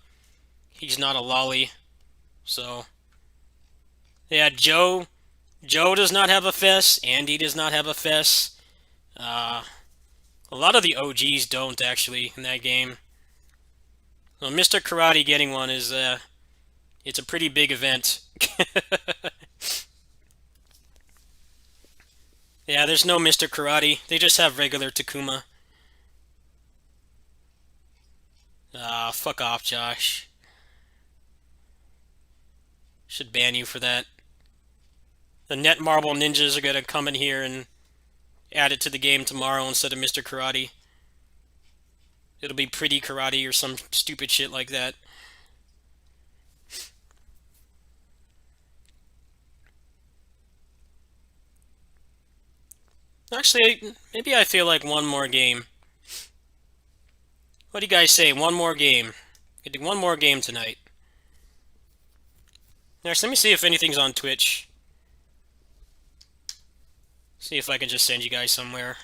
he's not a lolly. So yeah, Joe does not have a fess. Andy does not have a fess. A lot of the OGs don't actually in that game. Well, Mr. Karate getting one is it's a pretty big event. Yeah, there's no Mr. Karate. They just have regular Takuma. Fuck off, Josh. Should ban you for that. The Netmarble ninjas are gonna come in here and add it to the game tomorrow instead of Mr. Karate. It'll be Pretty Karate or some stupid shit like that. Actually, maybe I feel like one more game. What do you guys say? One more game. Could do one more game tonight. Next, let me see if anything's on Twitch. See if I can just send you guys somewhere.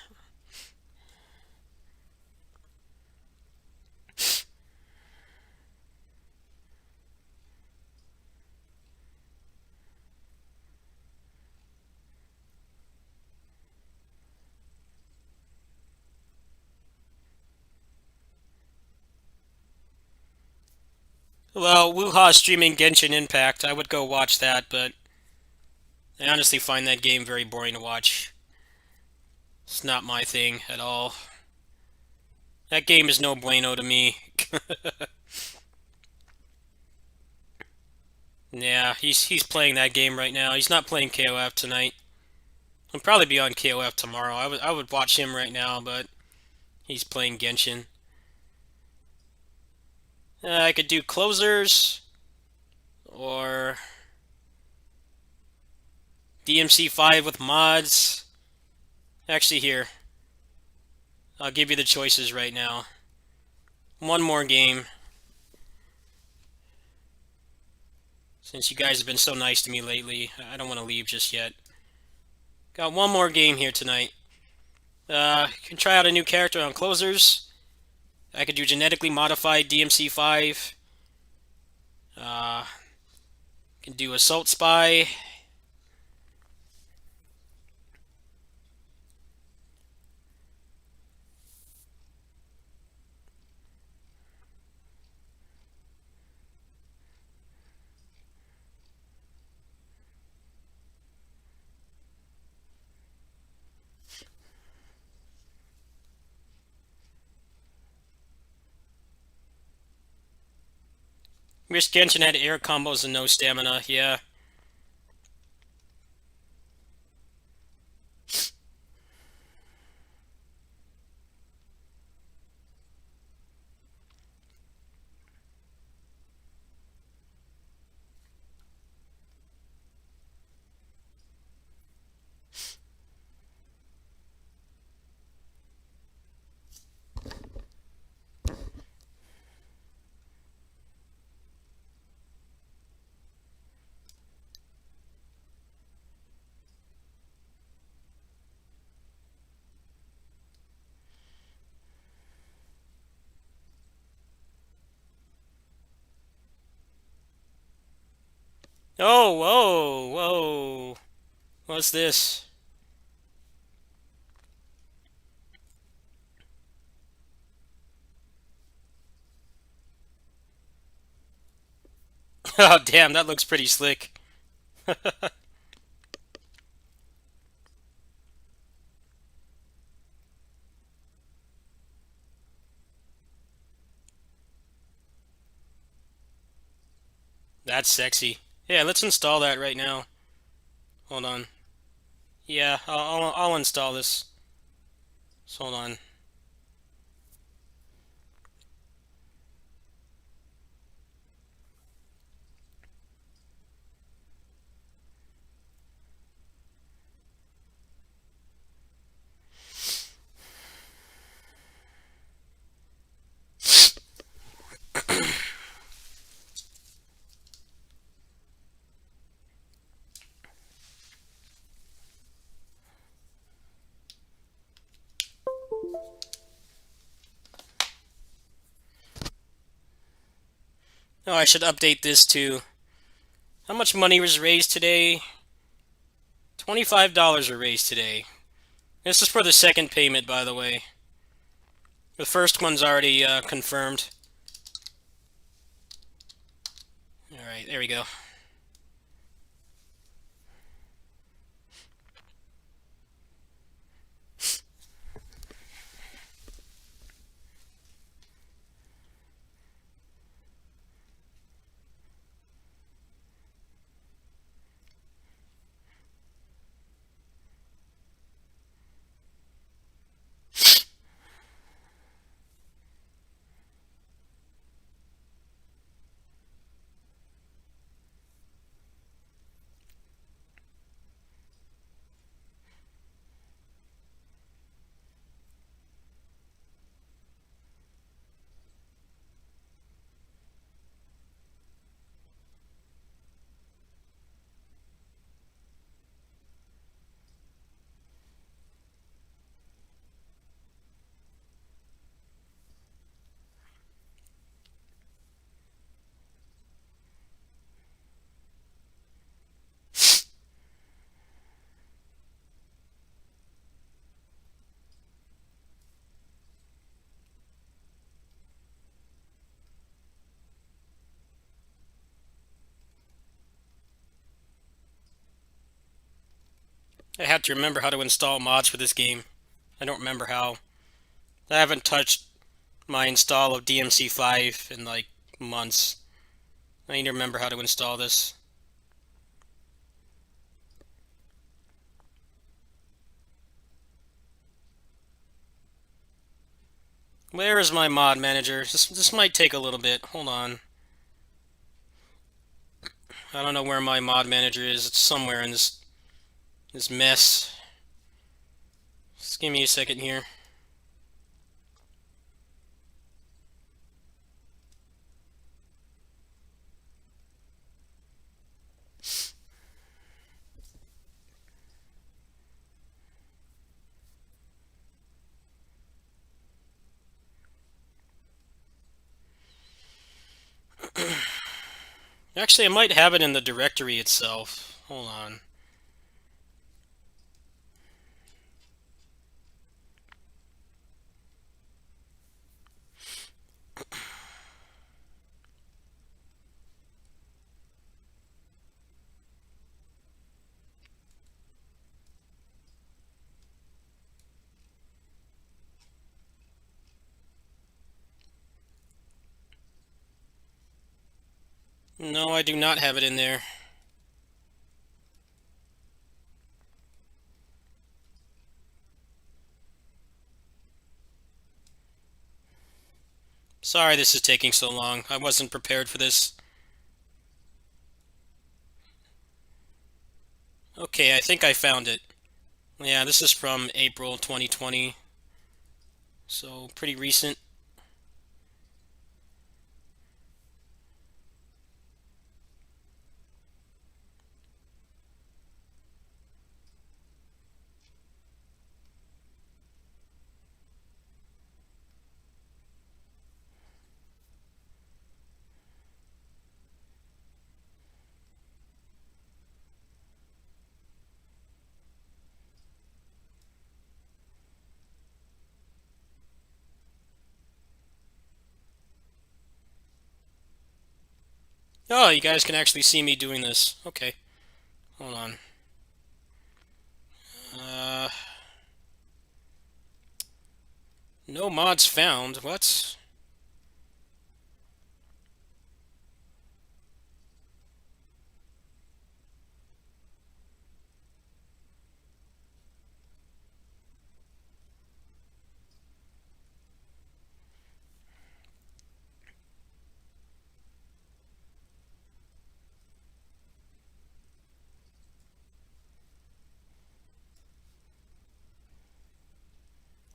Well, Wuha's streaming Genshin Impact. I would go watch that, but I honestly find that game very boring to watch. It's not my thing at all. That game is no bueno to me. Yeah, he's playing that game right now. He's not playing KOF tonight. He'll probably be on KOF tomorrow. I would watch him right now, but he's playing Genshin. I could do closers or DMC5 with mods. Actually, here, I'll give you the choices right now. One more game. Since you guys have been so nice to me lately, I don't want to leave just yet. Got one more game here tonight. You can try out a new character on closers. I could do genetically modified DMC5. Can do Assault Spy. Wish Genshin had air combos and no stamina, yeah. Oh, whoa, whoa. What's this? Oh, damn, that looks pretty slick. That's sexy. Yeah, let's install that right now. Hold on. Yeah, I'll install this. So hold on. Oh, I should update this too. How much money was raised today? $25 were raised today. This is for the second payment, by the way. The first one's already confirmed. Alright, there we go. I have to remember how to install mods for this game. I don't remember how. I haven't touched my install of DMC5 in like months. I need to remember how to install this. Where is my mod manager? This might take a little bit. Hold on. I don't know where my mod manager is. It's somewhere in this mess. Just give me a second here. Actually, I might have it in the directory itself. Hold on. No, I do not have it in there. Sorry this is taking so long. I wasn't prepared for this. Okay, I think I found it. Yeah, this is from April 2020. So, pretty recent. Oh, you guys can actually see me doing this. Okay. Hold on. No mods found. What?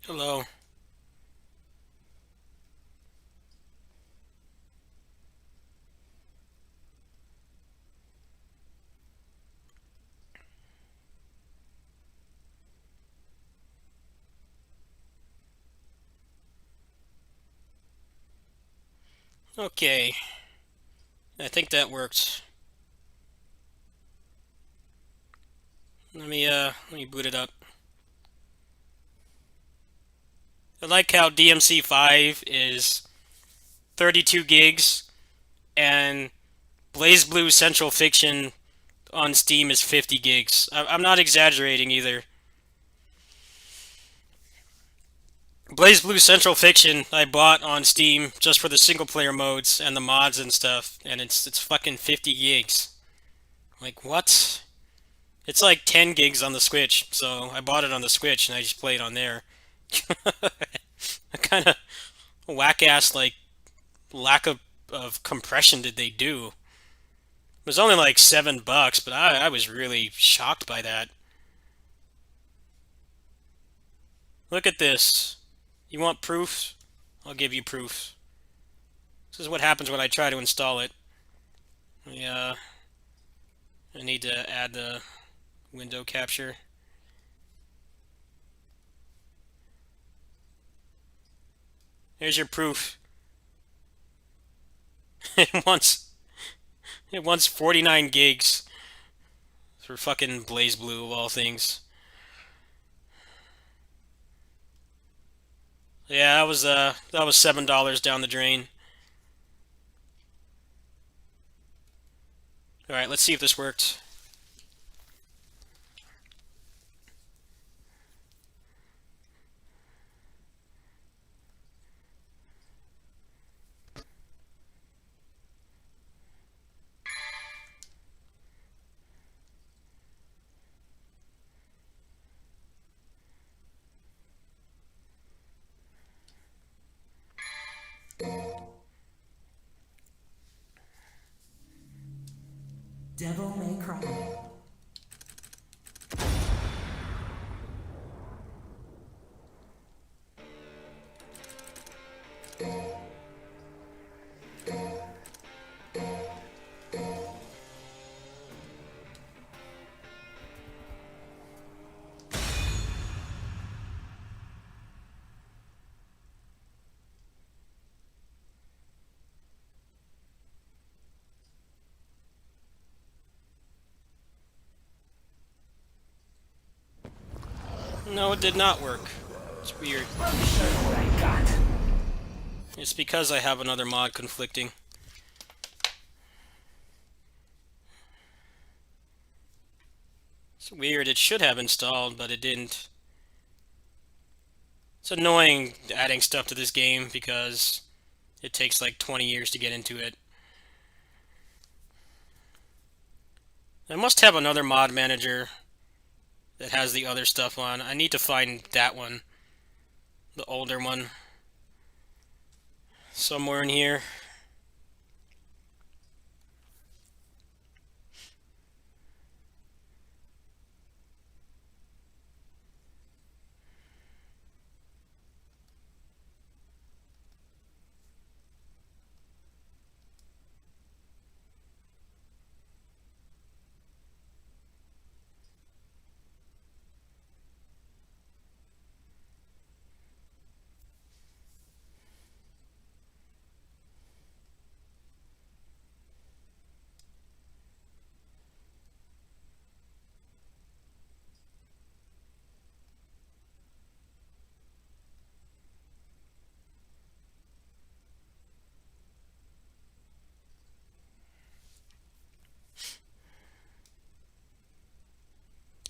Hello. Okay. I think that worked. Let me boot it up. I like how DMC5 is 32 gigs and BlazBlue Central Fiction on Steam is 50 gigs. I'm not exaggerating either. BlazBlue Central Fiction I bought on Steam just for the single player modes and the mods and stuff, and it's fucking 50 gigs. Like, what? It's like 10 gigs on the Switch, so I bought it on the Switch and I just play it on there. What kind of whack-ass, like, lack of compression did they do? It was only like $7, but I was really shocked by that. Look at this. You want proof? I'll give you proof. This is what happens when I try to install it. Yeah. I need to add the window capture. Here's your proof. It wants 49 gigs for fucking BlazBlue of all things. Yeah, that was $7 down the drain. All right, let's see if this worked. Devil May Cry. No, it did not work. It's weird. It's because I have another mod conflicting. It's weird. It should have installed, but it didn't. It's annoying adding stuff to this game because it takes like 20 years to get into it. I must have another mod manager that has the other stuff on. I need to find that one. The older one. Somewhere in here.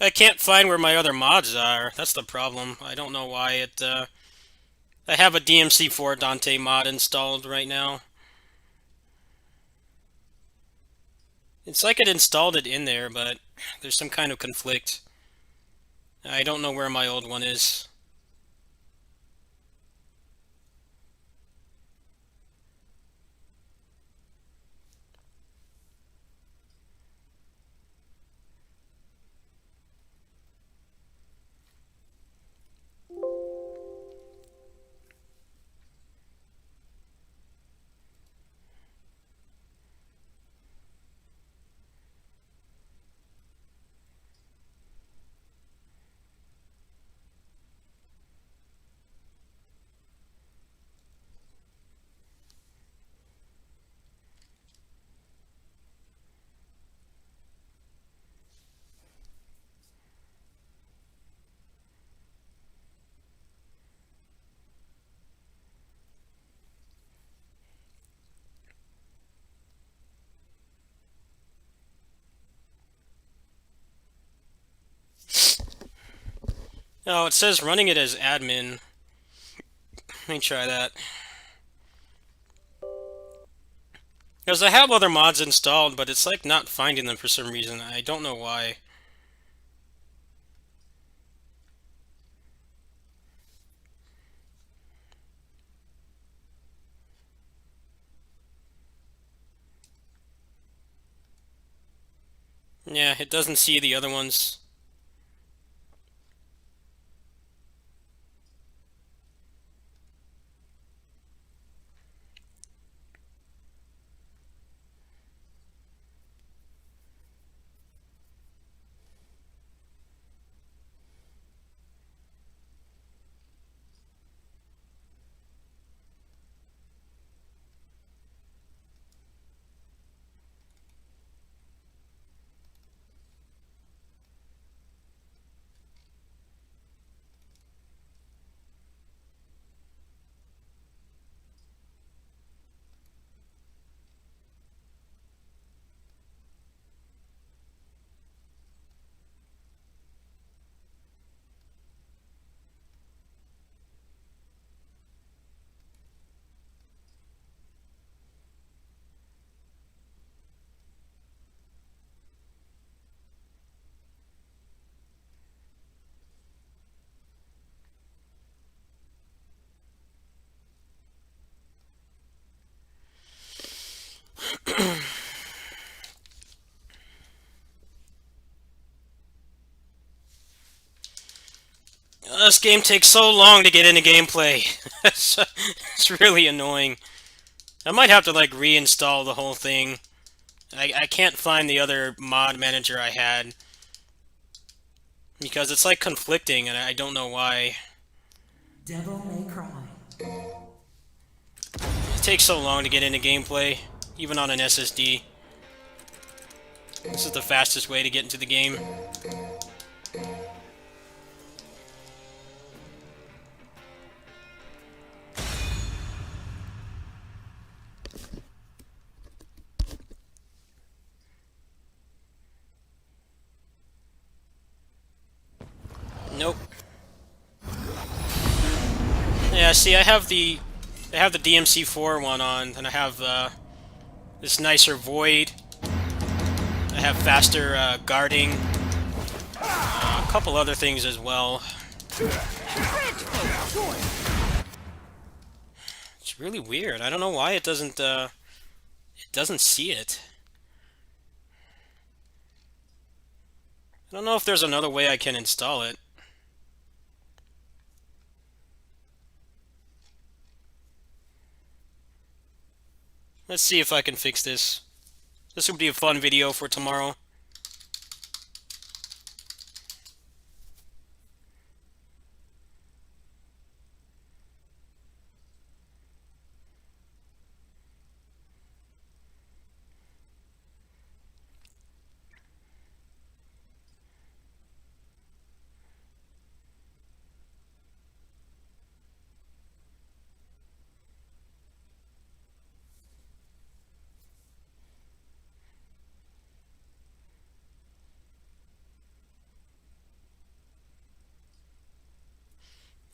I can't find where my other mods are. That's the problem. I don't know why it, I have a DMC4 Dante mod installed right now. It's like it installed it in there, but there's some kind of conflict. I don't know where my old one is. Oh, it says running it as admin. Let me try that. Because I have other mods installed, but it's like not finding them for some reason. I don't know why. Yeah, it doesn't see the other ones. This game takes so long to get into gameplay. It's really annoying. I might have to like reinstall the whole thing. I can't find the other mod manager I had. Because it's like conflicting and I don't know why. Devil May Cry. It takes so long to get into gameplay, even on an SSD. This is the fastest way to get into the game. Nope. Yeah, see, I have the DMC4 one on, and I have this nicer Void. I I have faster guarding, a couple other things as well. It's really weird. I don't know why it doesn't see it. I don't know if there's another way I can install it. Let's see if I can fix this. This would be a fun video for tomorrow.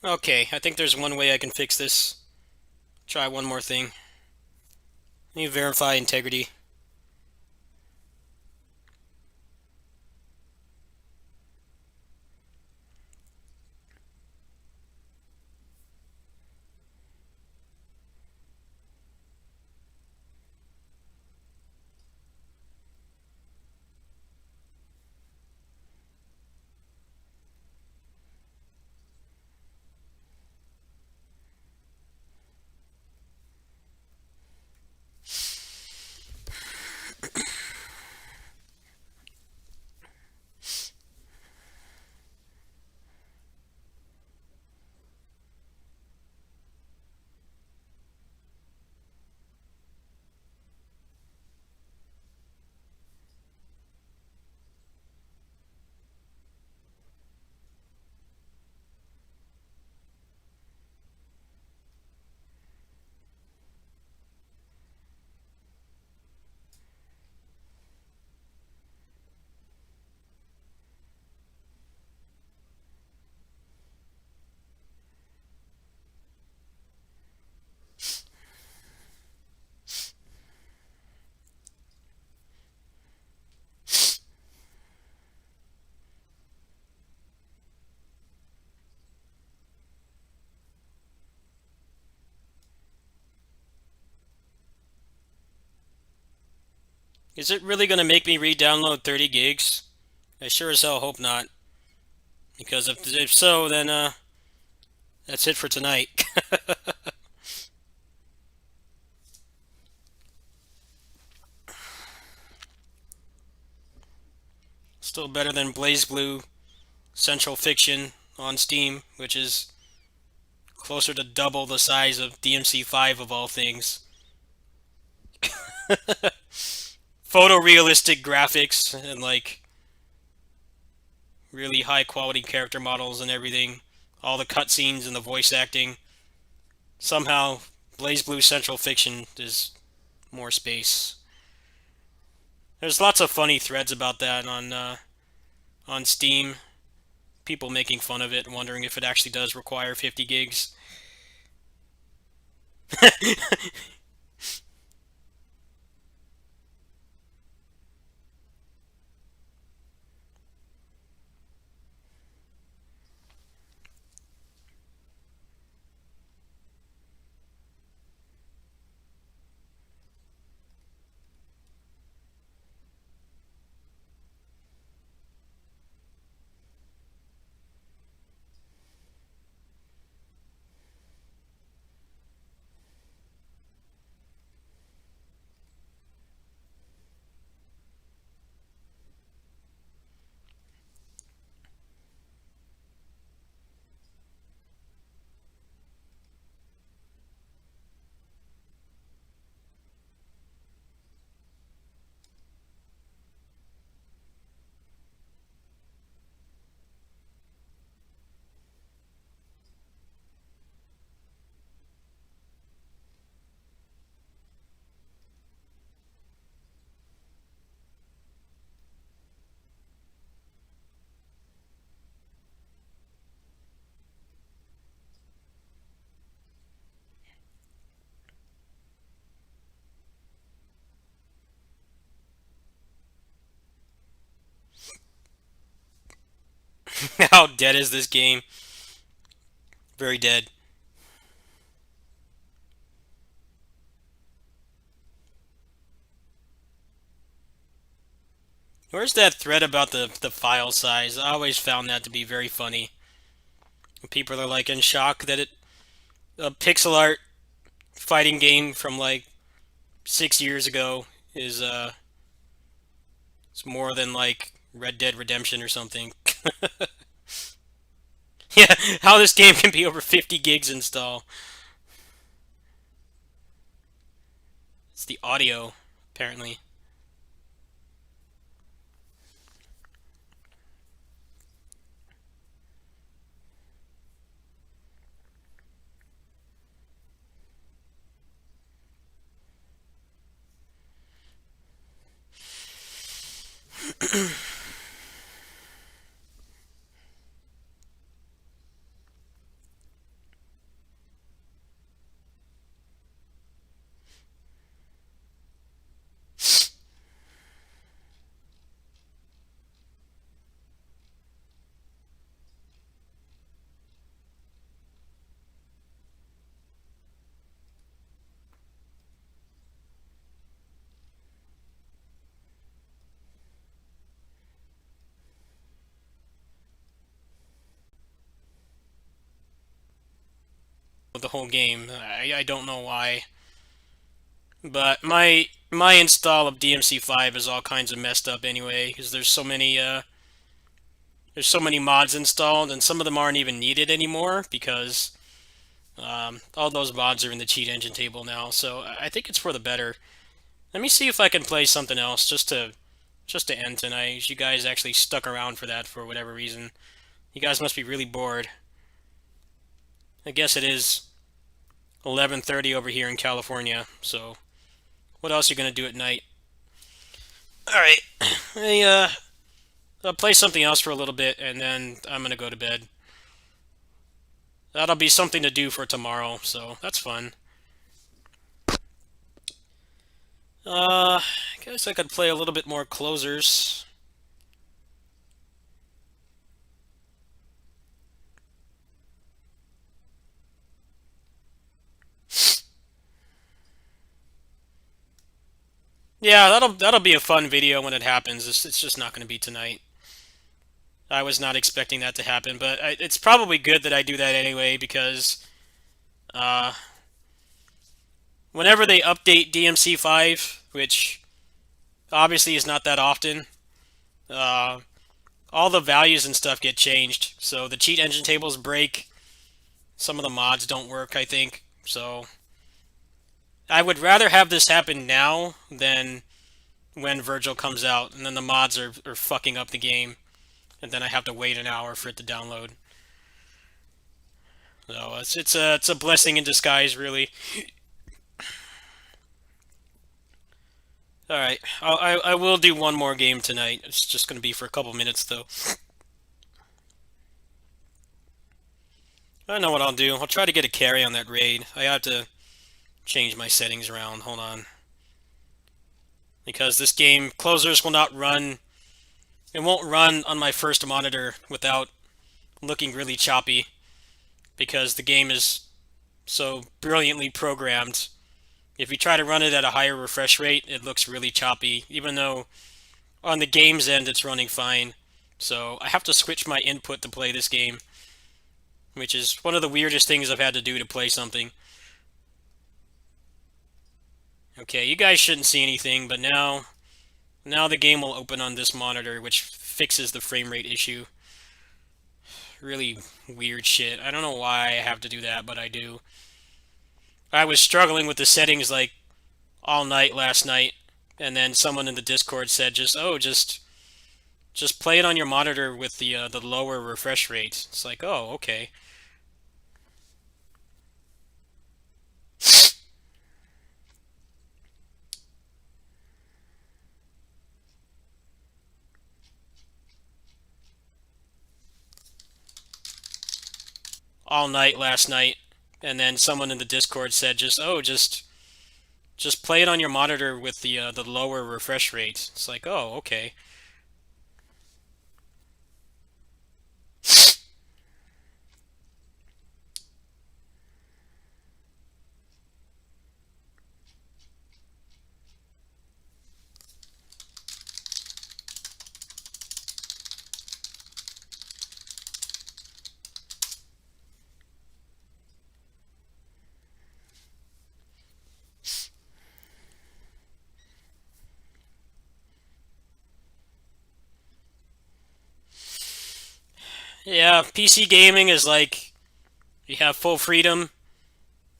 Okay, I think there's one way I can fix this. Try one more thing. Let me verify integrity. Is it really going to make me re-download 30 gigs? I sure as hell hope not. Because if so, then that's it for tonight. Still better than BlazBlue Central Fiction on Steam, which is closer to double the size of DMC5 of all things. Photorealistic graphics and like really high quality character models and everything. All the cutscenes and the voice acting. Somehow, BlazBlue Central Fiction is more space. There's lots of funny threads about that on Steam. People making fun of it, wondering if it actually does require 50 gigs. How dead is this game? Very dead. Where's that thread about the file size? I always found that to be very funny. People are like in shock that a pixel art fighting game from like 6 years ago is it's more than like Red Dead Redemption or something. Yeah, how this game can be over 50 gigs install. It's the audio, apparently. The whole game. I don't know why. But my install of DMC5 is all kinds of messed up anyway, because there's so many mods installed, and some of them aren't even needed anymore because all those mods are in the cheat engine table now. So I think it's for the better. Let me see if I can play something else just to end tonight. You guys actually stuck around for that for whatever reason. You guys must be really bored. I guess it is 11:30 over here in California, so what else are you gonna do at night? Alright, I'll play something else for a little bit, and then I'm gonna go to bed. That'll be something to do for tomorrow, so that's fun. I guess I could play a little bit more closers. Yeah, that'll be a fun video when it happens. It's just not going to be tonight. I was not expecting that to happen, but it's probably good that I do that anyway because whenever they update DMC5, which obviously is not that often, all the values and stuff get changed. So the cheat engine tables break. Some of the mods don't work, I think. So I would rather have this happen now than when Virgil comes out, and then the mods are fucking up the game, and then I have to wait an hour for it to download. So it's a blessing in disguise, really. All right, I will do one more game tonight. It's just going to be for a couple minutes, though. I know what I'll do. I'll try to get a carry on that raid. I have to change my settings around. Hold on. Because this game, closers will not run. It won't run on my first monitor without looking really choppy. Because the game is so brilliantly programmed. If you try to run it at a higher refresh rate, it looks really choppy. Even though on the game's end, it's running fine. So I have to switch my input to play this game. Which is one of the weirdest things I've had to do to play something. Okay, you guys shouldn't see anything, but now the game will open on this monitor, which fixes the frame rate issue. Really weird shit. I don't know why I have to do that, but I do. I was struggling with the settings like all night last night, and then someone in the Discord said just play it on your monitor with the lower refresh rate. It's like, oh, okay. All night last night, and then someone in the Discord said just play it on your monitor with the lower refresh rate. It's like, oh, okay. Yeah, PC gaming is like you have full freedom,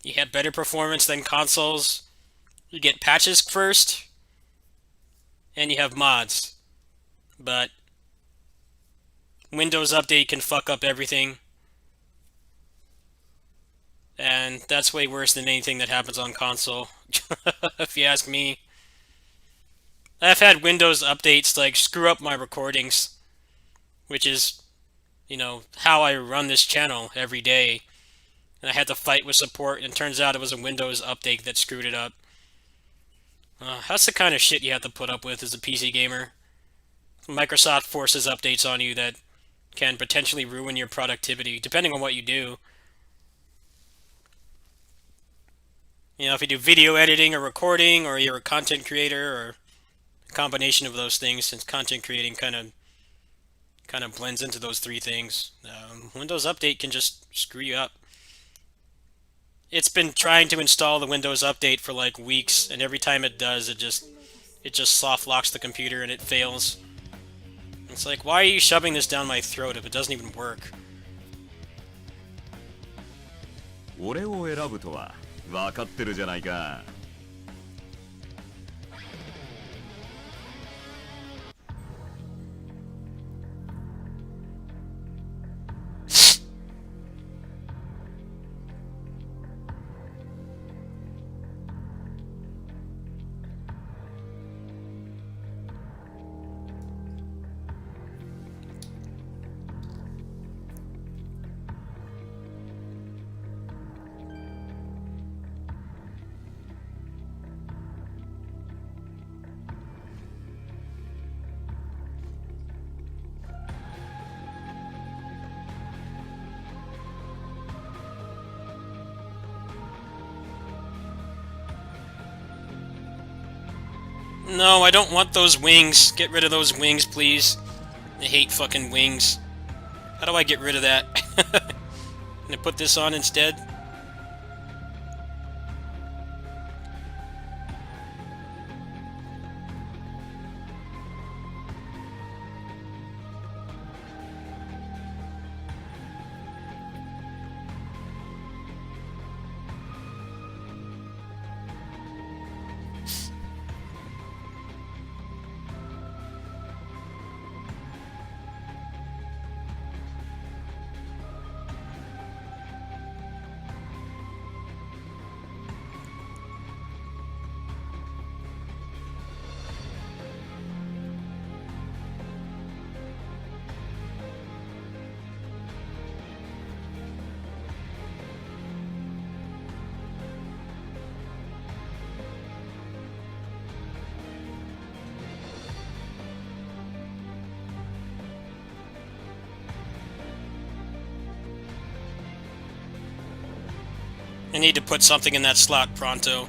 you have better performance than consoles, you get patches first, and you have mods. But Windows Update can fuck up everything. And that's way worse than anything that happens on console, if you ask me. I've had Windows updates like screw up my recordings, which is, you know, how I run this channel every day. And I had to fight with support, and it turns out it was a Windows update that screwed it up. That's the kind of shit you have to put up with as a PC gamer. Microsoft forces updates on you that can potentially ruin your productivity, depending on what you do. You know, if you do video editing or recording, or you're a content creator, or a combination of those things, since content creating kind of blends into those three things, Windows Update can just screw you up. It's been trying to install the Windows Update for like weeks, and every time it does, it just soft locks the computer and it fails. It's like, why are you shoving this down my throat if it doesn't even work? 俺を選ぶとは分かってるじゃないか。No, I don't want those wings. Get rid of those wings, please. I hate fucking wings. How do I get rid of that? Can I put this on instead? I need to put something in that slot pronto.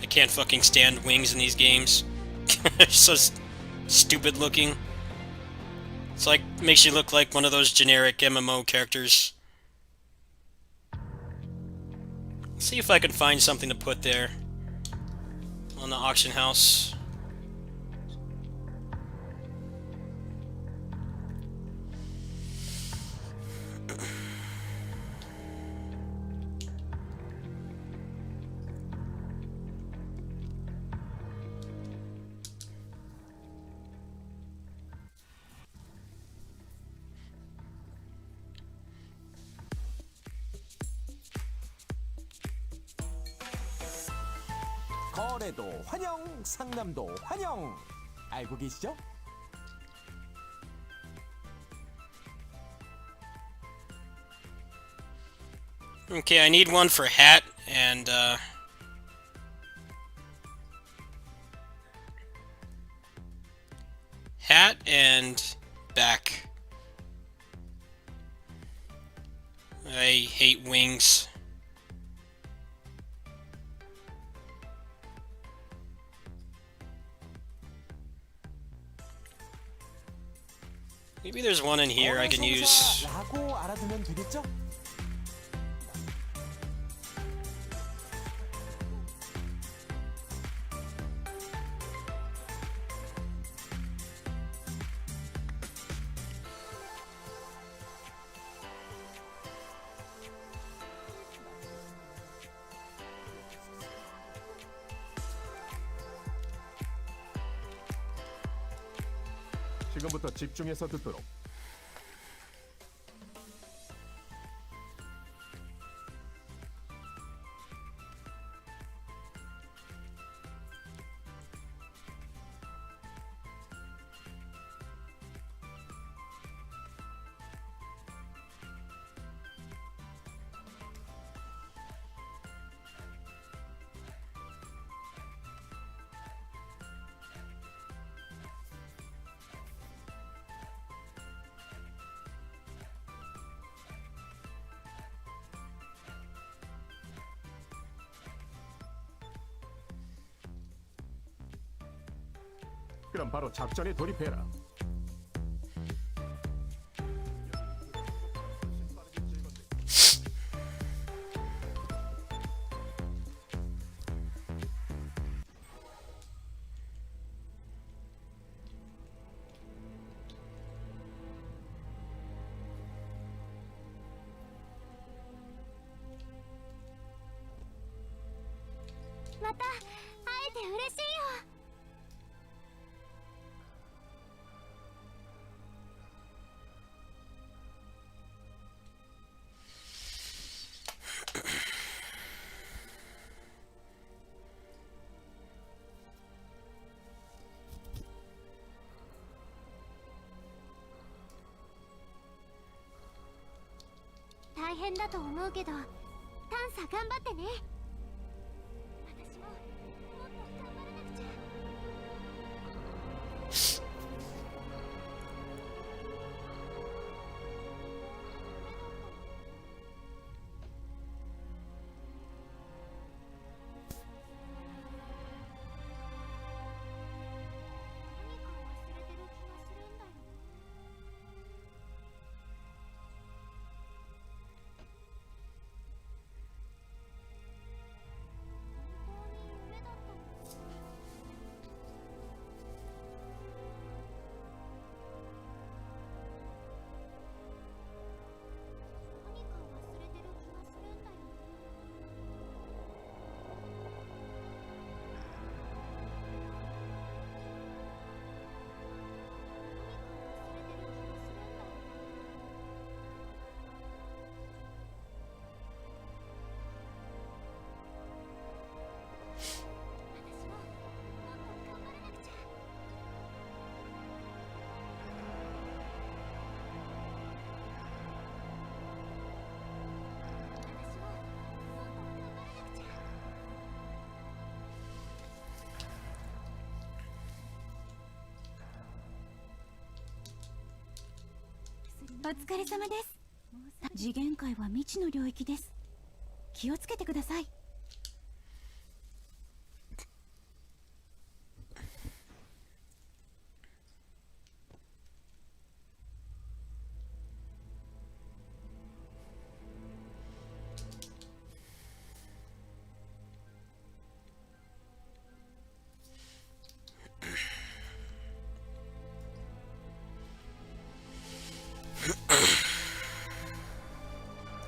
I can't fucking stand wings in these games. They're so stupid looking. It's like, makes you look like one of those generic MMO characters. Let's see if I can find something to put there on the auction house. 거래도 환영, 상담도 환영. 알고 계시죠? Okay, I need one for hat and hat and back. I hate wings. Maybe there's one in here I can use. 라고 알아두면 되겠죠? 지금부터 집중해서 듣도록. 그럼 바로 작전에 돌입해라. 맞다. 会えて嬉しいよ. 다変だと思うけど、探査頑張ってね。私ももっと頑張らなくちゃ。お疲れ様です。次元界は未知の領域です。気をつけてください。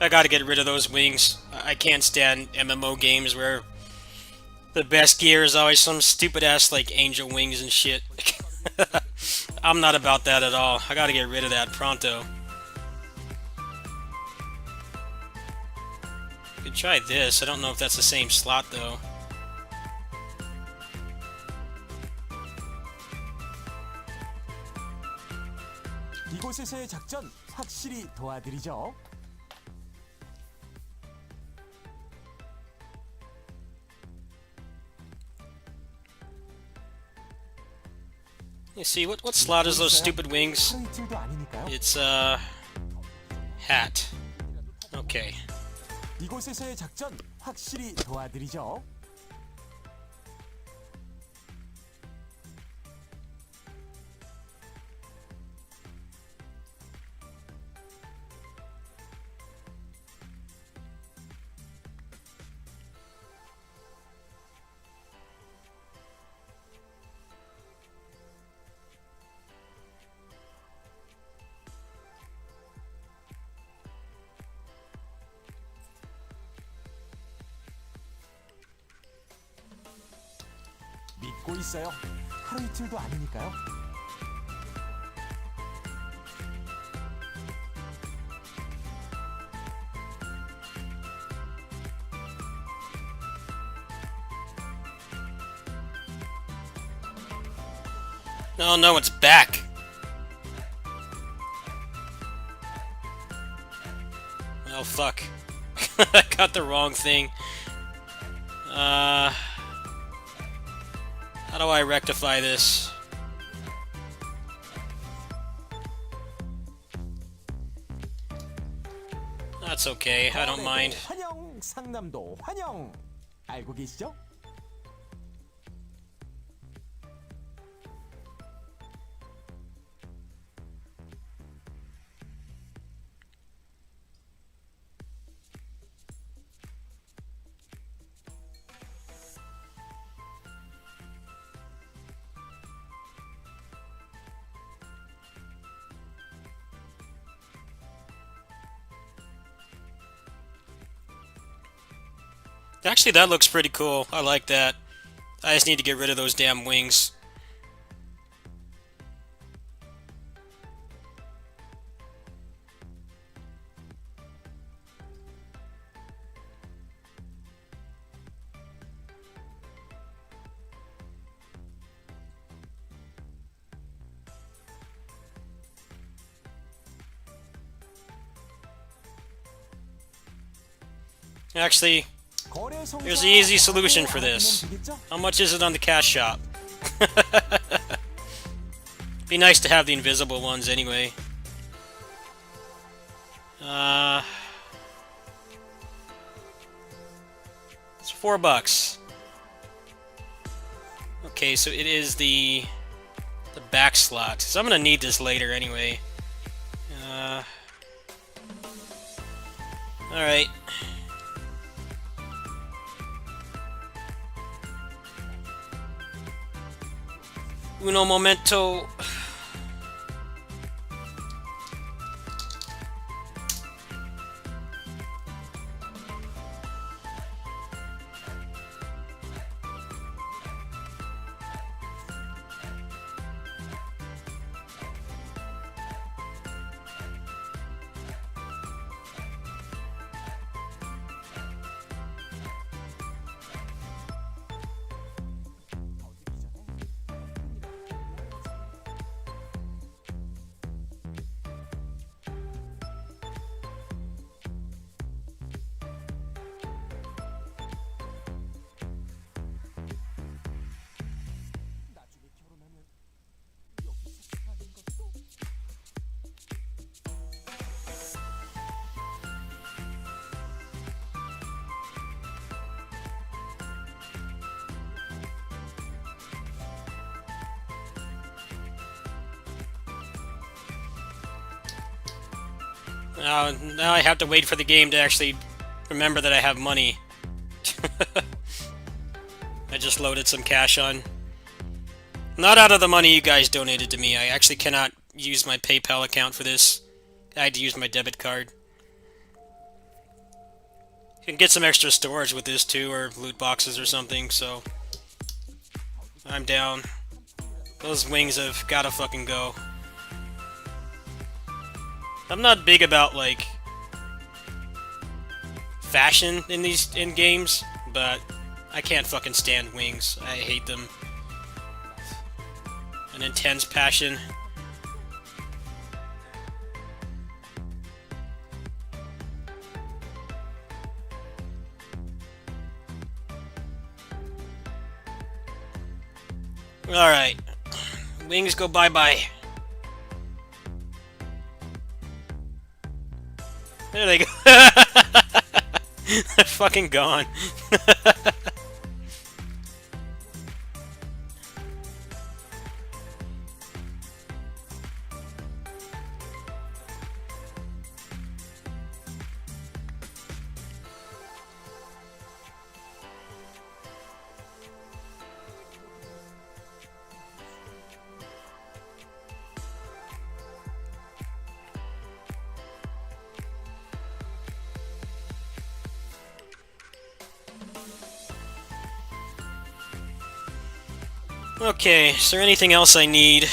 I gotta get rid of those wings. I can't stand MMO games where the best gear is always some stupid ass like angel wings and shit. I'm not about that at all. I gotta get rid of that pronto. Could try this. I don't know if that's the same slot though. 이곳에서의 작전 확실히 도와드리죠. You see, what slot is those stupid wings? It's, hat. Okay. 이곳에서의 작전 확실히 도와드리죠. 믿고 있어요. 하루 이틀도 아니니까요. Oh no, it's back. Oh fuck. I got the wrong thing. How do I rectify this? That's okay, I don't mind. 환영, 상남도 환영. 알고 계시죠? Actually, that looks pretty cool. I like that. I just need to get rid of those damn wings. Actually, there's an easy solution for this. How much is it on the cash shop? Be nice to have the invisible ones anyway. It's $4. Okay, so it is the back slot. So I'm gonna need this later anyway. Alright. Uno momento. Now I have to wait for the game to actually remember that I have money. I just loaded some cash on. Not out of the money you guys donated to me. I actually cannot use my PayPal account for this. I had to use my debit card. You can get some extra storage with this too, or loot boxes or something, so... I'm down. Those wings have gotta fucking go. I'm not big about, like, fashion in games, but I can't fucking stand wings. I hate them. An intense passion. Alright. Wings go bye-bye. There they go. They're fucking gone. Okay, is there anything else I need?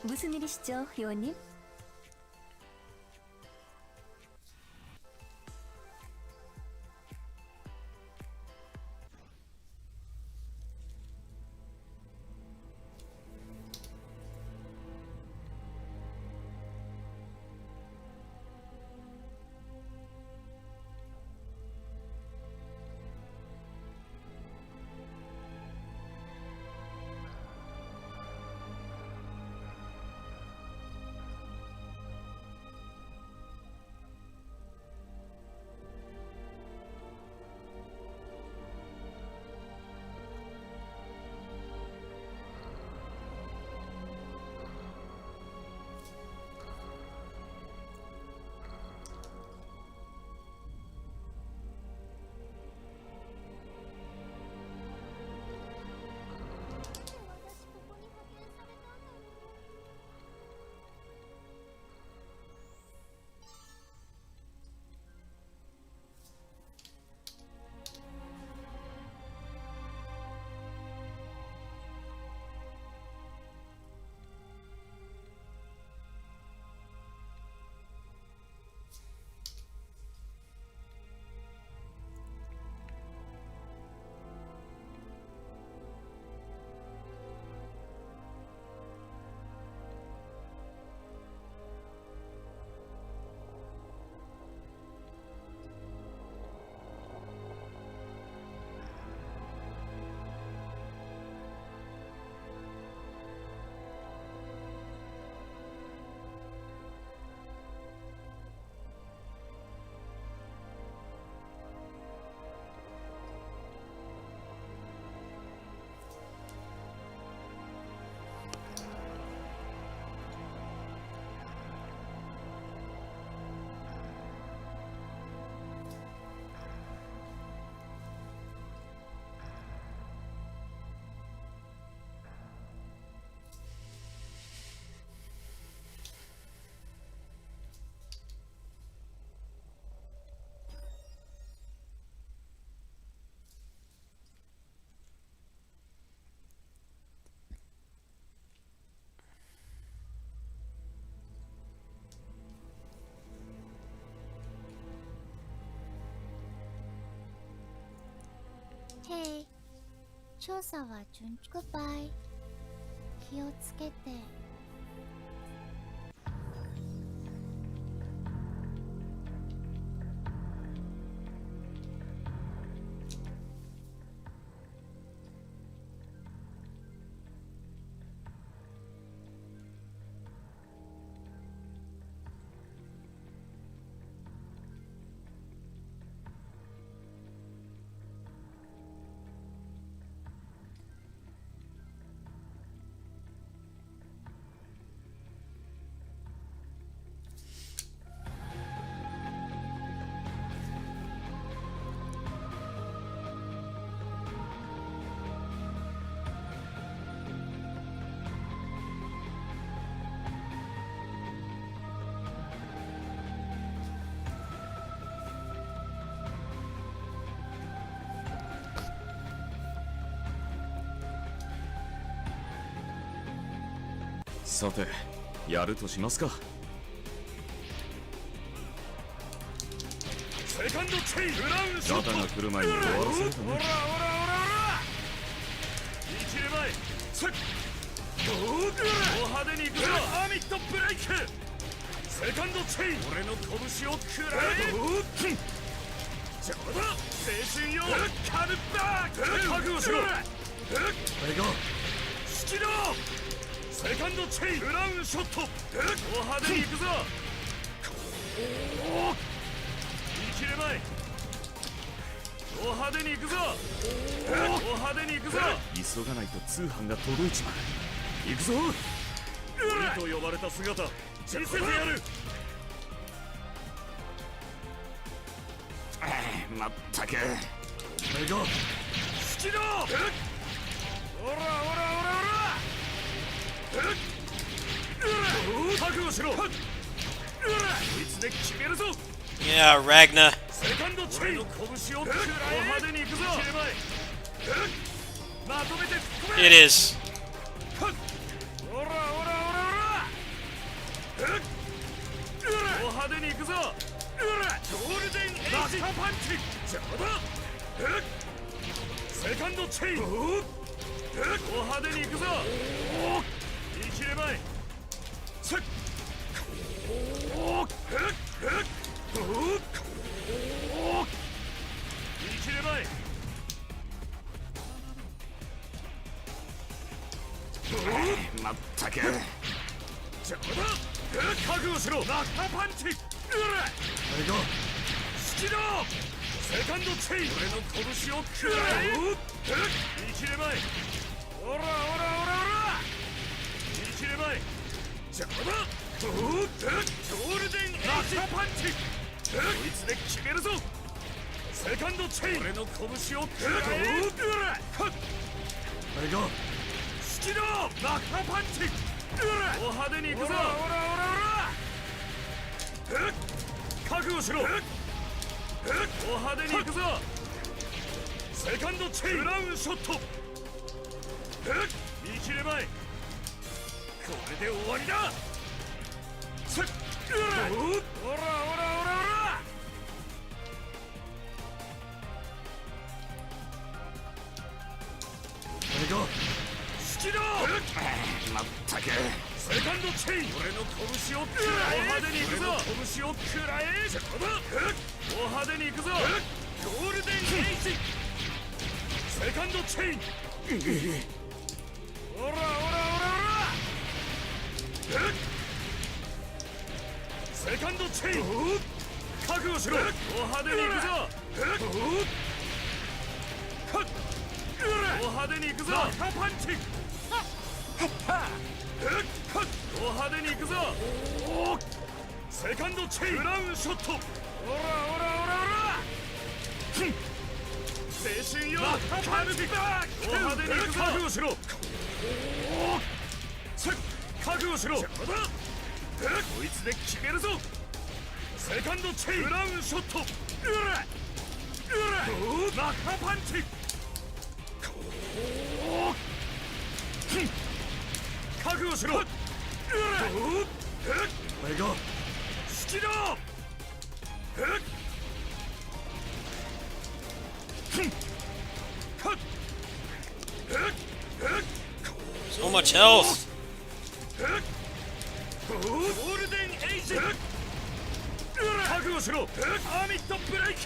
무슨 일이시죠, 요원님? Hey, 調査は順調。Goodbye。気をつけて。さて、やるとしますか。セカンドチェインブラウンショット。ガタが来る前に終わらせるとね。生きる前セッド派手にいくぞ。アーミットブレイク。セカンドチェイン俺の拳を食らえ。邪魔だ。青春よカルバーク。覚悟しろ。俺が好きだ。セカンドチェインブラウンショット。派手にいくぞ。生きる前派手にいくぞ。派手にいくぞ。急がないと通販が届いちまう。行くぞ。鬼と呼ばれた姿見せてやる。まったくお前が好きだ。オラオラオラオラ。覚悟しろ。こいつで決めるぞ。Yeah, Ragna. セカンドチェインの拳を食らえ。派手にいくぞ。まとめて It is. オラオラオラオラ。派手に行くぞ。ゴールデンエイジパンチ。邪魔だ。セカンドチェイン。派手に行くぞ。言い切れまい。せっ。言い切れまい。まったく。邪魔だ。覚悟しろ。マッハパンチ。好きだ。セカンドチェイン。俺の拳を食らえ。言い切れまい。オラオラオラオラ。言い切れまい。邪魔だ。ゴールデンエイジパンチ。こいつで決めるぞ。セカンドチェイン。俺の拳を食らえ。好きだ。マッハパンチ。お派手に行くぞ。オラオラオラ。覚悟しろ。お派手に行くぞ。セカンドチェイン。クラウンショット。見切れまい。これで終わりだ。せっ。オラオラオラオラ。好きだ。まったく。セカンドチェイン。俺の拳を食らえ。お派手に行くぞ。拳を食らえ。邪魔だ。お派手に行くぞ。ゴールデンエイジ。セカンドチェイン。オラオラオラオラ。セカンドチェイン。覚悟しろ。お派手に行くぞ。お派手に行くぞ。パンチ。お派手に行くぞ。セカンドチェイン。クラウンショット。オラオラオラオラ。青春よ。カルビバー。お派手に行くぞ。覚悟しろ。覚悟しろ。こいつで決めるぞ。セカンドチェイン。クラウンショット。マッハパンチ。覚悟しろ。好きだ。So much health. ゴールデンエイジ。覚悟しろ。アーミットブレイク。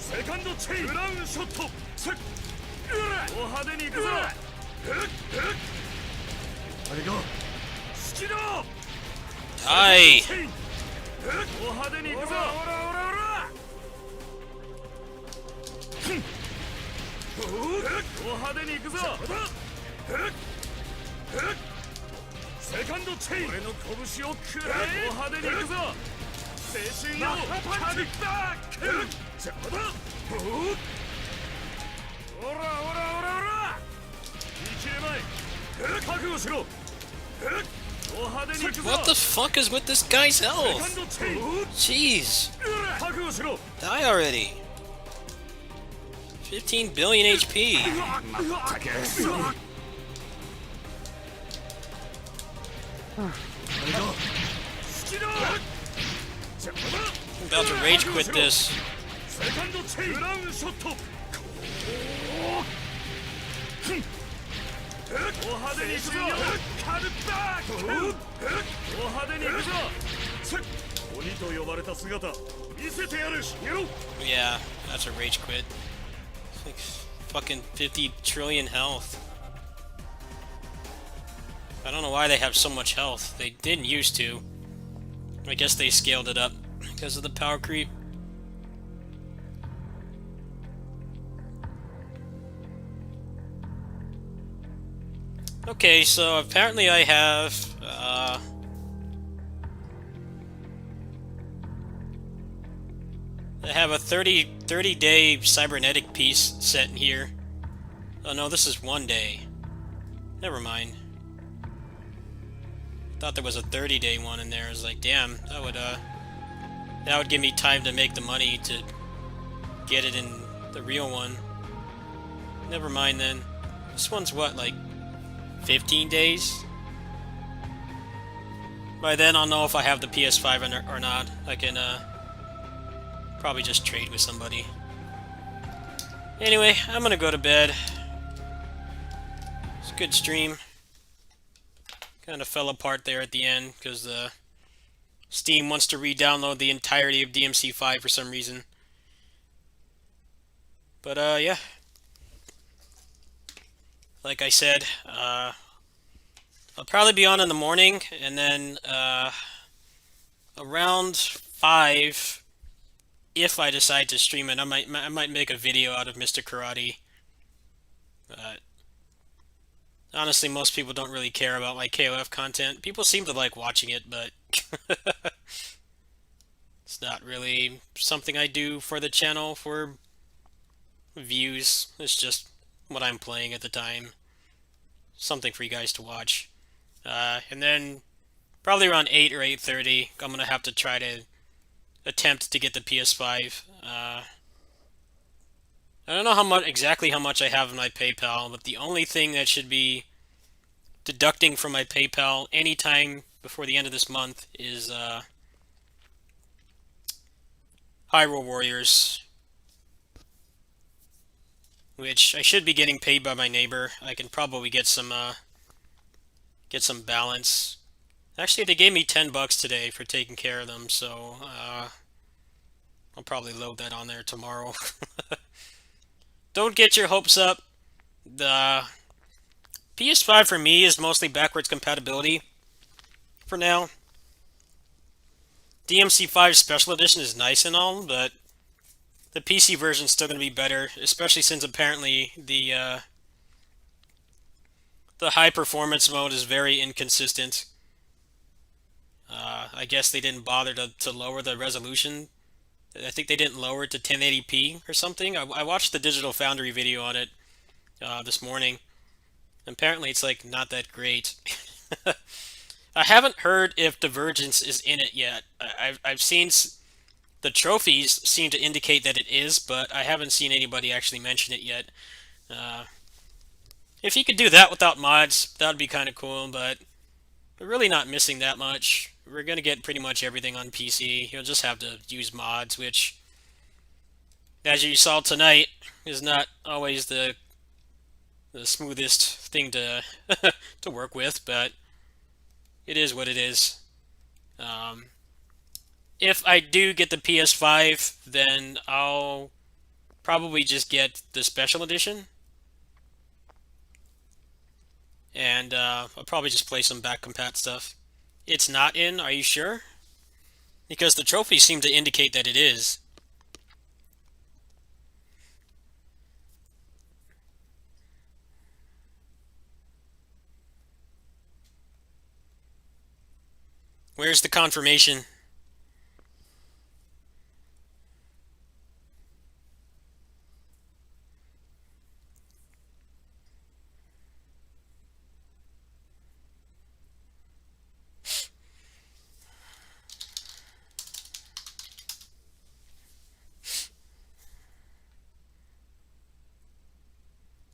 セカンドチェイン。クラウンショット。お派手に行くぞ。好きだ。はい。お派手に行くぞ。オラオラオラ。お派手に行くぞ。セカンドチェイン。俺の拳を食らえ。お派手に行くぞ。青春よ。パンチバック。邪魔だ。オラオラオラオラ。言い切れまい。覚悟しろ。お派手に行くぞ。 What the fuck is with this guy's health? Jeez. 覚悟しろ。 Die already. 15 billion HP. I'm about to rage quit this. セカンドチェイン。クラウンショット。お派手に行くぞ。カルバーク。お派手に行くぞ。鬼と呼ばれた姿見せてやる。Yeah, that's a rage quit. It's like fucking 50 trillion health. I don't know why they have so much health. They didn't used to. I guess they scaled it up because of the power creep. Okay, so apparently I have a 30-day cybernetic piece set in here. Oh no, this is 1 day. Never mind. Thought there was a 30-day one in there. I was like, damn, that would give me time to make the money to get it in the real one. Never mind then. This one's what, like 15 days? By then I'll know if I have the PS5 or not. I can probably just trade with somebody. Anyway, I'm gonna go to bed. It's a good stream. Kind of fell apart there at the end because Steam wants to re-download the entirety of DMC5 for some reason. But yeah. Like I said, I'll probably be on in the morning, and then around 5, if I decide to stream it, I might make a video out of Mr. Karate. Honestly, most people don't really care about my KOF content. People seem to like watching it, but it's not really something I do for the channel for views. It's just what I'm playing at the time. Something for you guys to watch. And then probably around 8 or 8:30, I'm gonna have to try to attempt to get the PS5. I don't know exactly how much I have in my PayPal, but the only thing that should be deducting from my PayPal anytime before the end of this month is Hyrule Warriors, which I should be getting paid by my neighbor. I can probably get some balance. Actually, they gave me $10 today for taking care of them, so I'll probably load that on there tomorrow. Don't get your hopes up. The PS5 for me is mostly backwards compatibility for now. DMC5 Special Edition is nice and all, but the PC version is still going to be better, especially since apparently the high performance mode is very inconsistent. I guess they didn't bother to lower the resolution. I think they didn't lower it to 1080p or something. I watched the Digital Foundry video on it this morning. Apparently it's like not that great. I haven't heard if Divergence is in it yet. I've seen the trophies seem to indicate that it is, but I haven't seen anybody actually mention it yet. If you could do that without mods, that would be kind of cool, but we're really not missing that much. We're going to get pretty much everything on PC. You'll just have to use mods, which, as you saw tonight, is not always the smoothest thing to to work with, but it is what it is. If I do get the PS5, then I'll probably just get the Special Edition. And I'll probably just play some back compat stuff. It's not in, are you sure? Because the trophies seem to indicate that it is. Where's the confirmation?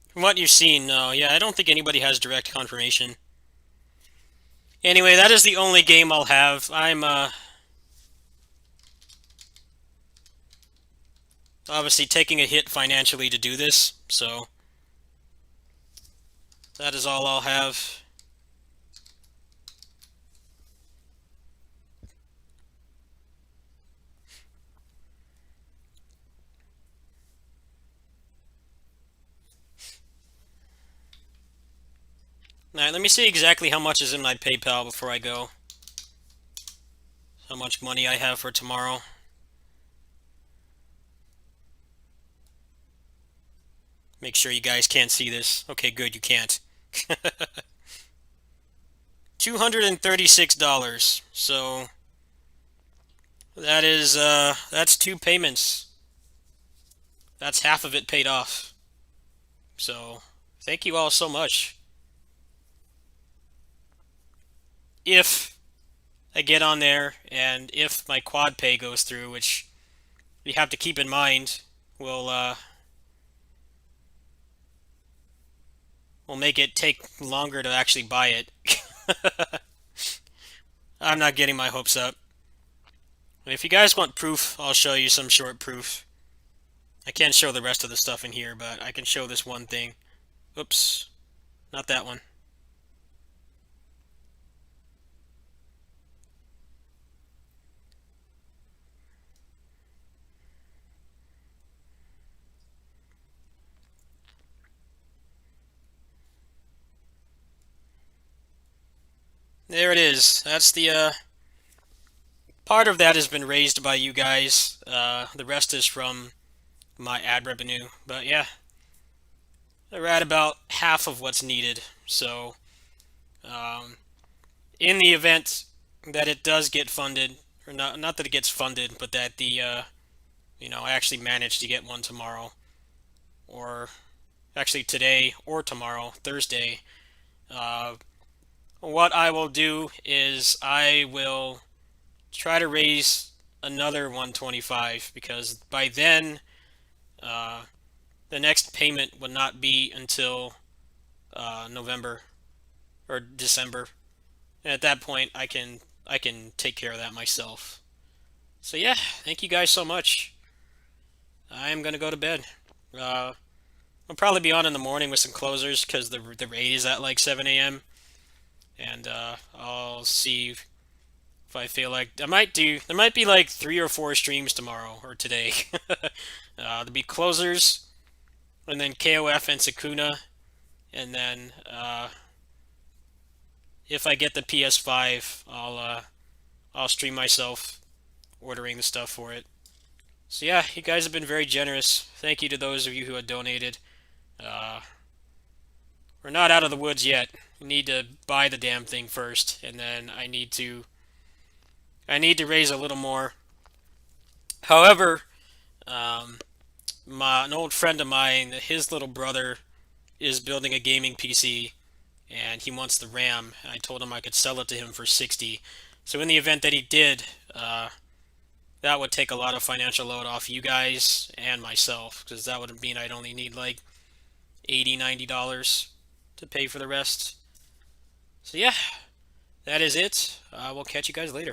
From what you've seen, no. Yeah, I don't think anybody has direct confirmation. Anyway, that is the only game I'll have. I'm, obviously taking a hit financially to do this, so that is all I'll have. Alright, let me see exactly how much is in my PayPal before I go. How much money I have for tomorrow. Make sure you guys can't see this. Okay, good, you can't. $236. So that is that's 2 payments. That's half of it paid off. So thank you all so much. If I get on there and if my quad pay goes through, which you have to keep in mind, we'll make it take longer to actually buy it. I'm not getting my hopes up. If you guys want proof, I'll show you some short proof. I can't show the rest of the stuff in here, but I can show this one thing. Oops, not that one. There it is. That's the, part of that has been raised by you guys. The rest is from my ad revenue. But yeah, we're at about half of what's needed. So, in the event that it does get funded, or not that it gets funded, but that I actually manage to get one tomorrow, or actually today or tomorrow, Thursday, what I will do is I will try to raise another 125, because by then the next payment would not be until November or December, and at that point I can take care of that myself. So yeah, thank you guys so much. I'm gonna go to bed. I'll probably be on in the morning with some closers because the raid is at like 7 a.m. and I'll see if I feel like there might be like 3 or 4 streams tomorrow or today. There'll be closers, and then KOF and Sakuna, and then if I get the PS5, I'll stream myself ordering the stuff for it. So yeah, you guys have been very generous. Thank you to those of you who have donated. We're not out of the woods yet. We need to buy the damn thing first, and then I need to raise a little more. However, an old friend of mine, his little brother is building a gaming PC, and he wants the RAM. I told him I could sell it to him for 60. So in the event that he did, that would take a lot of financial load off you guys and myself, because that would mean I'd only need like $80, $90 to pay for the rest. So yeah, that is it. We'll catch you guys later.